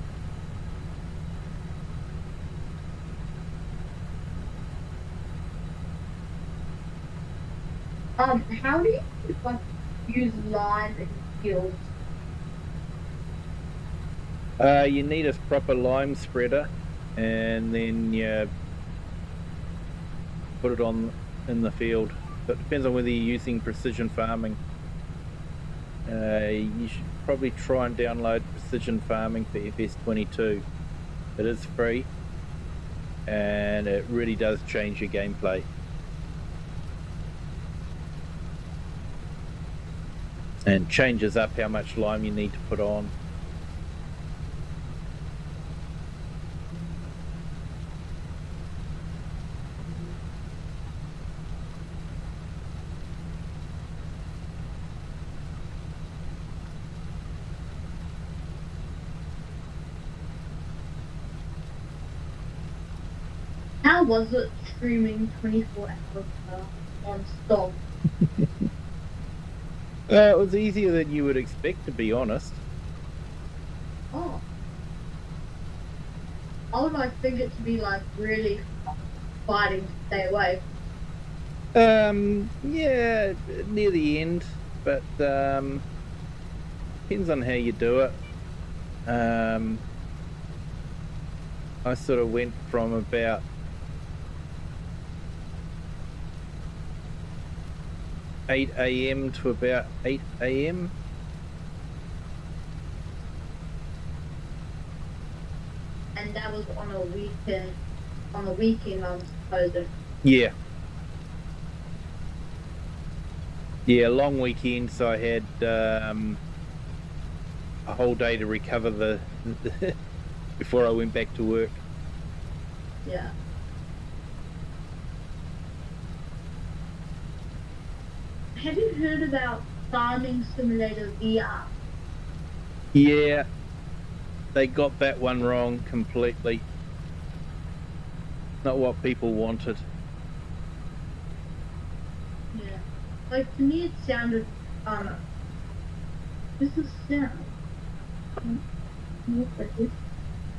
How do you like use lime in fields? You need a proper lime spreader, and then you put it on in the field. So it depends on whether you're using precision farming. You should probably try and download Precision Farming for FS22. It is free, and it really does change your gameplay. And changes up how much lime you need to put on. How was it streaming 24 hours non-stop? It was easier than you would expect, to be honest. Oh. I would like think it to be like really fighting to stay away. Yeah, near the end, but depends on how you do it. I sort of went from about 8 AM to about 8 AM. And that was on a weekend, I'm supposing. Yeah. Yeah, long weekend, so I had a whole day to recover before I went back to work. Yeah. Have you heard about Farming Simulator VR? Yeah, they got that one wrong completely. Not what people wanted. Yeah. Like, to me it sounded, this is sound.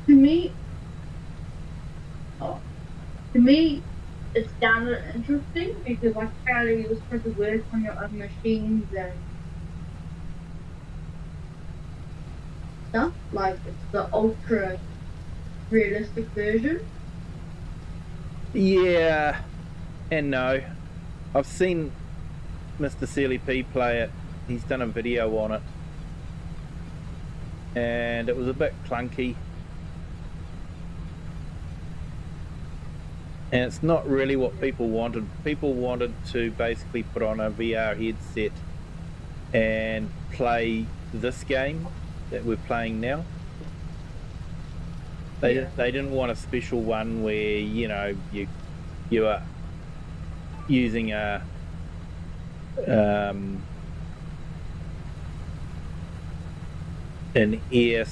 To me, it sounded interesting because like apparently you were supposed to work on your own machines and stuff. Like it's the ultra realistic version. Yeah, and no. I've seen Mr. Sealy P play it. He's done a video on it. And it was a bit clunky. And it's not really what people wanted. People wanted to basically put on a VR headset and play this game that we're playing now. They didn't want a special one where, you know, you are using a an air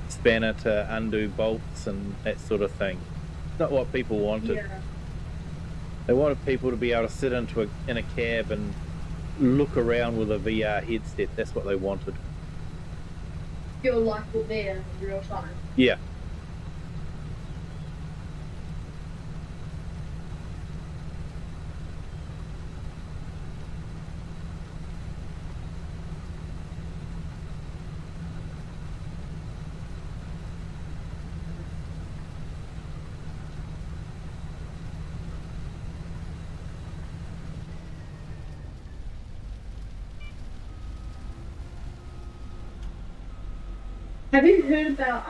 spanner to undo bolts and that sort of thing. Not what people wanted. Yeah. They wanted people to be able to sit in a cab and look around with a VR headset. That's what they wanted. Feel like you're there in real time. Yeah. Have you heard about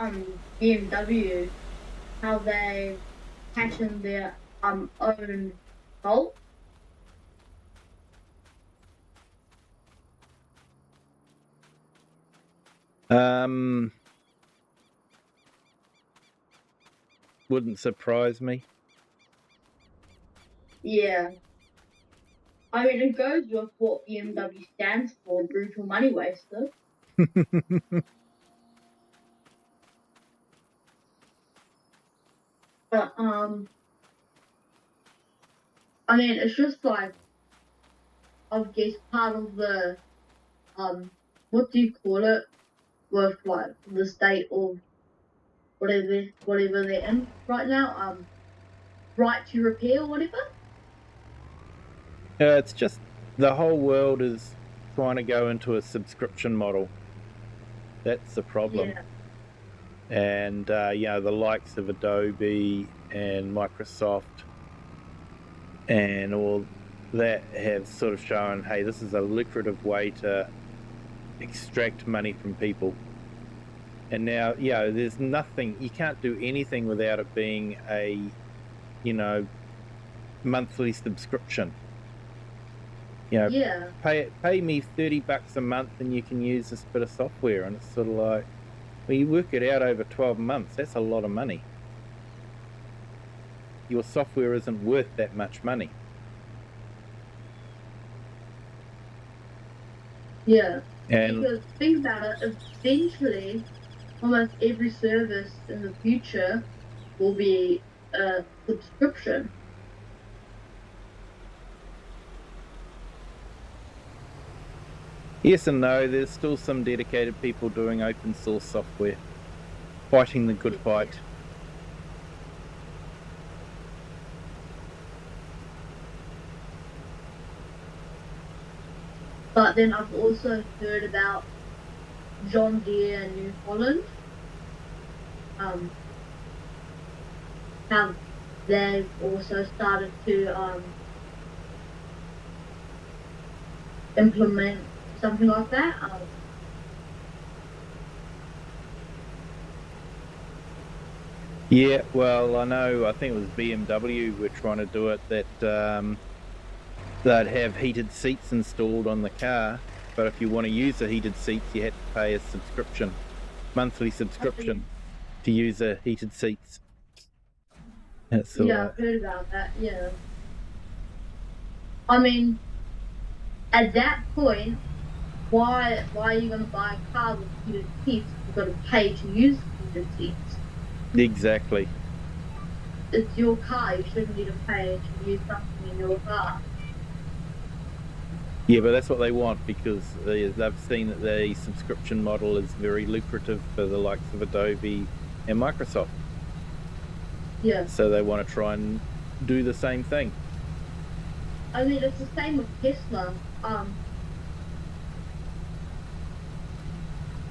BMW? How they patent their own bolt? Wouldn't surprise me. Yeah. I mean, it goes with what BMW stands for, brutal money waster. But, I mean, it's just like, I guess part of the, what do you call it? With like the state of whatever they're in right now, right to repair or whatever. It's just the whole world is trying to go into a subscription model. That's the problem. Yeah. And the likes of Adobe and Microsoft and all that have sort of shown, hey, this is a lucrative way to extract money from people. And now, there's nothing, you can't do anything without it being a, monthly subscription. Pay me $30 a month and you can use this bit of software. And it's sort of like, well, you work it out over 12 months, that's a lot of money. Your software isn't worth that much money. Yeah. And because think about it, eventually almost every service in the future will be a subscription. yes and no, there's still some dedicated people doing open source software, fighting the good fight. But then I've also heard about John Deere and New Holland, how they've also started to implement something like that. Yeah, well, I think it was BMW were trying to do it, that they'd have heated seats installed on the car, but if you want to use the heated seats, you had to pay a subscription, monthly subscription, to use the heated seats. That's I've heard about that, yeah. I mean, at that point, why are you going to buy a car with heated seats? You've got to pay to use heated seats. Exactly. It's your car, you shouldn't need to pay to use something in your car. Yeah, but that's what they want, because they've seen that the subscription model is very lucrative for the likes of Adobe and Microsoft. Yeah. So they want to try and do the same thing. I mean, it's the same with Tesla.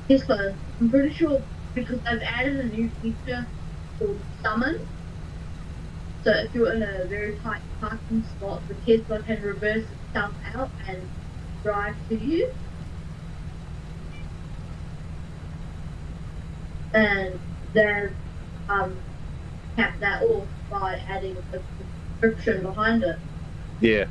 Tesla, I'm pretty sure, because they've added a new feature called Summon. So if you're in a very tight parking spot, the Tesla can reverse itself out and drive to you. And they've capped that off by adding a subscription behind it. Yeah.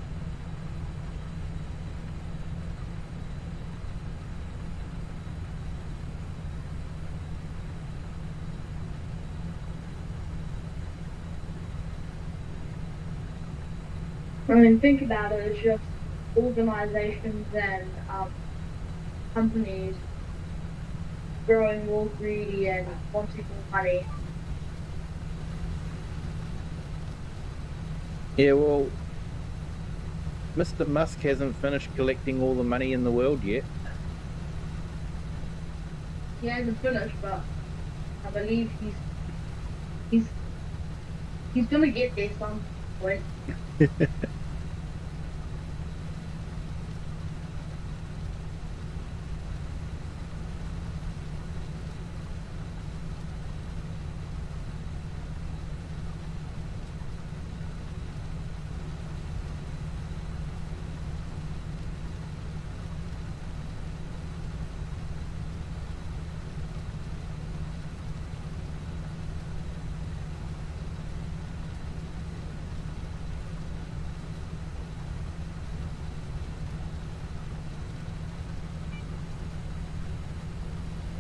I mean, think about it, it's just organizations and companies growing more greedy and wanting more money. Yeah, well, Mr. Musk hasn't finished collecting all the money in the world yet. He hasn't finished, but I believe he's gonna get there some point.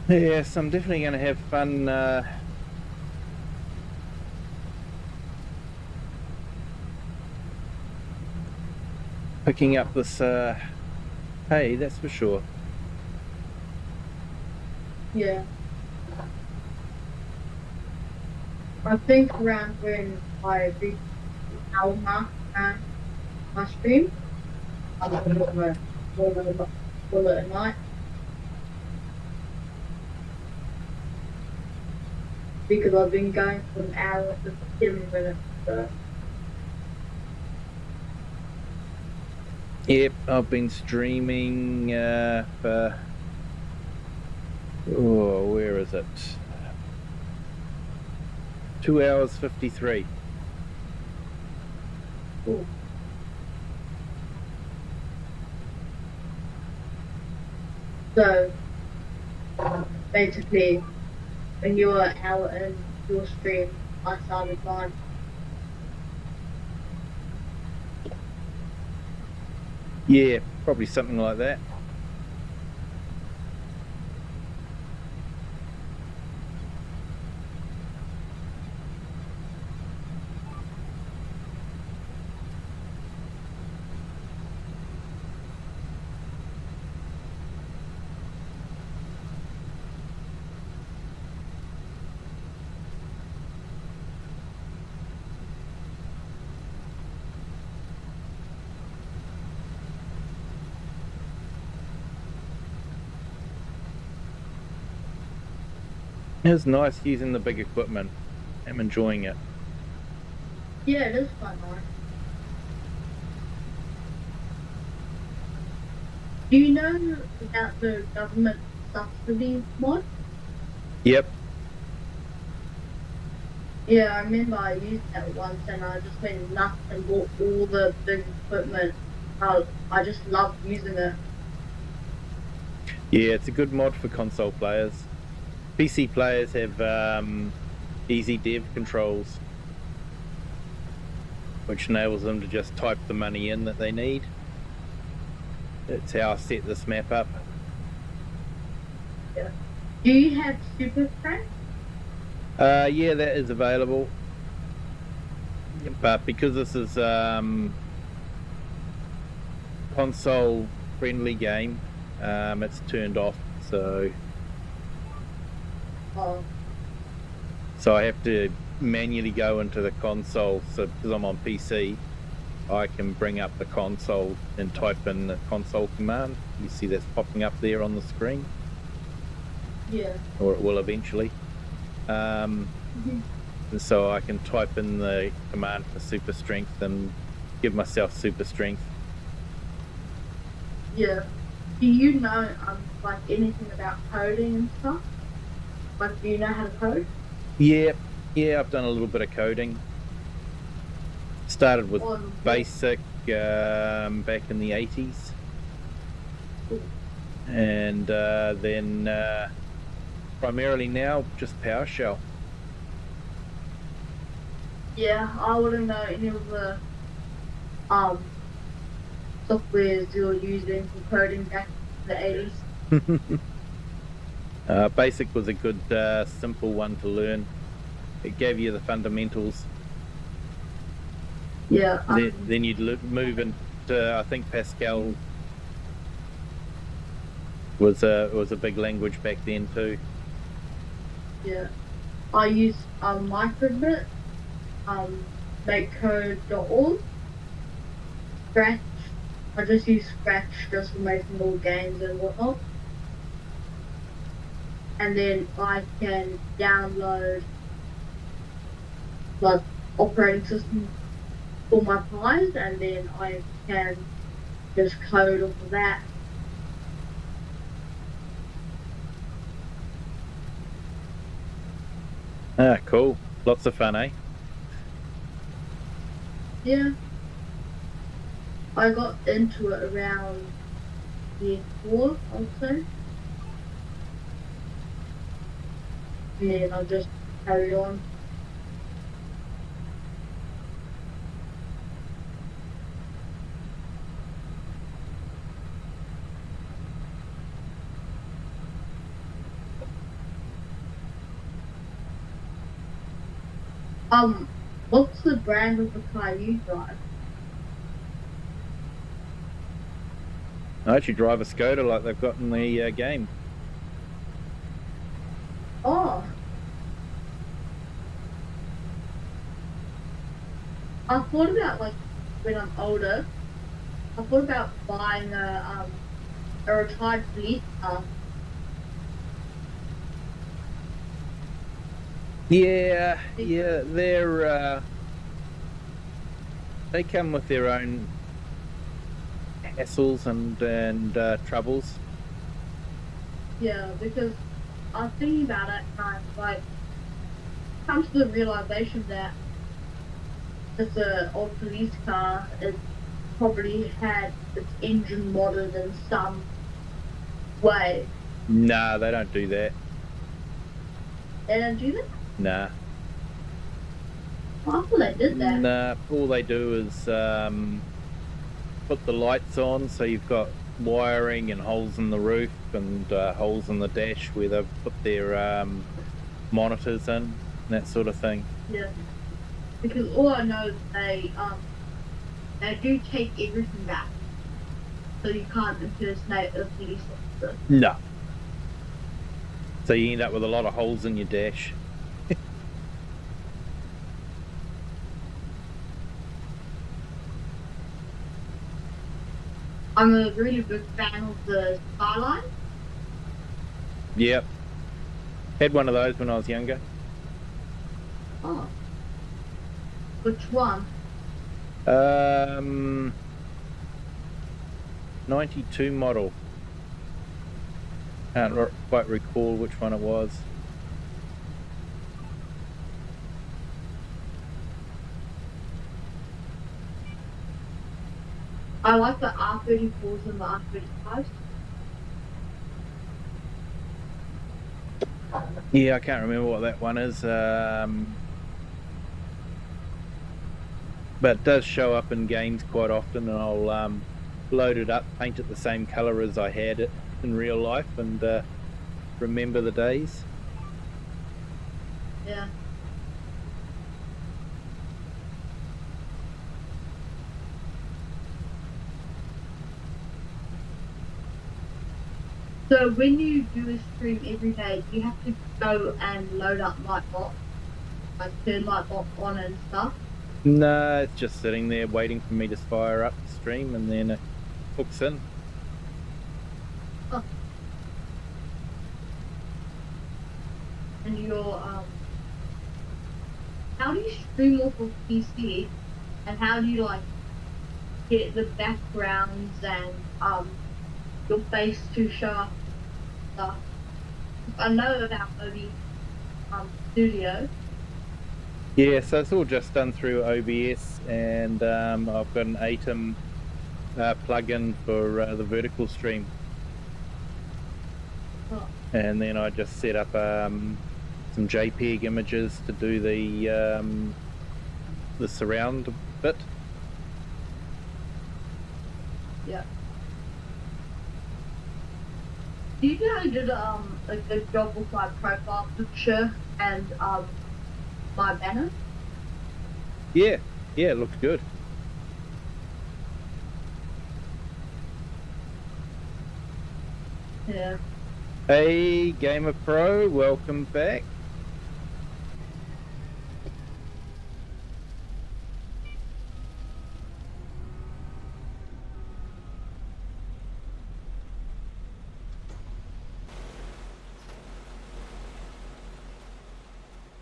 Yes, I'm definitely going to have fun picking up this hay, that's for sure. Yeah. I think around when I reach the hour mark and my stream, I'm gonna call it a night. Because I've been going for an hour and 7 minutes. So. Yep, I've been streaming for, where is it? 2 hours 53. Cool. So, basically, when you were out in your stream, I started mine. Yeah, probably something like that. It's nice using the big equipment. I'm enjoying it. Yeah, it is fun, right? Do you know about the government subsidy mod? Yep. Yeah, I remember I used that once and I just went nuts and bought all the big equipment. I just love using it. Yeah, it's a good mod for console players. PC players have easy dev controls, which enables them to just type the money in that they need. That's how I set this map up. Yeah. Do you have Super Strength? Yeah, that is available. But because this is console friendly game, it's turned off, so so I have to manually go into the console. So because I'm on PC, I can bring up the console and type in the console command. You see that's popping up there on the screen. Yeah. Or it will eventually. So I can type in the command for super strength and give myself super strength. Yeah. Do you know like anything about coding and stuff? Like, do you know how to code? Yeah, I've done a little bit of coding. Started with basic back in the 80s. Cool. And then primarily now just PowerShell. Yeah, I wouldn't know any of the softwares you were using for coding back in the 80s. Basic was a good simple one to learn. It gave you the fundamentals. Yeah. Then you'd move into, I think Pascal was a big language back then too. Yeah. I use microbit, makecode.org, Scratch. I just use Scratch just for making little games and whatnot. And then I can download like operating system for my Pies, and then I can just code off of that. Ah, cool. Lots of fun, eh? Yeah. I got into it around year 4, I would say. And then I just carried on. What's the brand of the car you drive? I actually drive a Skoda like they've got in the game. Oh. I thought about, like, when I'm older, I thought about buying a retired police car. Yeah, they're they come with their own hassles and troubles. Yeah, because I was thinking about it and like come to the realization that it's an old police car. It probably had its engine modded in some way. Nah, they don't do that. They don't do that? Nah. I thought they did that. Nah, all they do is put the lights on, so you've got wiring and holes in the roof and holes in the dash where they've put their monitors in and that sort of thing. Yeah, because all I know is they do take everything back, so you can't impersonate a police officer. No. So you end up with a lot of holes in your dash. I'm a really big fan of the Skyline. Yep. Had one of those when I was younger. Oh. Which one? 92 model. Can't quite recall which one it was. I like the R34s and the R35s. Yeah, I can't remember what that one is. But it does show up in games quite often, and I'll load it up, paint it the same colour as I had it in real life, and remember the days. Yeah. So when you do a stream every day, do you have to go and load up Nightbot? Like turn Nightbot on and stuff? No, it's just sitting there waiting for me to fire up the stream, and then it hooks in. Oh. And your how do you stream off of PC, and how do you like get the backgrounds and your face to show up stuff? I know about OBS Studio. Yeah, so it's all just done through OBS, and I've got an ATEM plugin for the vertical stream. Oh. And then I just set up some JPEG images to do the surround bit. Yeah. Do you know I did a good job with my profile picture and my banner? Yeah, it looks good. Yeah. Hey, Gamer Pro, welcome back.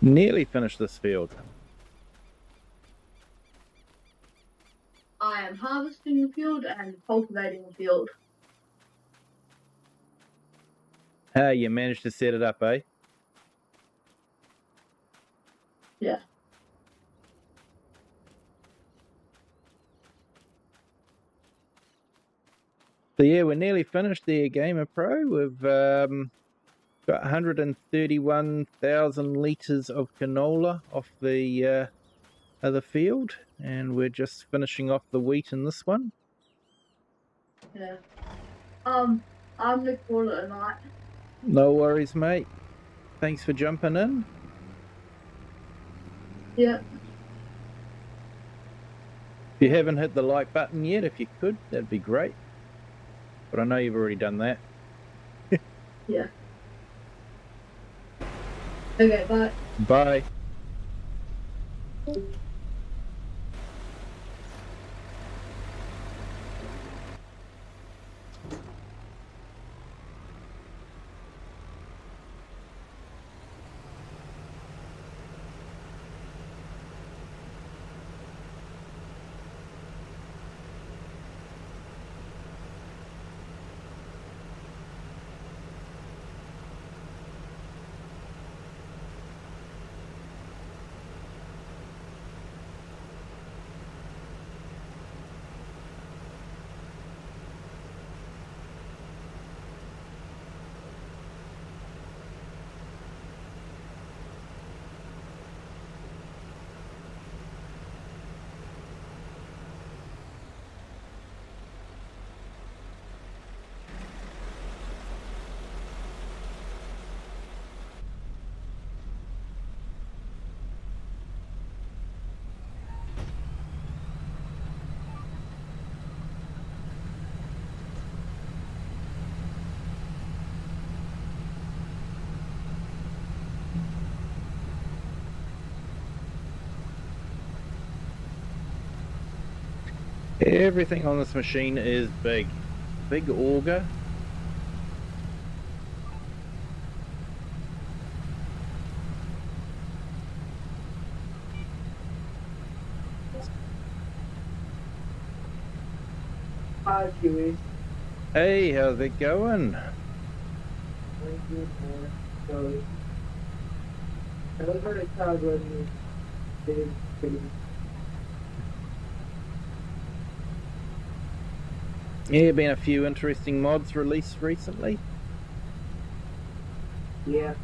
Nearly finished this field. I am harvesting the field and cultivating the field. Hey, you managed to set it up, eh? Yeah. So yeah, we're nearly finished there, Gamer Pro. We've got 131,000 litres of canola off the other field, and we're just finishing off the wheat in this one. Yeah. I'm gonna call it a night. No worries, mate. Thanks for jumping in. Yeah. If you haven't hit the like button yet, if you could, that'd be great. But I know you've already done that. Yeah. Okay, bye. Bye. Everything on this machine is big. Big auger. Hi, Kiwi. Hey, how's it going? Very good, man. So, I was very proud when you did pretty. Yeah, been a few interesting mods released recently. Yeah.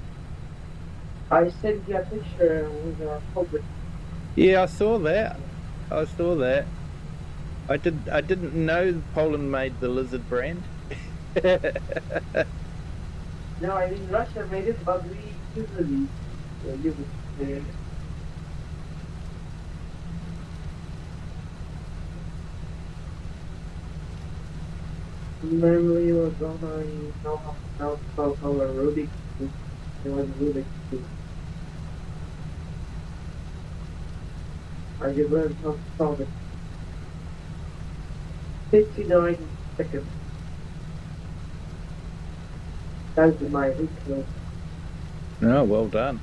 I sent you a picture with a public. Yeah, I saw that. I didn't know Poland made the lizard brand. No, I mean Russia made it, but we usually use it. Normally, you were gonna know how to solve our Rubik's Cube. It was Rubik's Cube. I just learned how to solve it. 59 seconds. That's my weakness. Oh, well done.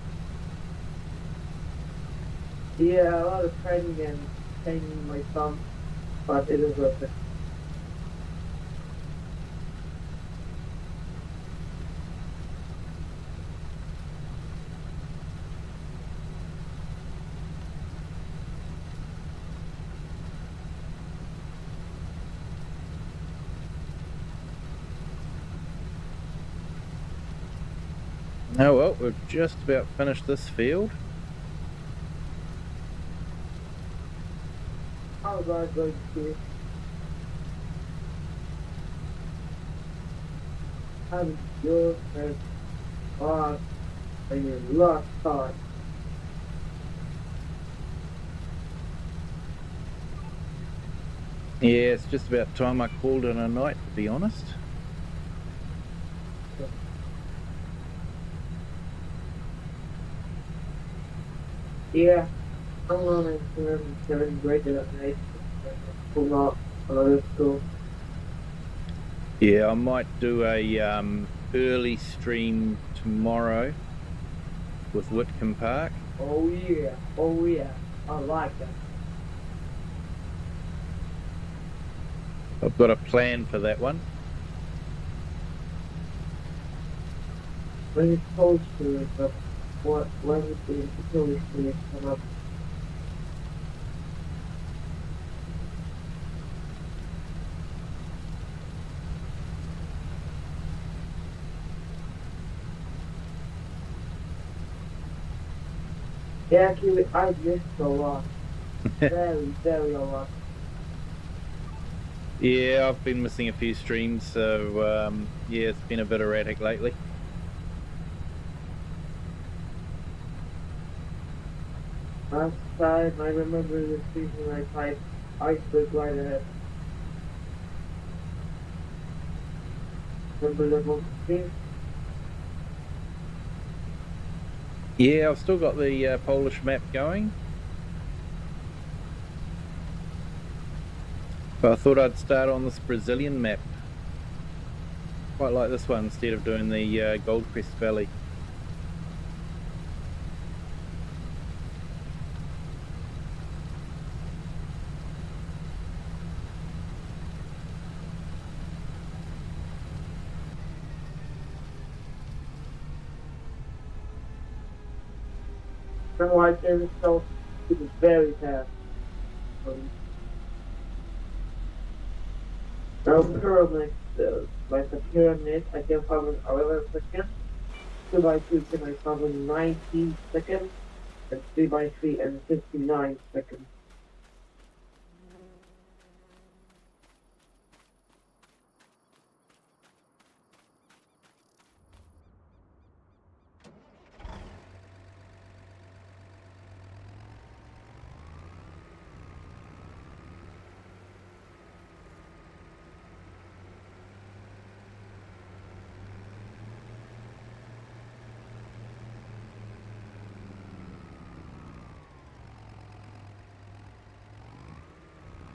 Yeah, a lot of training and training my thumb, but it is worth it. Oh well, we've just about finished this field. How about I going to have your first thought and your last thought? Yeah, it's just about time I called it a night, to be honest. Yeah, I'm gonna grade it at night. Pull out another school. Yeah, I might do a early stream tomorrow with Whitcomb Park. Oh yeah, oh yeah, I like that. I've got a plan for that one. When it's close to it, but when the tourist place come up. Yeah, Kiwi, I missed a lot. Very, very a lot. Yeah, I've been missing a few streams, so yeah, it's been a bit erratic lately. Last time I remember the season I typed iceberg right ahead. Remember that one stream? Yeah, I've still got the Polish map going, but I thought I'd start on this Brazilian map. Quite like this one instead of doing the Goldcrest Valley. Remember I said itself, it was very fast. Now pyramid, like the pyramid, I can cover in 11 seconds. 2 by 2 can I cover in 19 seconds, and 3 by 3 and 59 seconds.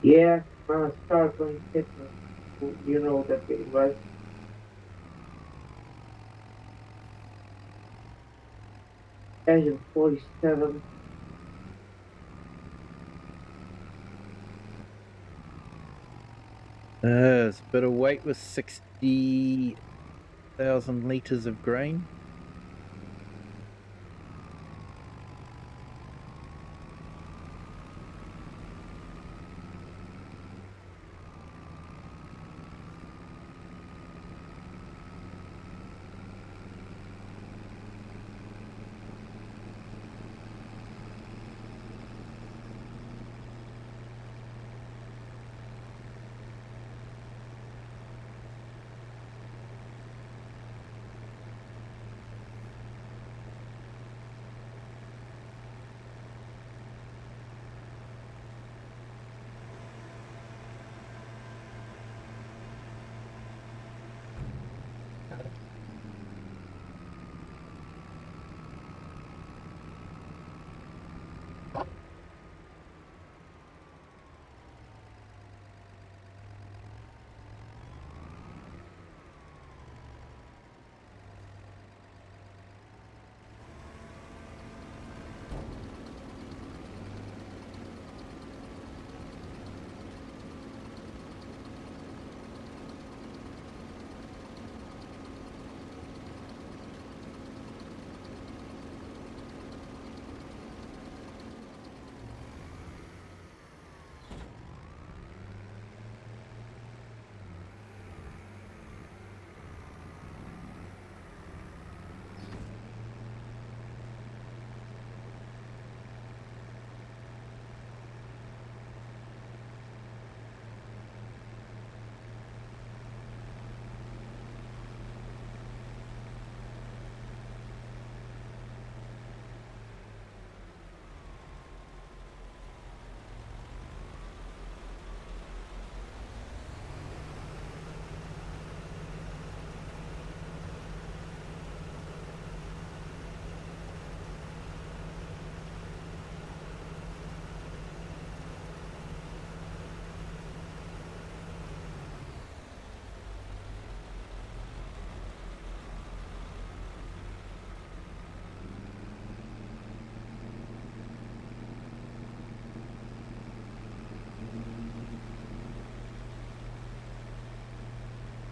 Yeah, when I start playing fitness, you know that game, right? Engine 47. It's a bit of weight with 60,000 litres of grain.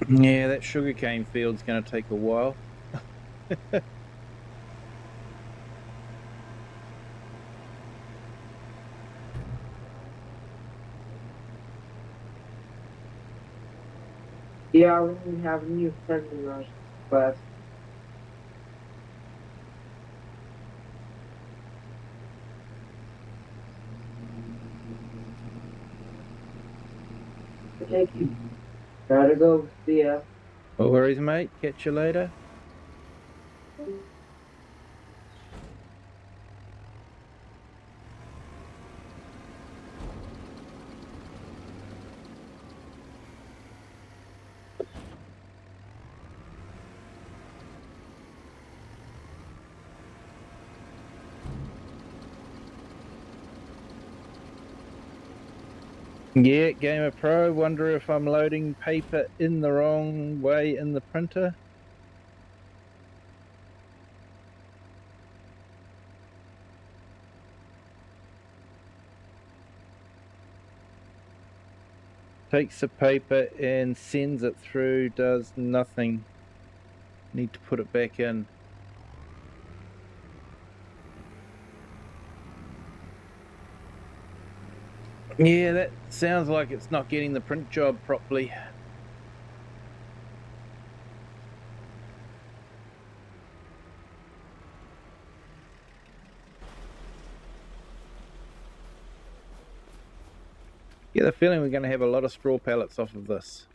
Yeah, that sugarcane field's going to take a while. Yeah, we have a new friend in our class. Thank you. Gotta go. See ya. No worries, mate. Catch you later. Yeah, Gamer Pro. Wonder if I'm loading paper in the wrong way in the printer. Takes the paper and sends it through, does nothing. Need to put it back in. Yeah, that sounds like it's not getting the print job properly. Get the feeling we're going to have a lot of straw pallets off of this.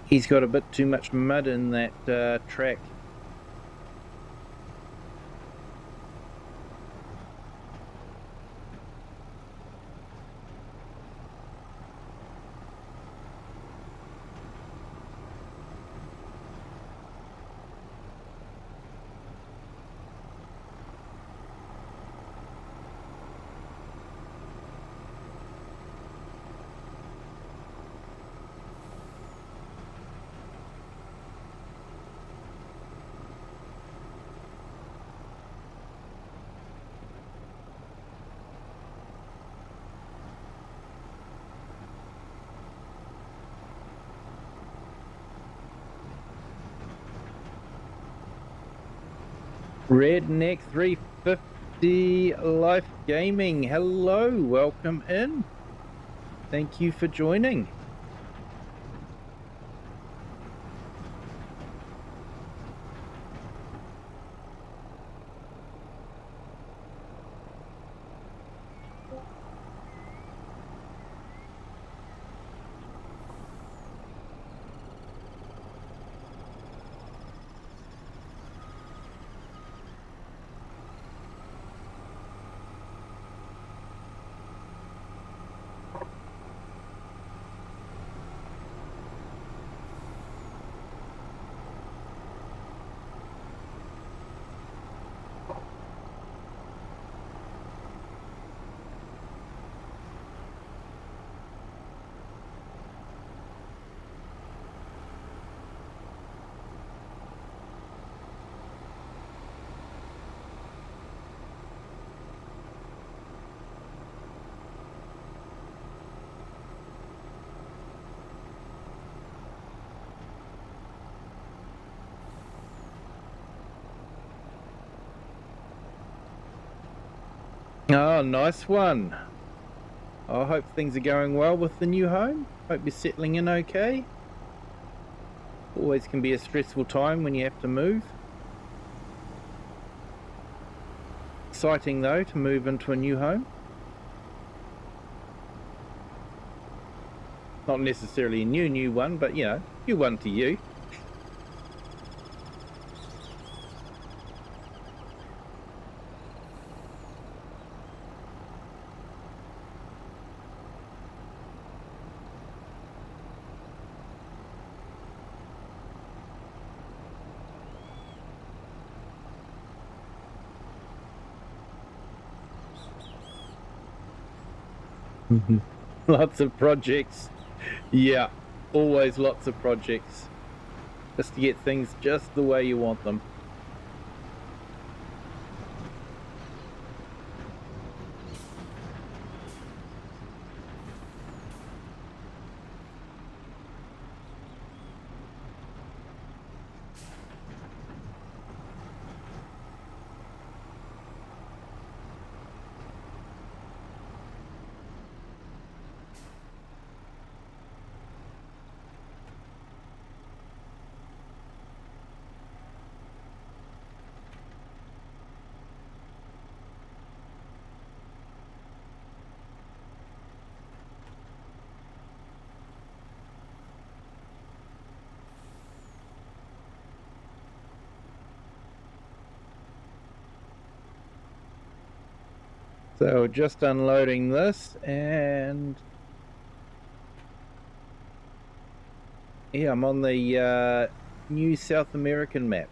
He's got a bit too much mud in that track. Redneck 350 Life Gaming. Hello, welcome in. Thank you for joining. Oh, nice one. I hope things are going well with the new home. Hope you're settling in okay. Always can be a stressful time when you have to move. Exciting though to move into a new home. Not necessarily a new one, but you know, new one to you. Lots of projects. Yeah, always lots of projects. Just to get things just the way you want them. So just unloading this, and yeah, I'm on the new South American map.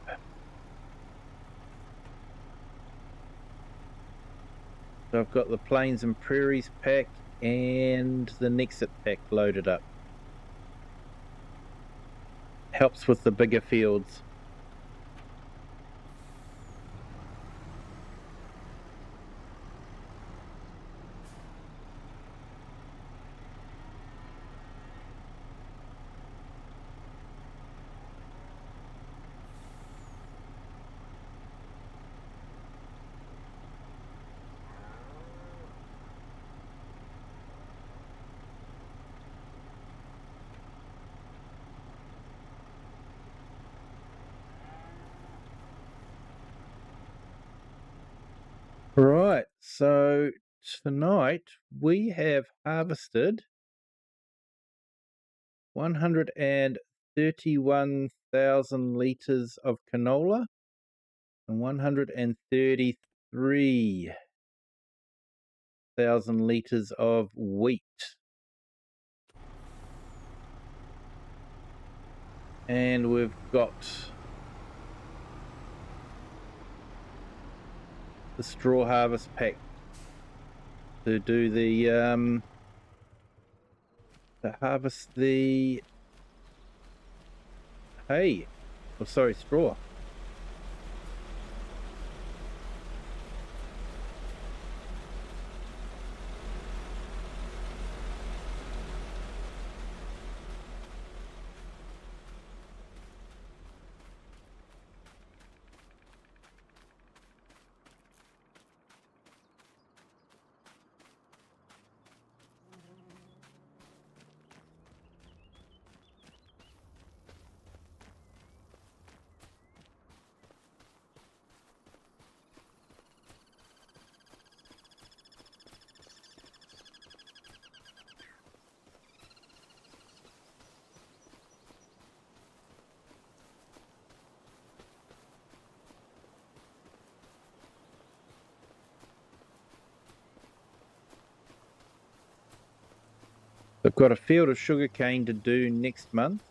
So I've got the Plains and Prairies pack and the Nexat pack loaded up. Helps with the bigger fields. Right, so tonight we have harvested 131,000 litres of canola and 133,000 litres of wheat. And we've got the straw harvest pack to do the to harvest the hay, or sorry, straw. I've got a field of sugarcane to do next month.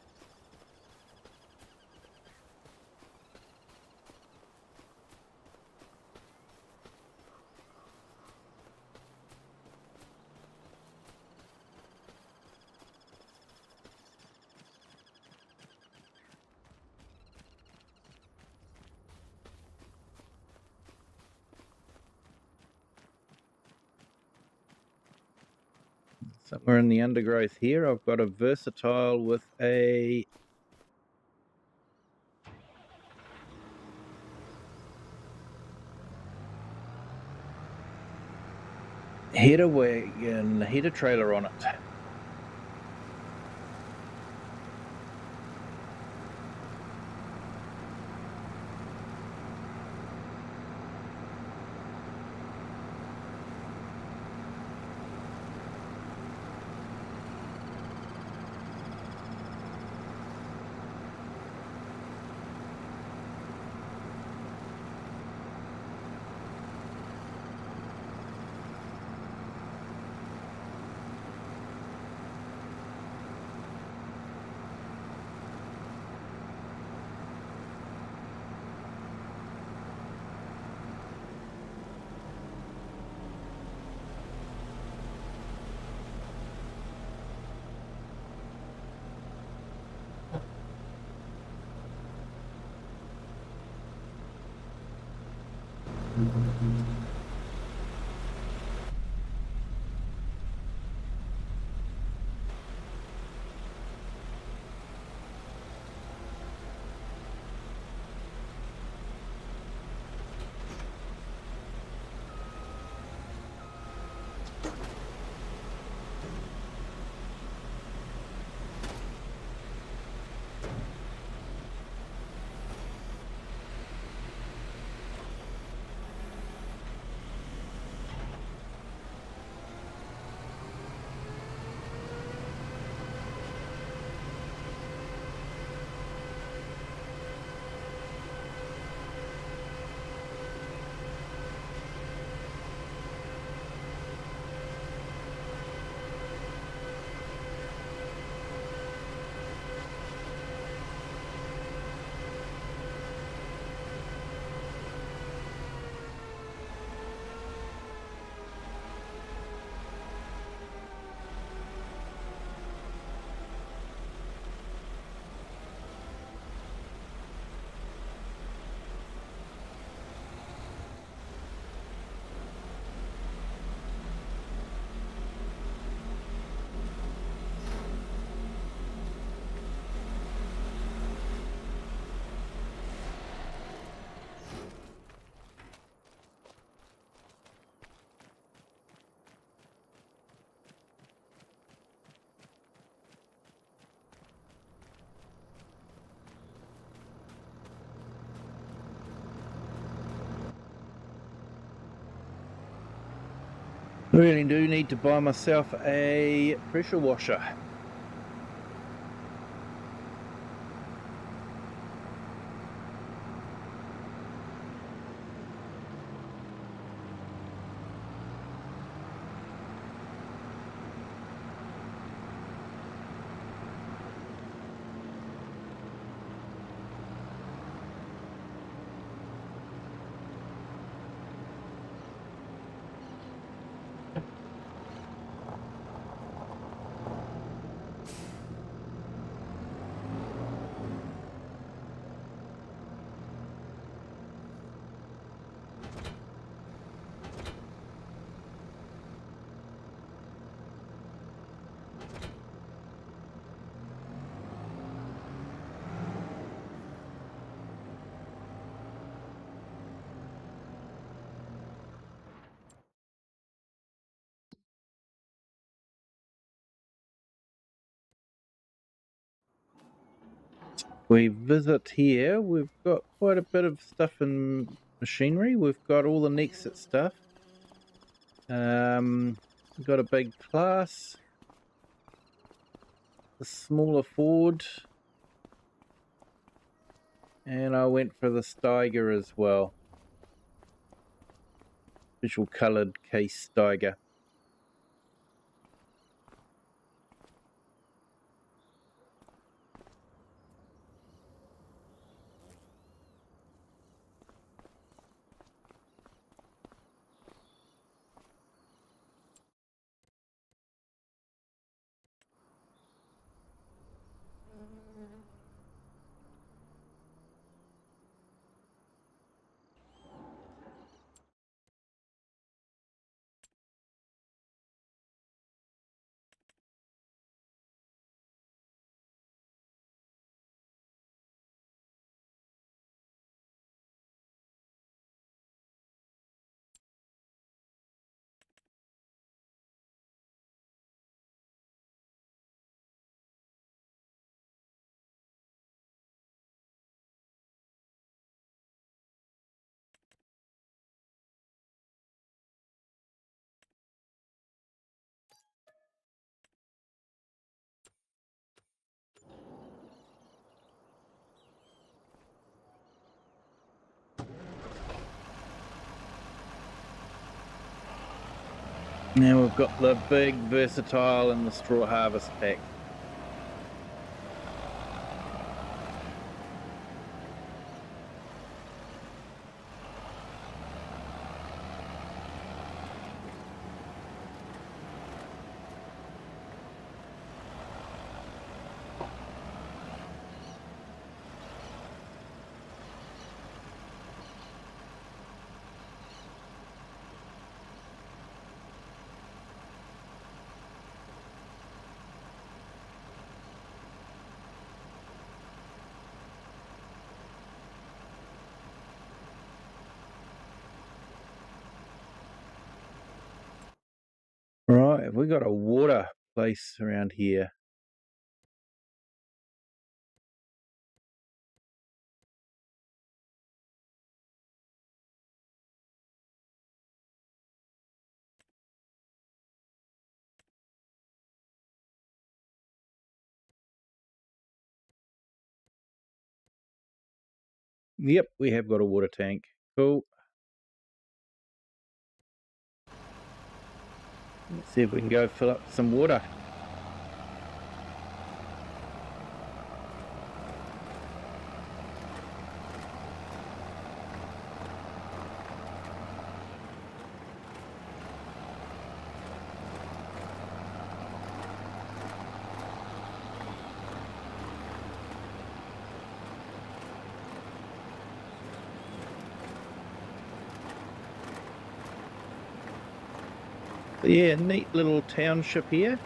Somewhere in the undergrowth here, I've got a versatile with a header wagon, header trailer on it. I really do need to buy myself a pressure washer. We visit here, we've got quite a bit of stuff in machinery. We've got all the Nexat stuff. We've got a big class, the smaller Ford, and I went for the Steiger as well. Visual coloured case Steiger. Now we've got the big versatile and the straw harvest pack. Right, have we got a water place around here? Yep, we have got a water tank. Cool. Let's see if we can go fill up some water. Yeah, neat little township here.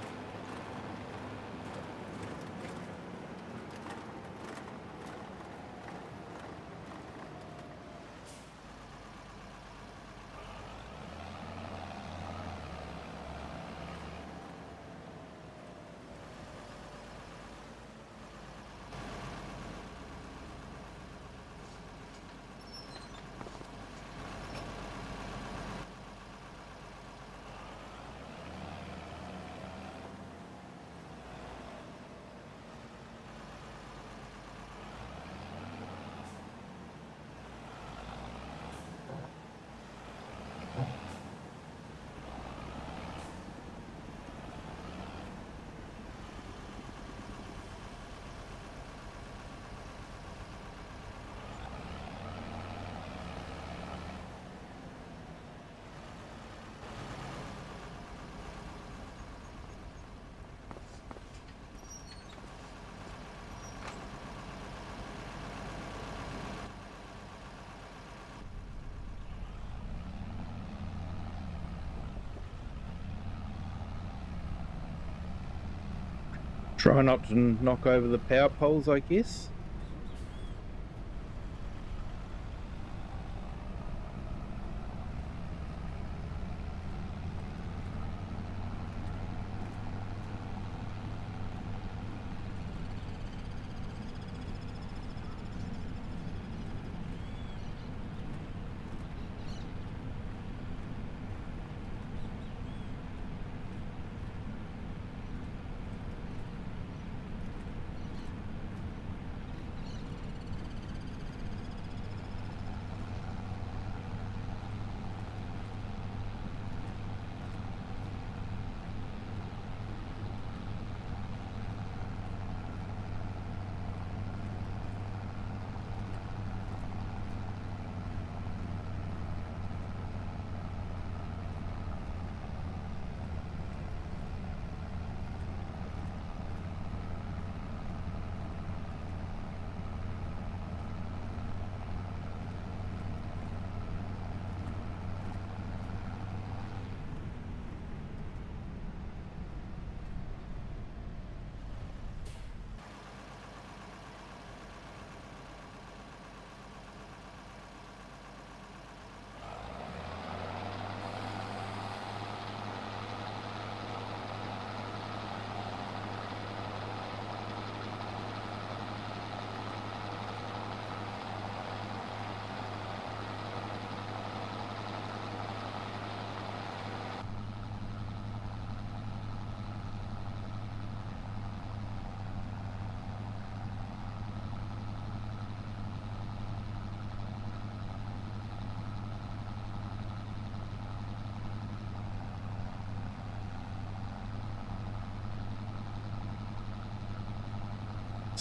Try not to knock over the power poles, I guess.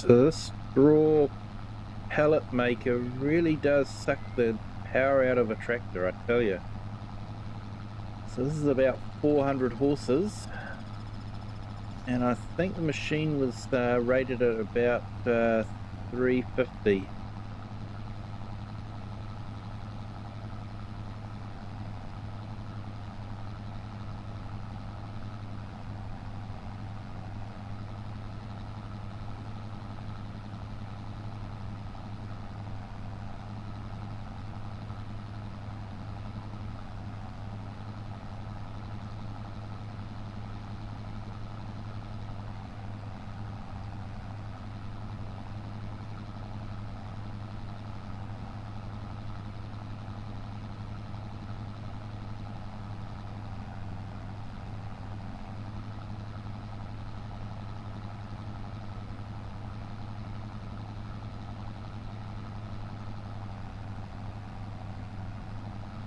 So this straw pellet maker really does suck the power out of a tractor, I tell you. So this is about 400 horses, and I think the machine was rated at about 350.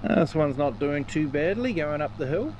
This one's not doing too badly going up the hill.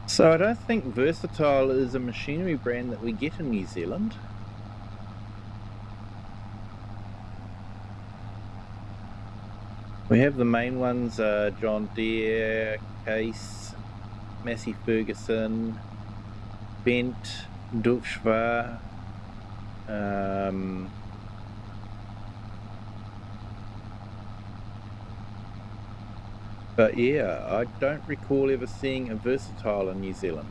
So I don't think Versatile is a machinery brand that we get in New Zealand. We have the main ones, John Deere, Case, Massey Ferguson, Bent, Dutchvar, but yeah, I don't recall ever seeing a Versatile in New Zealand.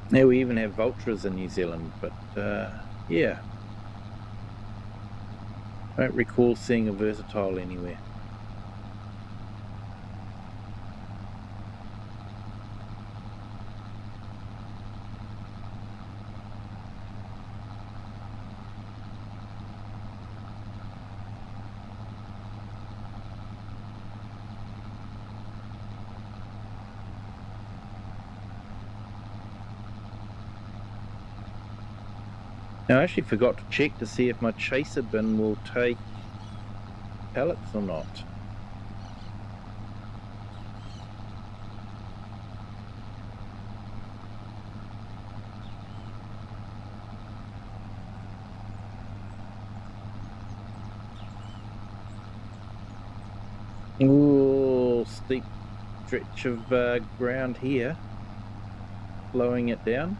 Now we even have Vultras in New Zealand, but yeah, I don't recall seeing a Versatile anywhere. Now, I actually forgot to check to see if my chaser bin will take pallets or not. Ooh, steep stretch of ground here, slowing it down.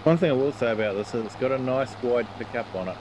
One thing I will say about this is it's got a nice wide pickup on it.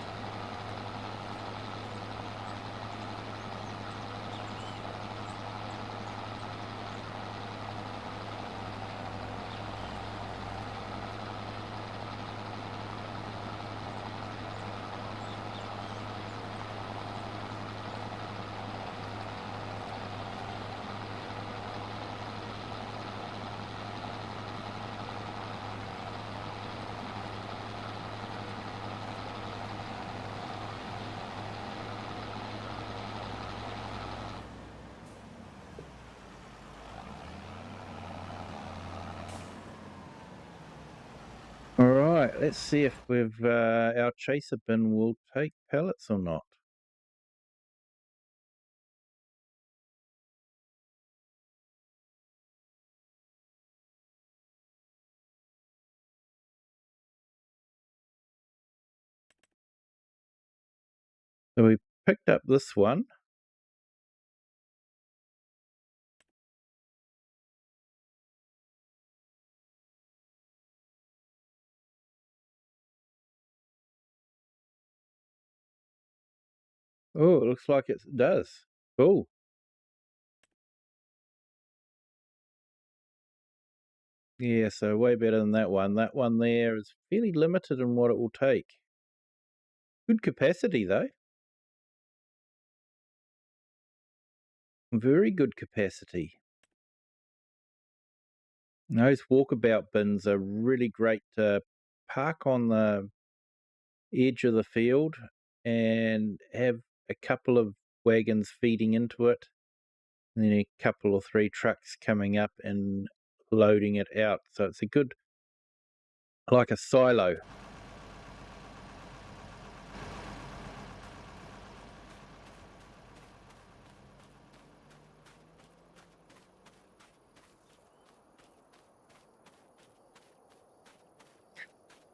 Alright, let's see if we've our chaser bin will take pallets or not. So we picked up this one. Oh, it looks like it does. Cool. Yeah, so way better than that one. That one there is fairly limited in what it will take. Good capacity though. Very good capacity. Those walkabout bins are really great to park on the edge of the field and have a couple of wagons feeding into it, and then a couple or three trucks coming up and loading it out. So it's a good, like a silo.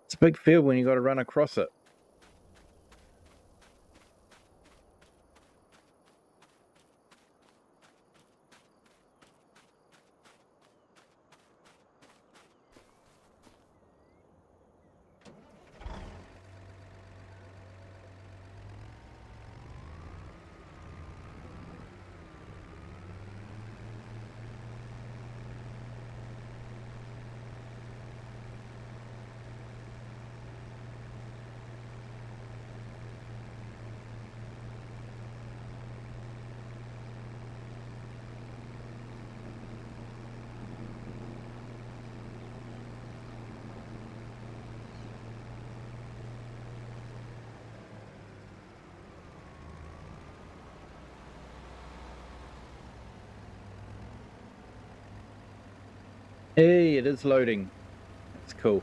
It's a big field when you got to run across it. Hey, it is loading. That's cool.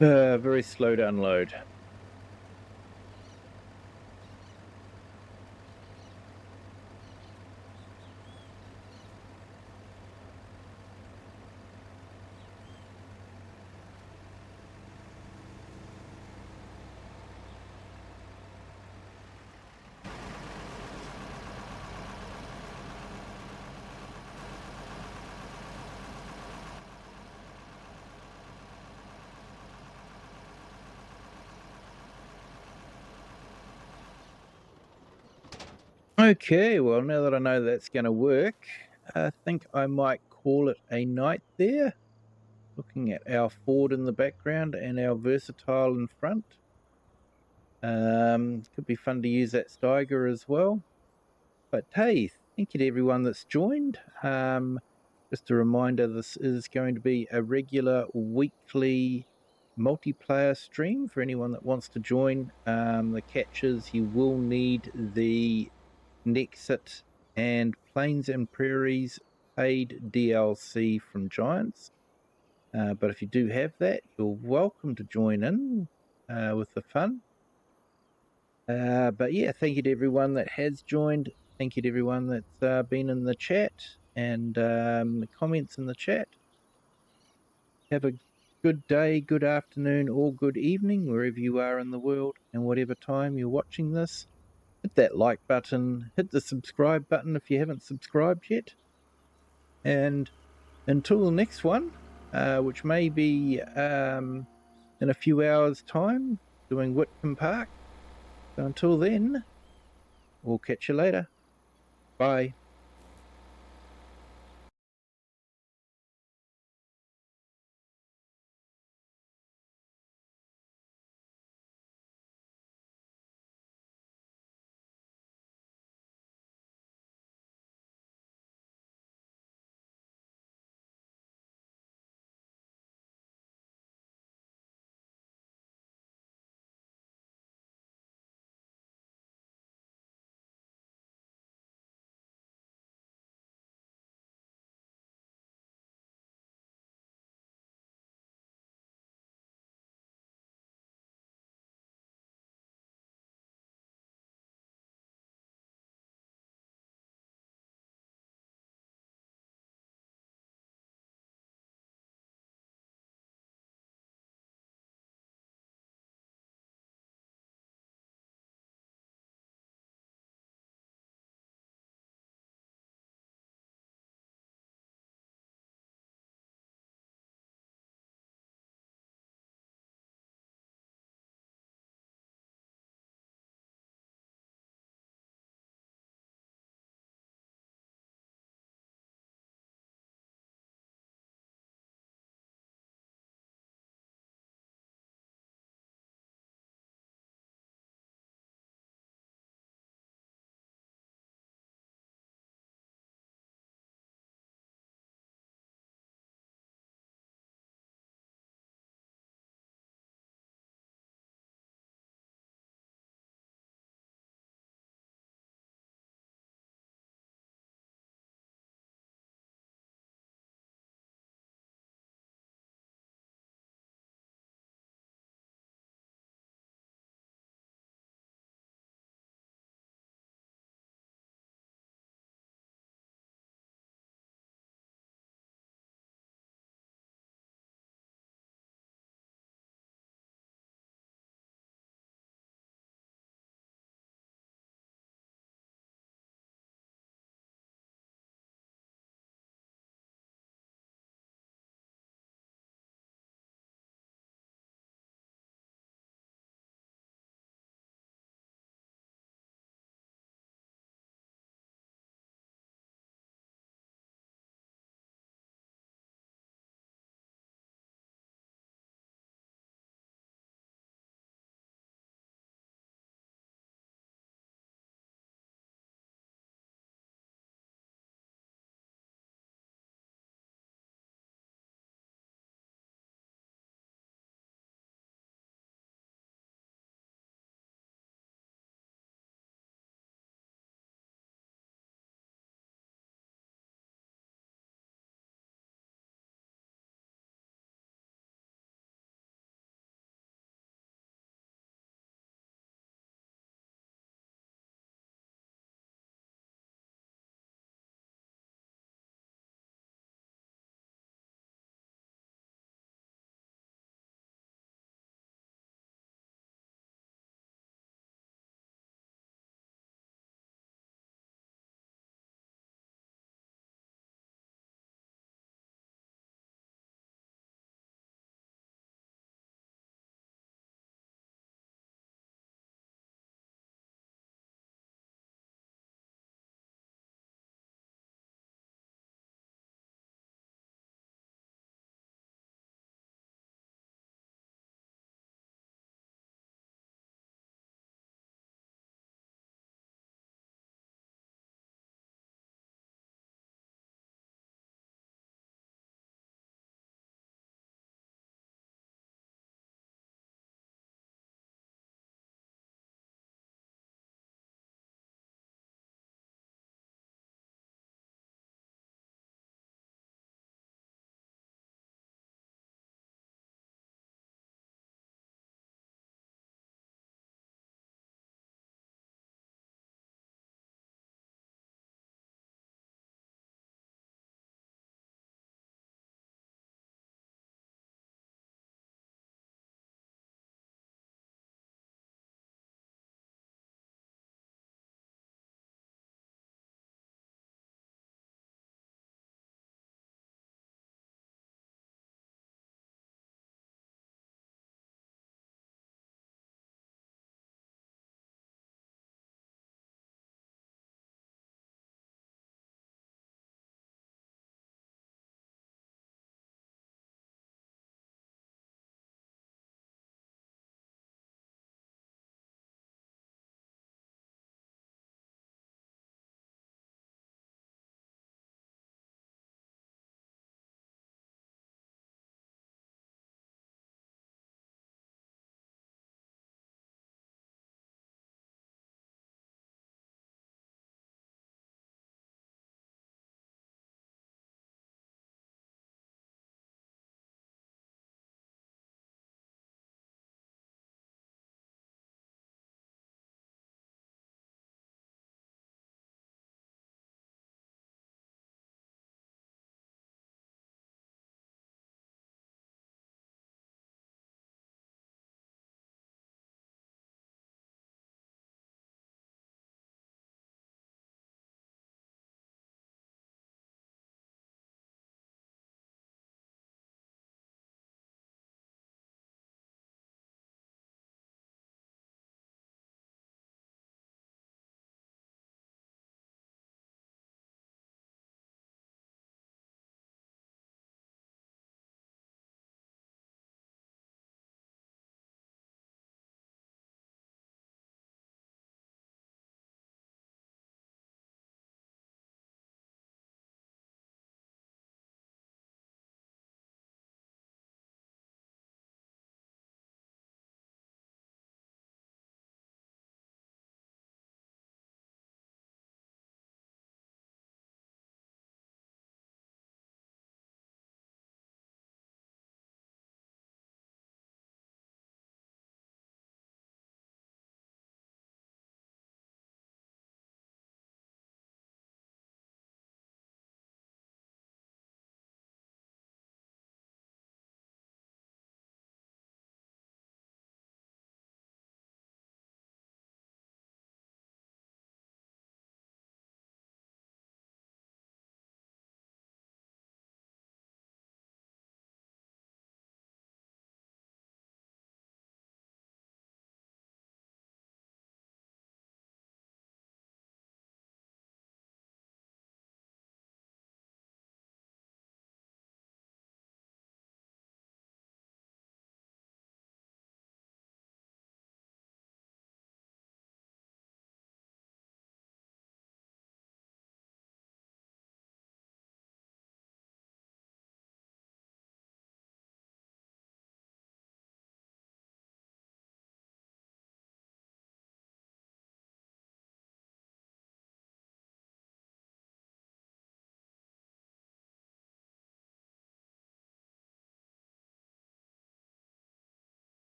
Very slow to unload. Okay, well, now that I know that's going to work, I think I might call it a night there. Looking at our Ford in the background and our Versatile in front. Could be fun to use that Steiger as well. But hey, thank you to everyone that's joined. Just a reminder, this is going to be a regular weekly multiplayer stream for anyone that wants to join. The catch is you will need the Nexat and Plains and Prairies paid DLC from Giants. But if you do have that, you're welcome to join in with the fun. But yeah, thank you to everyone that has joined. Thank you to everyone that's been in the chat and the comments in the chat. Have a good day, good afternoon, or good evening, wherever you are in the world and whatever time you're watching this. Hit that like button, hit the subscribe button if you haven't subscribed yet. And until the next one, which may be in a few hours' time, doing Whitcomb Park. So until then, we'll catch you later. Bye.